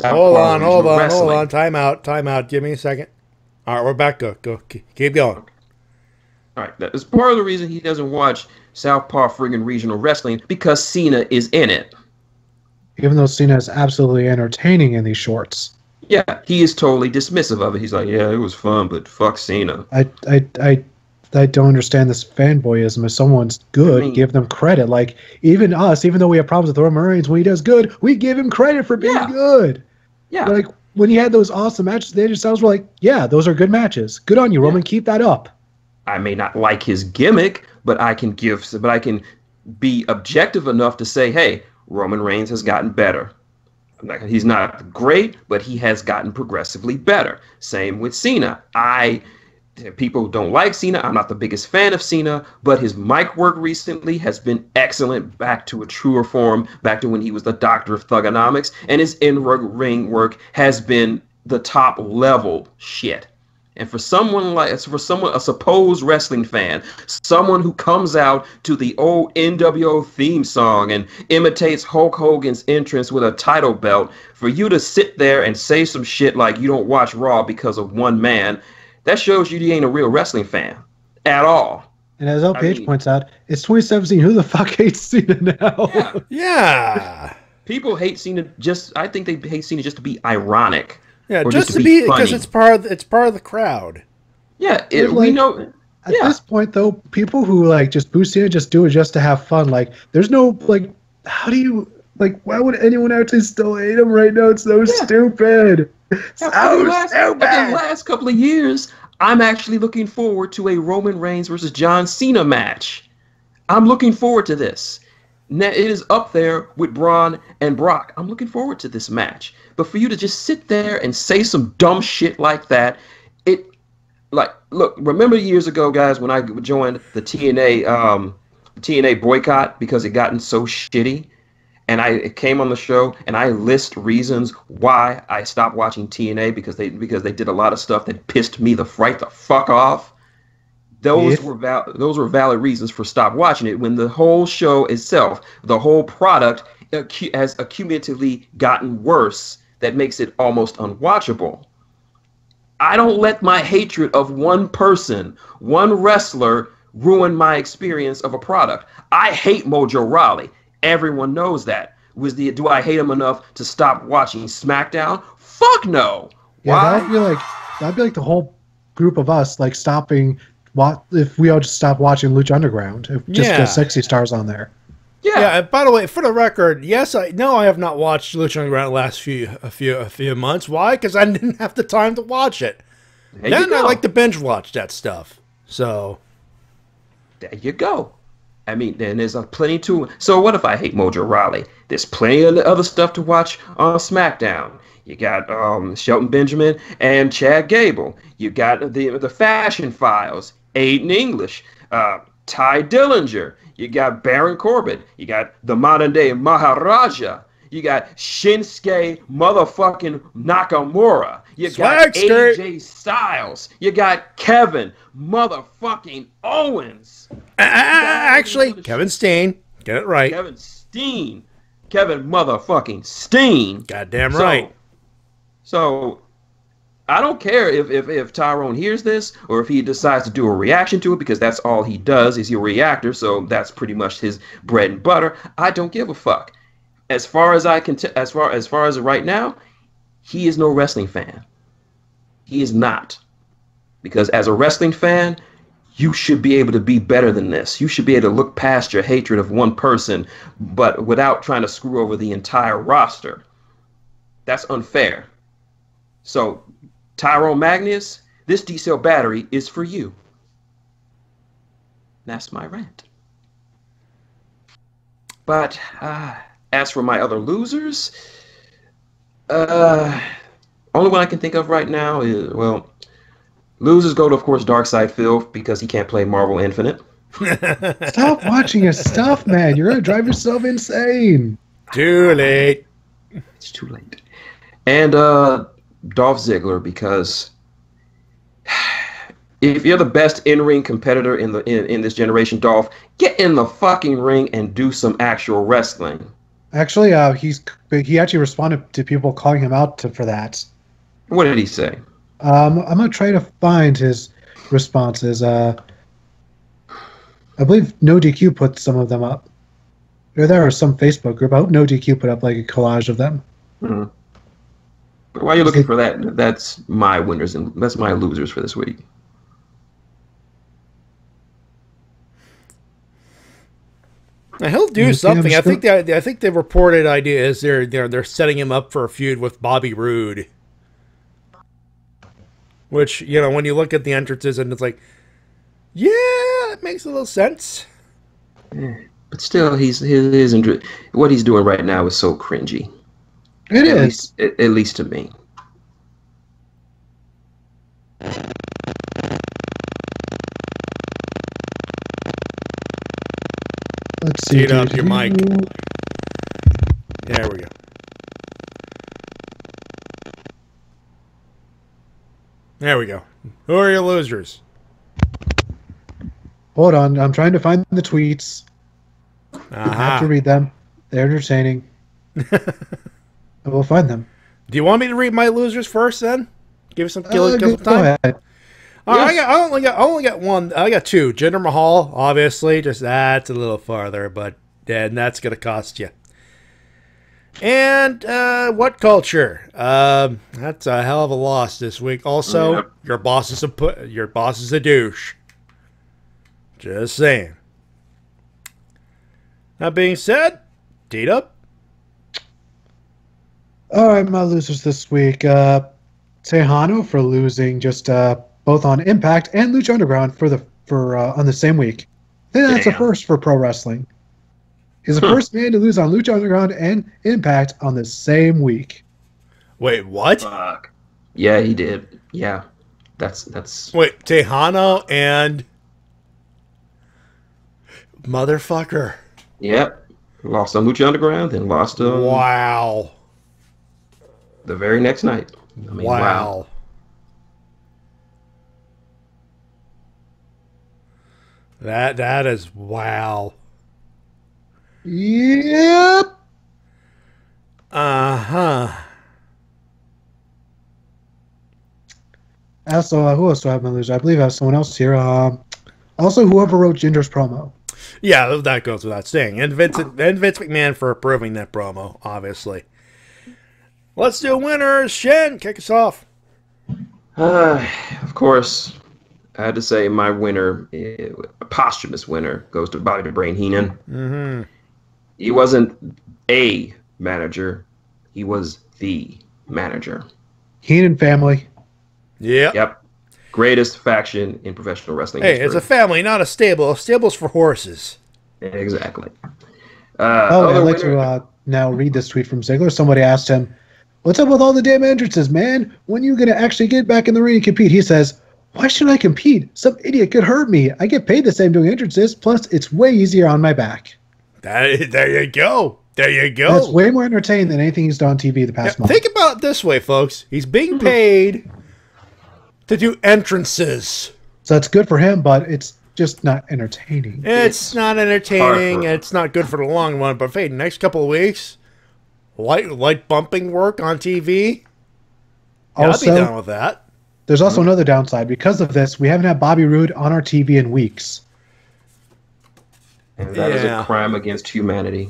Hold on. Time out. Give me a second. All right, we're back. Go. Keep going. All right, that is part of the reason he doesn't watch Southpaw friggin' regional wrestling, because Cena is in it. Even though Cena is absolutely entertaining in these shorts. Yeah, he is totally dismissive of it. He's like, yeah, it was fun, but fuck Cena. I don't understand this fanboyism. If someone's good, give them credit. Like, even us, even though we have problems with Roman Reigns, when he does good, we give him credit for being good. Yeah. Like, when he had those awesome matches, they themselves were like, yeah, those are good matches. Good on you, Roman. Keep that up. I may not like his gimmick, but I can be objective enough to say, hey, Roman Reigns has gotten better. He's not great, but he has gotten progressively better. Same with Cena. People don't like Cena. I'm not the biggest fan of Cena, but his mic work recently has been excellent, back to a truer form, back to when he was the Doctor of Thugonomics, and his in-ring work has been the top level shit. And for a supposed wrestling fan, someone who comes out to the old NWO theme song and imitates Hulk Hogan's entrance with a title belt, for you to sit there and say some shit like you don't watch Raw because of one man, that shows you ain't a real wrestling fan at all. And as LPH points out, it's 2017. Who the fuck hates Cena now? Yeah. People hate Cena I think they hate Cena just to be ironic. Yeah, just to be because it's part of the crowd. Yeah, we know. At this point, though, people who just boost Cena just do it just to have fun. Like, there's no how do you why would anyone actually still hate him right now? It's so stupid. Over the last couple of years, I'm actually looking forward to a Roman Reigns versus John Cena match. I'm looking forward to this. It is up there with Braun and Brock. I'm looking forward to this match. But for you to just sit there and say some dumb shit like that, look, remember years ago, guys, when I joined the TNA boycott because it gotten so shitty? And I came on the show and I list reasons why I stopped watching TNA because they did a lot of stuff that pissed me the fuck off. Those were valid reasons for stop watching it, when the whole show itself, the whole product has accumulatively gotten worse that makes it almost unwatchable. I don't let my hatred of one person, one wrestler, ruin my experience of a product. I hate Mojo Rawley. Everyone knows that. Do I hate him enough to stop watching SmackDown? Fuck no. Yeah, that'd be like the whole group of us stopping. If we all just stop watching Lucha Underground, just Sexy Stars on there. Yeah. And by the way, for the record, yes, I have not watched Lucha Underground the last few months. Why? Because I didn't have the time to watch it. Then I like to binge watch that stuff. So there you go. I mean, then there's plenty to. So what if I hate Mojo Rawley? There's plenty of other stuff to watch on SmackDown. You got Shelton Benjamin and Chad Gable. You got the Fashion Files, Aiden English, Ty Dillinger. You got Baron Corbin. You got the modern day Maharaja. You got Shinsuke motherfucking Nakamura. You got AJ Styles. You got Kevin motherfucking Owens. Actually, Kevin Steen. Get it right. Kevin Steen. Kevin motherfucking Steen. Goddamn right. So I don't care if Tyrone hears this or if he decides to do a reaction to it, because that's all he does is he's a reactor. So that's pretty much his bread and butter. I don't give a fuck. As far as I can, as far as right now, he is no wrestling fan. He is not, because as a wrestling fan, you should be able to be better than this. You should be able to look past your hatred of one person, but without trying to screw over the entire roster. That's unfair. So, Tyrone Magnus, this D-cell battery is for you. That's my rant. But as for my other losers, only one I can think of right now is, well, losers go to, of course, Darkside Phil, because he can't play Marvel Infinite. Stop watching his stuff, man. You're going to drive yourself insane. Too late. It's too late. And Dolph Ziggler, because if you're the best in-ring competitor in this generation, Dolph, get in the fucking ring and do some actual wrestling. Actually, he actually responded to people calling him out for that. What did he say? I'm gonna try to find his responses. I believe No DQ put some of them up. There was some Facebook group. I hope No DQ put up like a collage of them. Mm-hmm. But while you're looking for that, that's my winners and that's my losers for this week. Now, he'll do something. I think the reported idea is they're setting him up for a feud with Bobby Roode. Which, you know, when you look at the entrances and it's like, yeah, it makes a little sense. But still, what he's doing right now is so cringy. It is. At least to me. Let's see. Heat up your mic. There we go. There we go. Who are your losers? Hold on. I'm trying to find the tweets. I have to read them. They're entertaining. I will find them. Do you want me to read my losers first then? Give us some time. Go ahead. All right, I only got one. I got two. Jinder Mahal, obviously, just that's a little farther, but that's gonna cost you. And What Culture? That's a hell of a loss this week. Also, yep. Your boss is a douche. Just saying. That being said, D-Dub. All right, my losers this week. Tejano for losing just both on Impact and Lucha Underground on the same week. I think that's a first for pro wrestling. He's the first man to lose on Lucha Underground and Impact on the same week. Wait, what? Fuck. Yeah, he did. Yeah, that's. Wait, Tejano and motherfucker. Yep, lost on Lucha Underground, then lost on. Wow. The very next night. I mean, wow. That is wow. Yep. Also, who else do I have my loser? I believe I have someone else here. Also, whoever wrote Jinder's promo. Yeah, that goes without saying. And Vince McMahon for approving that promo, obviously. Let's do winners. Shin, kick us off. Of course, I had to say my winner, a posthumous winner, goes to Bobby the Brain Heenan. Mm-hmm. He wasn't a manager. He was the manager. Heenan family. Yep. Greatest faction in professional wrestling history. It's a family, not a stable. A stable's for horses. Exactly. I'd like to now read this tweet from Ziggler. Somebody asked him, "What's up with all the damn entrances, man? When are you going to actually get back in the ring and compete?" He says, "Why should I compete? Some idiot could hurt me. I get paid the same doing entrances, plus it's way easier on my back." There you go. There you go. That's way more entertaining than anything he's done on TV the past month. Think about it this way, folks. He's being paid to do entrances. So that's good for him, but it's just not entertaining. It's not entertaining. It's not good for the long run. But hey, next couple of weeks, light bumping work on TV. Yeah, Also, I'll be down with that. There's also another downside. Because of this, we haven't had Bobby Roode on our TV in weeks. And that is a crime against humanity.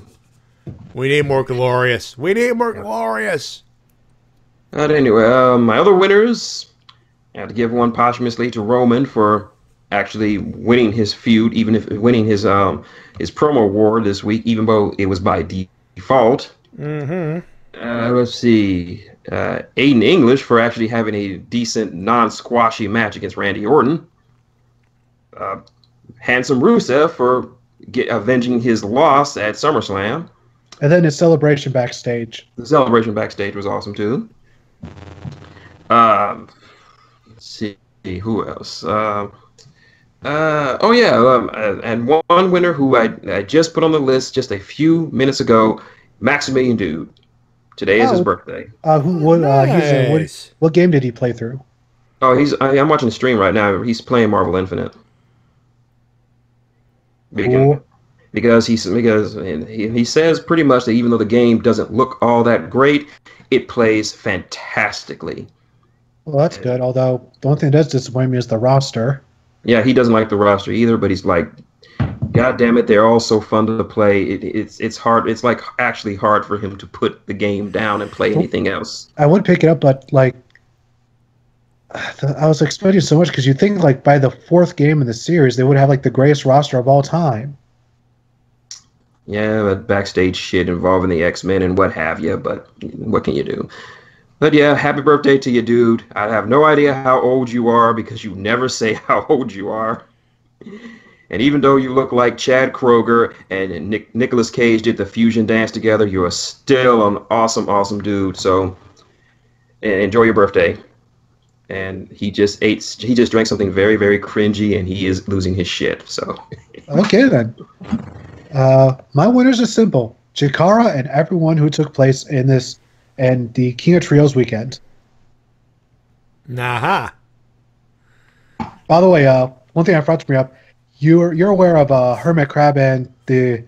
We need more glorious. We need more glorious. But anyway, my other winners, I have to give one posthumously to Roman for actually winning his feud, even if winning his promo award this week, even though it was by default. Let's see, Aiden English for actually having a decent non-squashy match against Randy Orton. Handsome Rusev for avenging his loss at SummerSlam. And then his celebration backstage. The celebration backstage was awesome too. Let's see who else. And one winner who I just put on the list just a few minutes ago, Maximilian Dude. Today is his birthday. What game did he play through? Oh, I'm watching the stream right now. He's playing Marvel Infinite. Because he says pretty much that even though the game doesn't look all that great, it plays fantastically. Well, that's good. Although the one thing that does disappoint me is the roster. Yeah, he doesn't like the roster either, but he's like, God damn it, they're all so fun to play. It's hard. It's like actually hard for him to put the game down and play anything else. I would pick it up, but like I was expecting so much because you think like by the fourth game in the series they would have like the greatest roster of all time. Yeah, but backstage shit involving the X-Men and what have you, but what can you do? But yeah, happy birthday to you, dude. I have no idea how old you are because you never say how old you are. And even though you look like Chad Kroger and Nicolas Cage did the fusion dance together, you are still an awesome, awesome dude. So enjoy your birthday. And he just drank something very, very cringy, and he is losing his shit. So okay then. My winners are simple: Chikara and everyone who took place in this and the King of Trios weekend. Nah. By the way, one thing I forgot to bring up: you're aware of Hermit Crab and the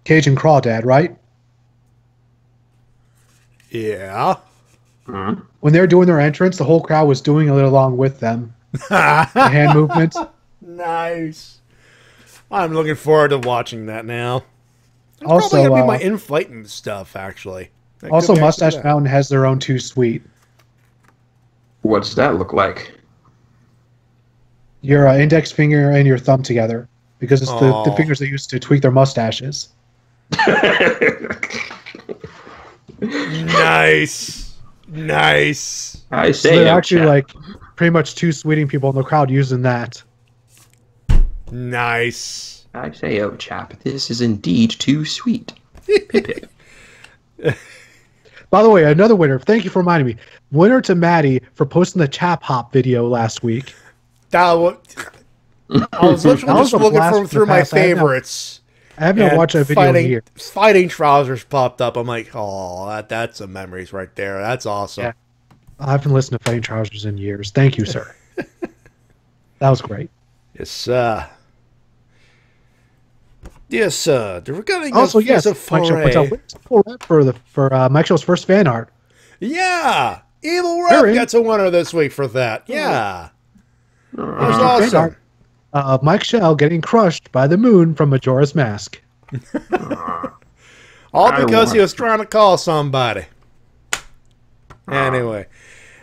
Cajun Crawdad, right? Yeah. When they were doing their entrance, the whole crowd was doing it along with them. The hand movements. Nice. I'm looking forward to watching that now. It's also, probably going to be my in-fighting stuff, actually. Also, Mustache Mountain has their own Too Sweet. What's that look like? Your index finger and your thumb together. Because it's the fingers they use to tweak their mustaches. Nice. Nice. I say so they're actually like pretty much Too Sweeting people in the crowd using that. Nice. I say, oh chap, this is indeed too sweet. By the way, another winner. Thank you for reminding me. Winner to Matty for posting the Chap Hop video last week. I was literally just looking through my favorites. I haven't watched that video in years. Fighting Trousers popped up. I'm like, oh, that's some memories right there. That's awesome. Yeah. I haven't listened to Fighting Trousers in years. Thank you, sir. That was great. Yes, sir. Yes, sir. We're gonna also, yes, Mike Show for Mike Show's first fan art. Yeah, Evil Rev gets a winner this week for that. Yeah, that was awesome. Mike Shell getting crushed by the moon from Majora's Mask. All because he was trying to call somebody. Anyway.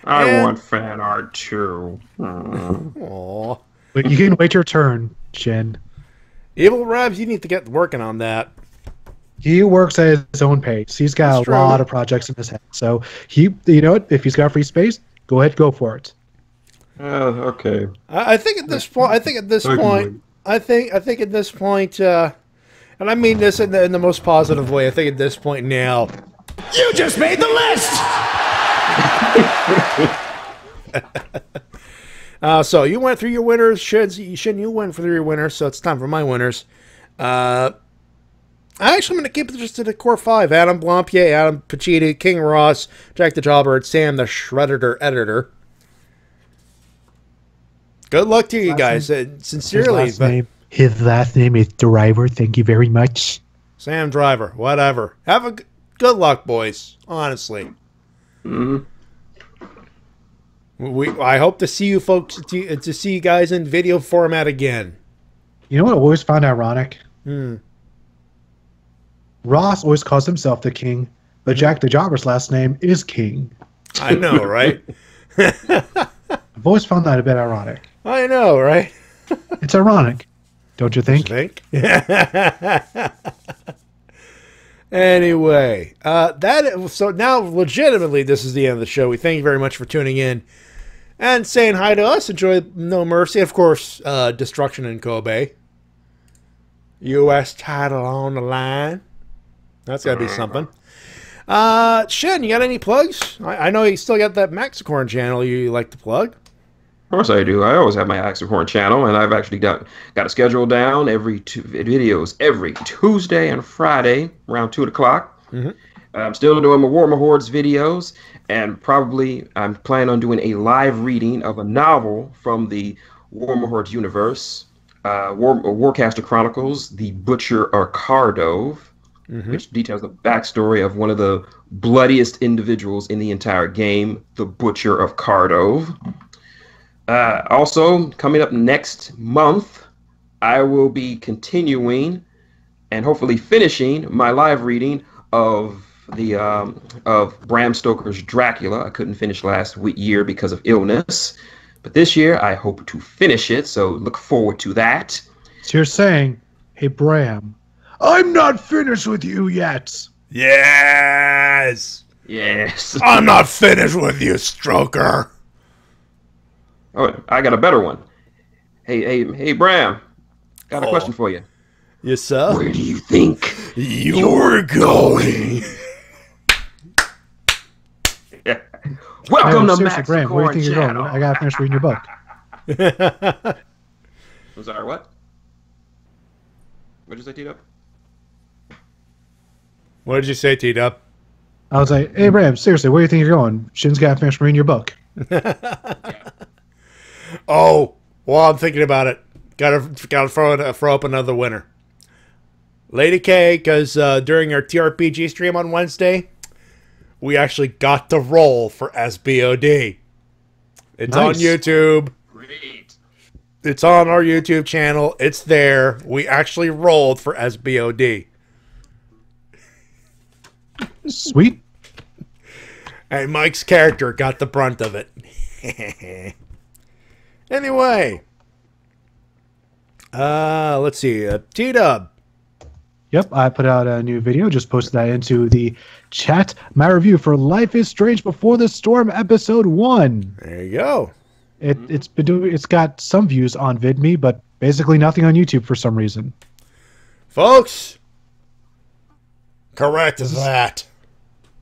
I want fan art too. Aww. But you can wait your turn, Shin. Evil Rebs, you need to get working on that. He works at his own pace. He's got a lot of projects in his head. So you know what? If he's got free space, go ahead, go for it. Okay. I think at this point, and I mean this in the most positive way. I think at this point now, you just made the list. So you went through your winners. Shin, you went through your winners. So it's time for my winners. I'm going to keep it just to the core 5. Adam Blampier, Adam Pacitti, King Ross, Jack the Jawbird, Sam the Shredder Editor. Good luck to you guys. Sincerely. His last name is Driver. Thank you very much. Sam Driver, whatever. Have a good luck, boys. Honestly. Mm-hmm. I hope to see you folks, to see you guys in video format again. You know what I always found ironic? Hmm. Ross always calls himself the King, but Jack the Jobber's last name is King. I know, right? I've always found that a bit ironic. I know, right? It's ironic, don't you think? Anyway, so now legitimately this is the end of the show. We thank you very much for tuning in and saying hi to us. Enjoy No Mercy, of course. Destruction in Kobe. U.S. title on the line. That's got to be something. Shin, you got any plugs? I know you still got that Maxicorn channel you like to plug. Of course I do. I always have my Maxicorn channel, and I've actually got a schedule down videos every Tuesday and Friday around 2 o'clock. Mm-hmm. I'm still doing my Warhammer Hordes videos, and probably I'm planning on doing a live reading of a novel from the Warhammer Hordes universe, Warcaster Chronicles, The Butcher or Cardove, which details the backstory of one of the bloodiest individuals in the entire game, the Butcher of Cardove. Also, coming up next month, I will be continuing and hopefully finishing my live reading of of Bram Stoker's Dracula. I couldn't finish last year because of illness, but this year I hope to finish it, so look forward to that. So you're saying, hey, Bram, I'm not finished with you yet. Yes. Yes. I'm not finished with you, Stroker. Oh, I got a better one. Hey, Bram. Got a question for you. Yes, sir? Where do you think you're going? Yeah. Welcome to seriously, Bram, where do you think you're going? I gotta finish reading your book. I'm sorry, what? What'd you say, T-Dub? What did you say, T-Dub? I was like, hey, Bram, seriously, where do you think you're going? Shin's gotta finish reading your book. Oh, well, I'm thinking about it. Gotta throw up another winner. Lady K, because during our TRPG stream on Wednesday, we actually got to roll for SBOD. It's on YouTube. Great. It's on our YouTube channel. It's there. We actually rolled for SBOD. Sweet. And Mike's character got the brunt of it. Anyway. Let's see. T-Dub. Yep, I put out a new video. Just posted that into the chat. My review for Life is Strange Before the Storm episode 1. There you go. It's got some views on VidMe, but basically nothing on YouTube for some reason. Folks, correct as that.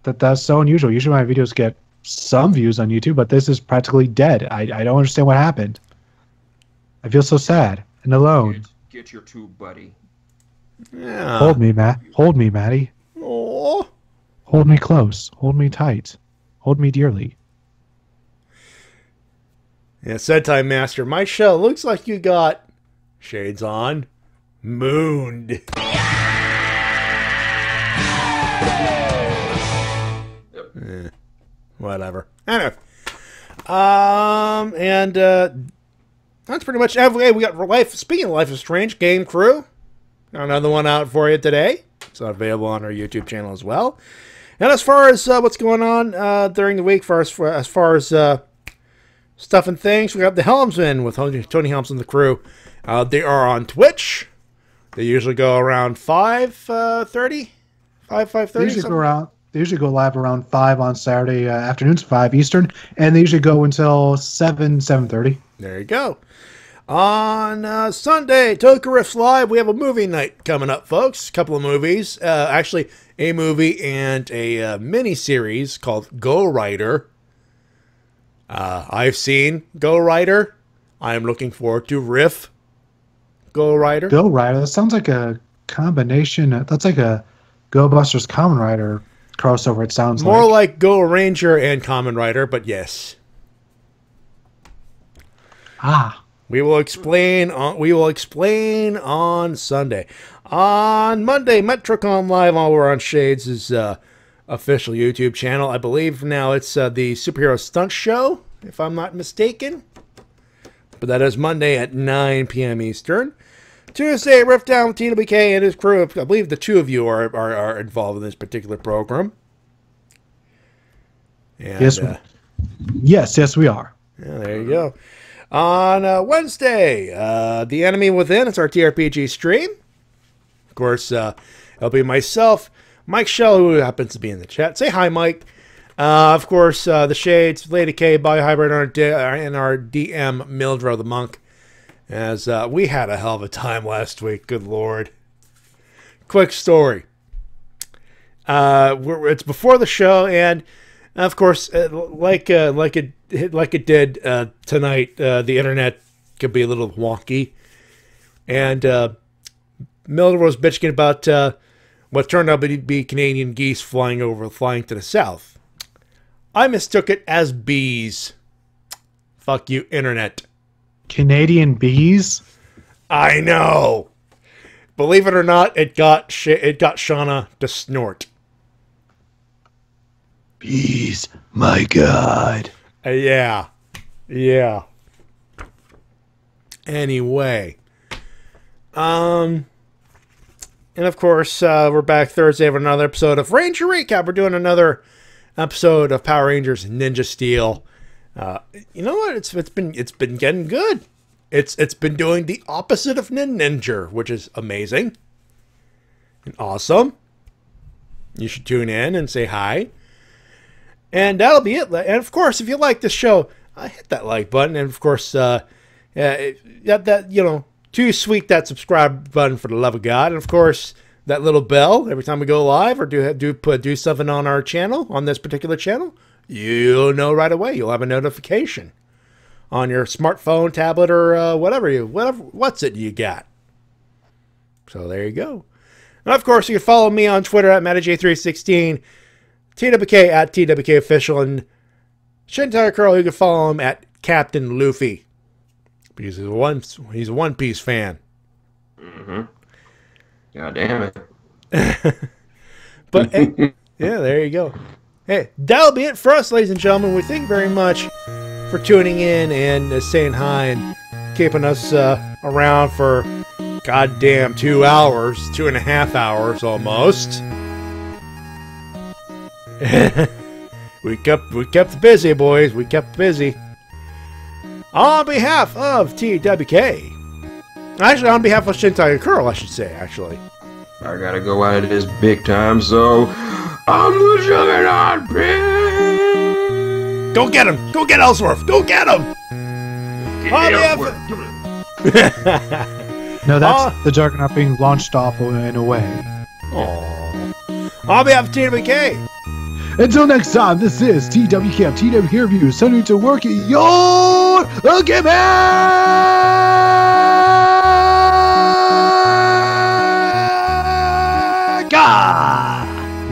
That's so unusual. Usually my videos get some views on YouTube, but this is practically dead. I don't understand what happened. I feel so sad and alone. Get your tube, buddy. Yeah. Hold me, Matt. Hold me, Matty. Oh. Hold me close. Hold me tight. Hold me dearly. Yeah, Sentai Master, my show looks like you got shades on. Mooned. Whatever. Anyway. That's pretty much every. We got Life. Speaking of Life is Strange, Game Crew. Got another one out for you today. It's available on our YouTube channel as well. And as far as what's going on during the week, as far as stuff and things, we got the Helmsman with Tony Helms and the crew. They are on Twitch. They usually go around 5:30. 5:30. They usually go live around 5 on Saturday afternoons, 5 Eastern, and they usually go until 7:30. There you go. On Sunday, Toka Riffs Live, we have a movie night coming up, folks. A couple of movies. Actually, a movie and a mini-series called Go Rider. I've seen Go Rider. I am looking forward to Riff Go Rider. Go Rider. That sounds like a combination. That's like a Go Busters Kamen Rider crossover. It sounds more like like Go Ranger and Kamen Rider, but yes. We will explain on Sunday. On Monday, Metrocon Live over on Shades' official YouTube channel. I believe now it's the Superhero Stunt Show, if I'm not mistaken. But that is Monday at 9 p.m. Eastern. Tuesday, Riff Down with TWK and his crew. I believe the two of you are involved in this particular program. And, yes, we are. Yeah, there you go. On Wednesday, The Enemy Within. It's our TRPG stream. Of course, it'll be myself, Mike Shell, who happens to be in the chat. Say hi, Mike. Of course, the Shades, Lady K, Biohybrid, and our DM, Mildred the Monk. As we had a hell of a time last week. Good Lord. Quick story. It's before the show, and of course, like it did tonight, the internet could be a little wonky, and Mildred was bitching about what turned out to be Canadian geese flying to the south. I mistook it as bees. Fuck you, internet. Canadian bees? I know. Believe it or not, it got Shauna to snort. Bees, my God. Yeah. Anyway. And of course, we're back Thursday for another episode of Ranger Recap. We're doing another episode of Power Rangers Ninja Steel. You know what? It's been getting good. It's been doing the opposite of Ninja, which is amazing and awesome. You should tune in and say hi. And that'll be it. And of course, if you like this show, hit that like button. And of course, too sweet that subscribe button for the love of God. And of course, that little bell every time we go live or do something on our channel, on this particular channel, you'll know right away. You'll have a notification on your smartphone, tablet, or what's it you got. So there you go. And of course, you can follow me on Twitter at Matty Jay 316, TWK at TWK Official, and ShintigerCurl, you can follow him at Captain Luffy. Because he's a One Piece fan. Mm-hmm. God damn it. But hey, yeah, there you go. Hey, that'll be it for us, ladies and gentlemen. We thank you very much for tuning in and saying hi and keeping us around for goddamn 2 hours, 2.5 hours almost. We kept busy, boys. We kept busy. On behalf of TWK, actually on behalf of ShintigerCurl, I should say. Actually, I gotta go out of this big time, so I'm the Juggernaut, bitch. Go get him! Go get Ellsworth! Go get him! No, that's the Juggernaut being launched off in a way. Aww. On behalf of TWK. Until next time, this is TWK of TWK Reviews, sending you to work at your game.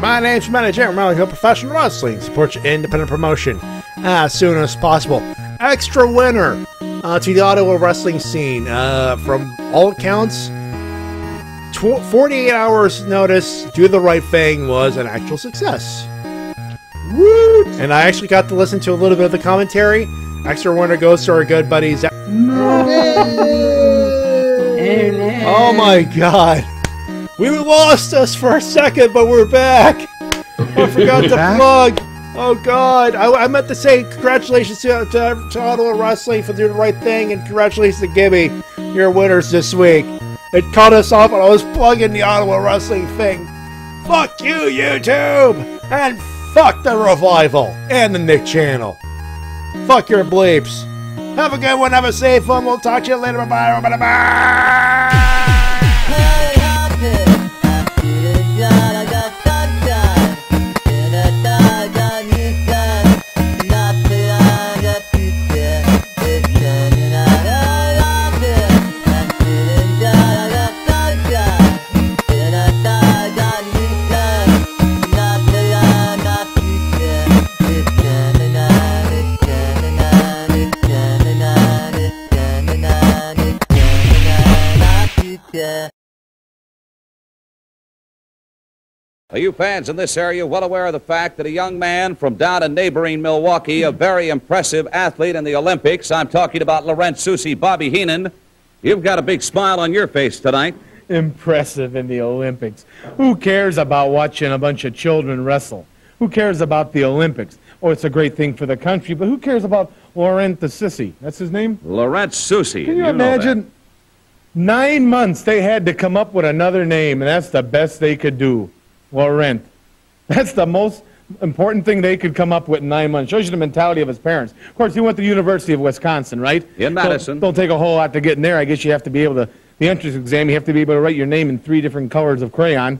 My name's Matty Jay. I'm a professional wrestling. Support your independent promotion as soon as possible. Extra winner to the Ottawa wrestling scene. From all accounts, 48 hours notice, Do the Right Thing was an actual success. Woo! And I actually got to listen to a little bit of the commentary. Extra winner goes to our good buddies. Oh my God. We lost us for a second, but we're back. I forgot to plug. Oh God. I meant to say congratulations to Ottawa Wrestling for doing the right thing, and congratulations to Gibby. You're winners this week. It caught us off when I was plugging the Ottawa Wrestling thing. Fuck you, YouTube! And fuck the Revival and the Nick channel. Fuck your bleeps. Have a good one. Have a safe one. We'll talk to you later. Bye-bye. Bye-bye. Are you fans in this area well aware of the fact that a young man from down in neighboring Milwaukee, a very impressive athlete in the Olympics, I'm talking about Laurent Soucy, Bobby Heenan, you've got a big smile on your face tonight. Impressive in the Olympics. Who cares about watching a bunch of children wrestle? Who cares about the Olympics? Oh, it's a great thing for the country, but who cares about Laurent the Sissy? That's his name? Laurent Soucy. Can you imagine? 9 months they had to come up with another name, and that's the best they could do. Laurent. That's the most important thing they could come up with in 9 months. Shows you the mentality of his parents. Of course, he went to the University of Wisconsin, right? In Madison. Don't take a whole lot to get in there. I guess you have to be able to, the entrance exam, you have to be able to write your name in 3 different colors of crayon.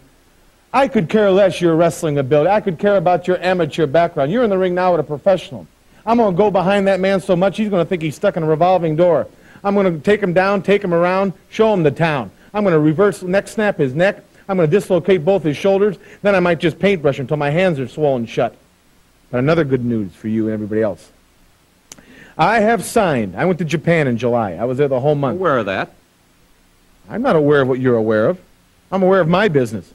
I could care less your wrestling ability. I could care about your amateur background. You're in the ring now with a professional. I'm going to go behind that man so much he's going to think he's stuck in a revolving door. I'm going to take him down, take him around, show him the town. I'm going to reverse neck snap his neck. I'm going to dislocate both his shoulders. Then I might just paintbrush until my hands are swollen shut. But another good news for you and everybody else. I have signed. I went to Japan in July. I was there the whole month. Aware of that. I'm not aware of what you're aware of. I'm aware of my business.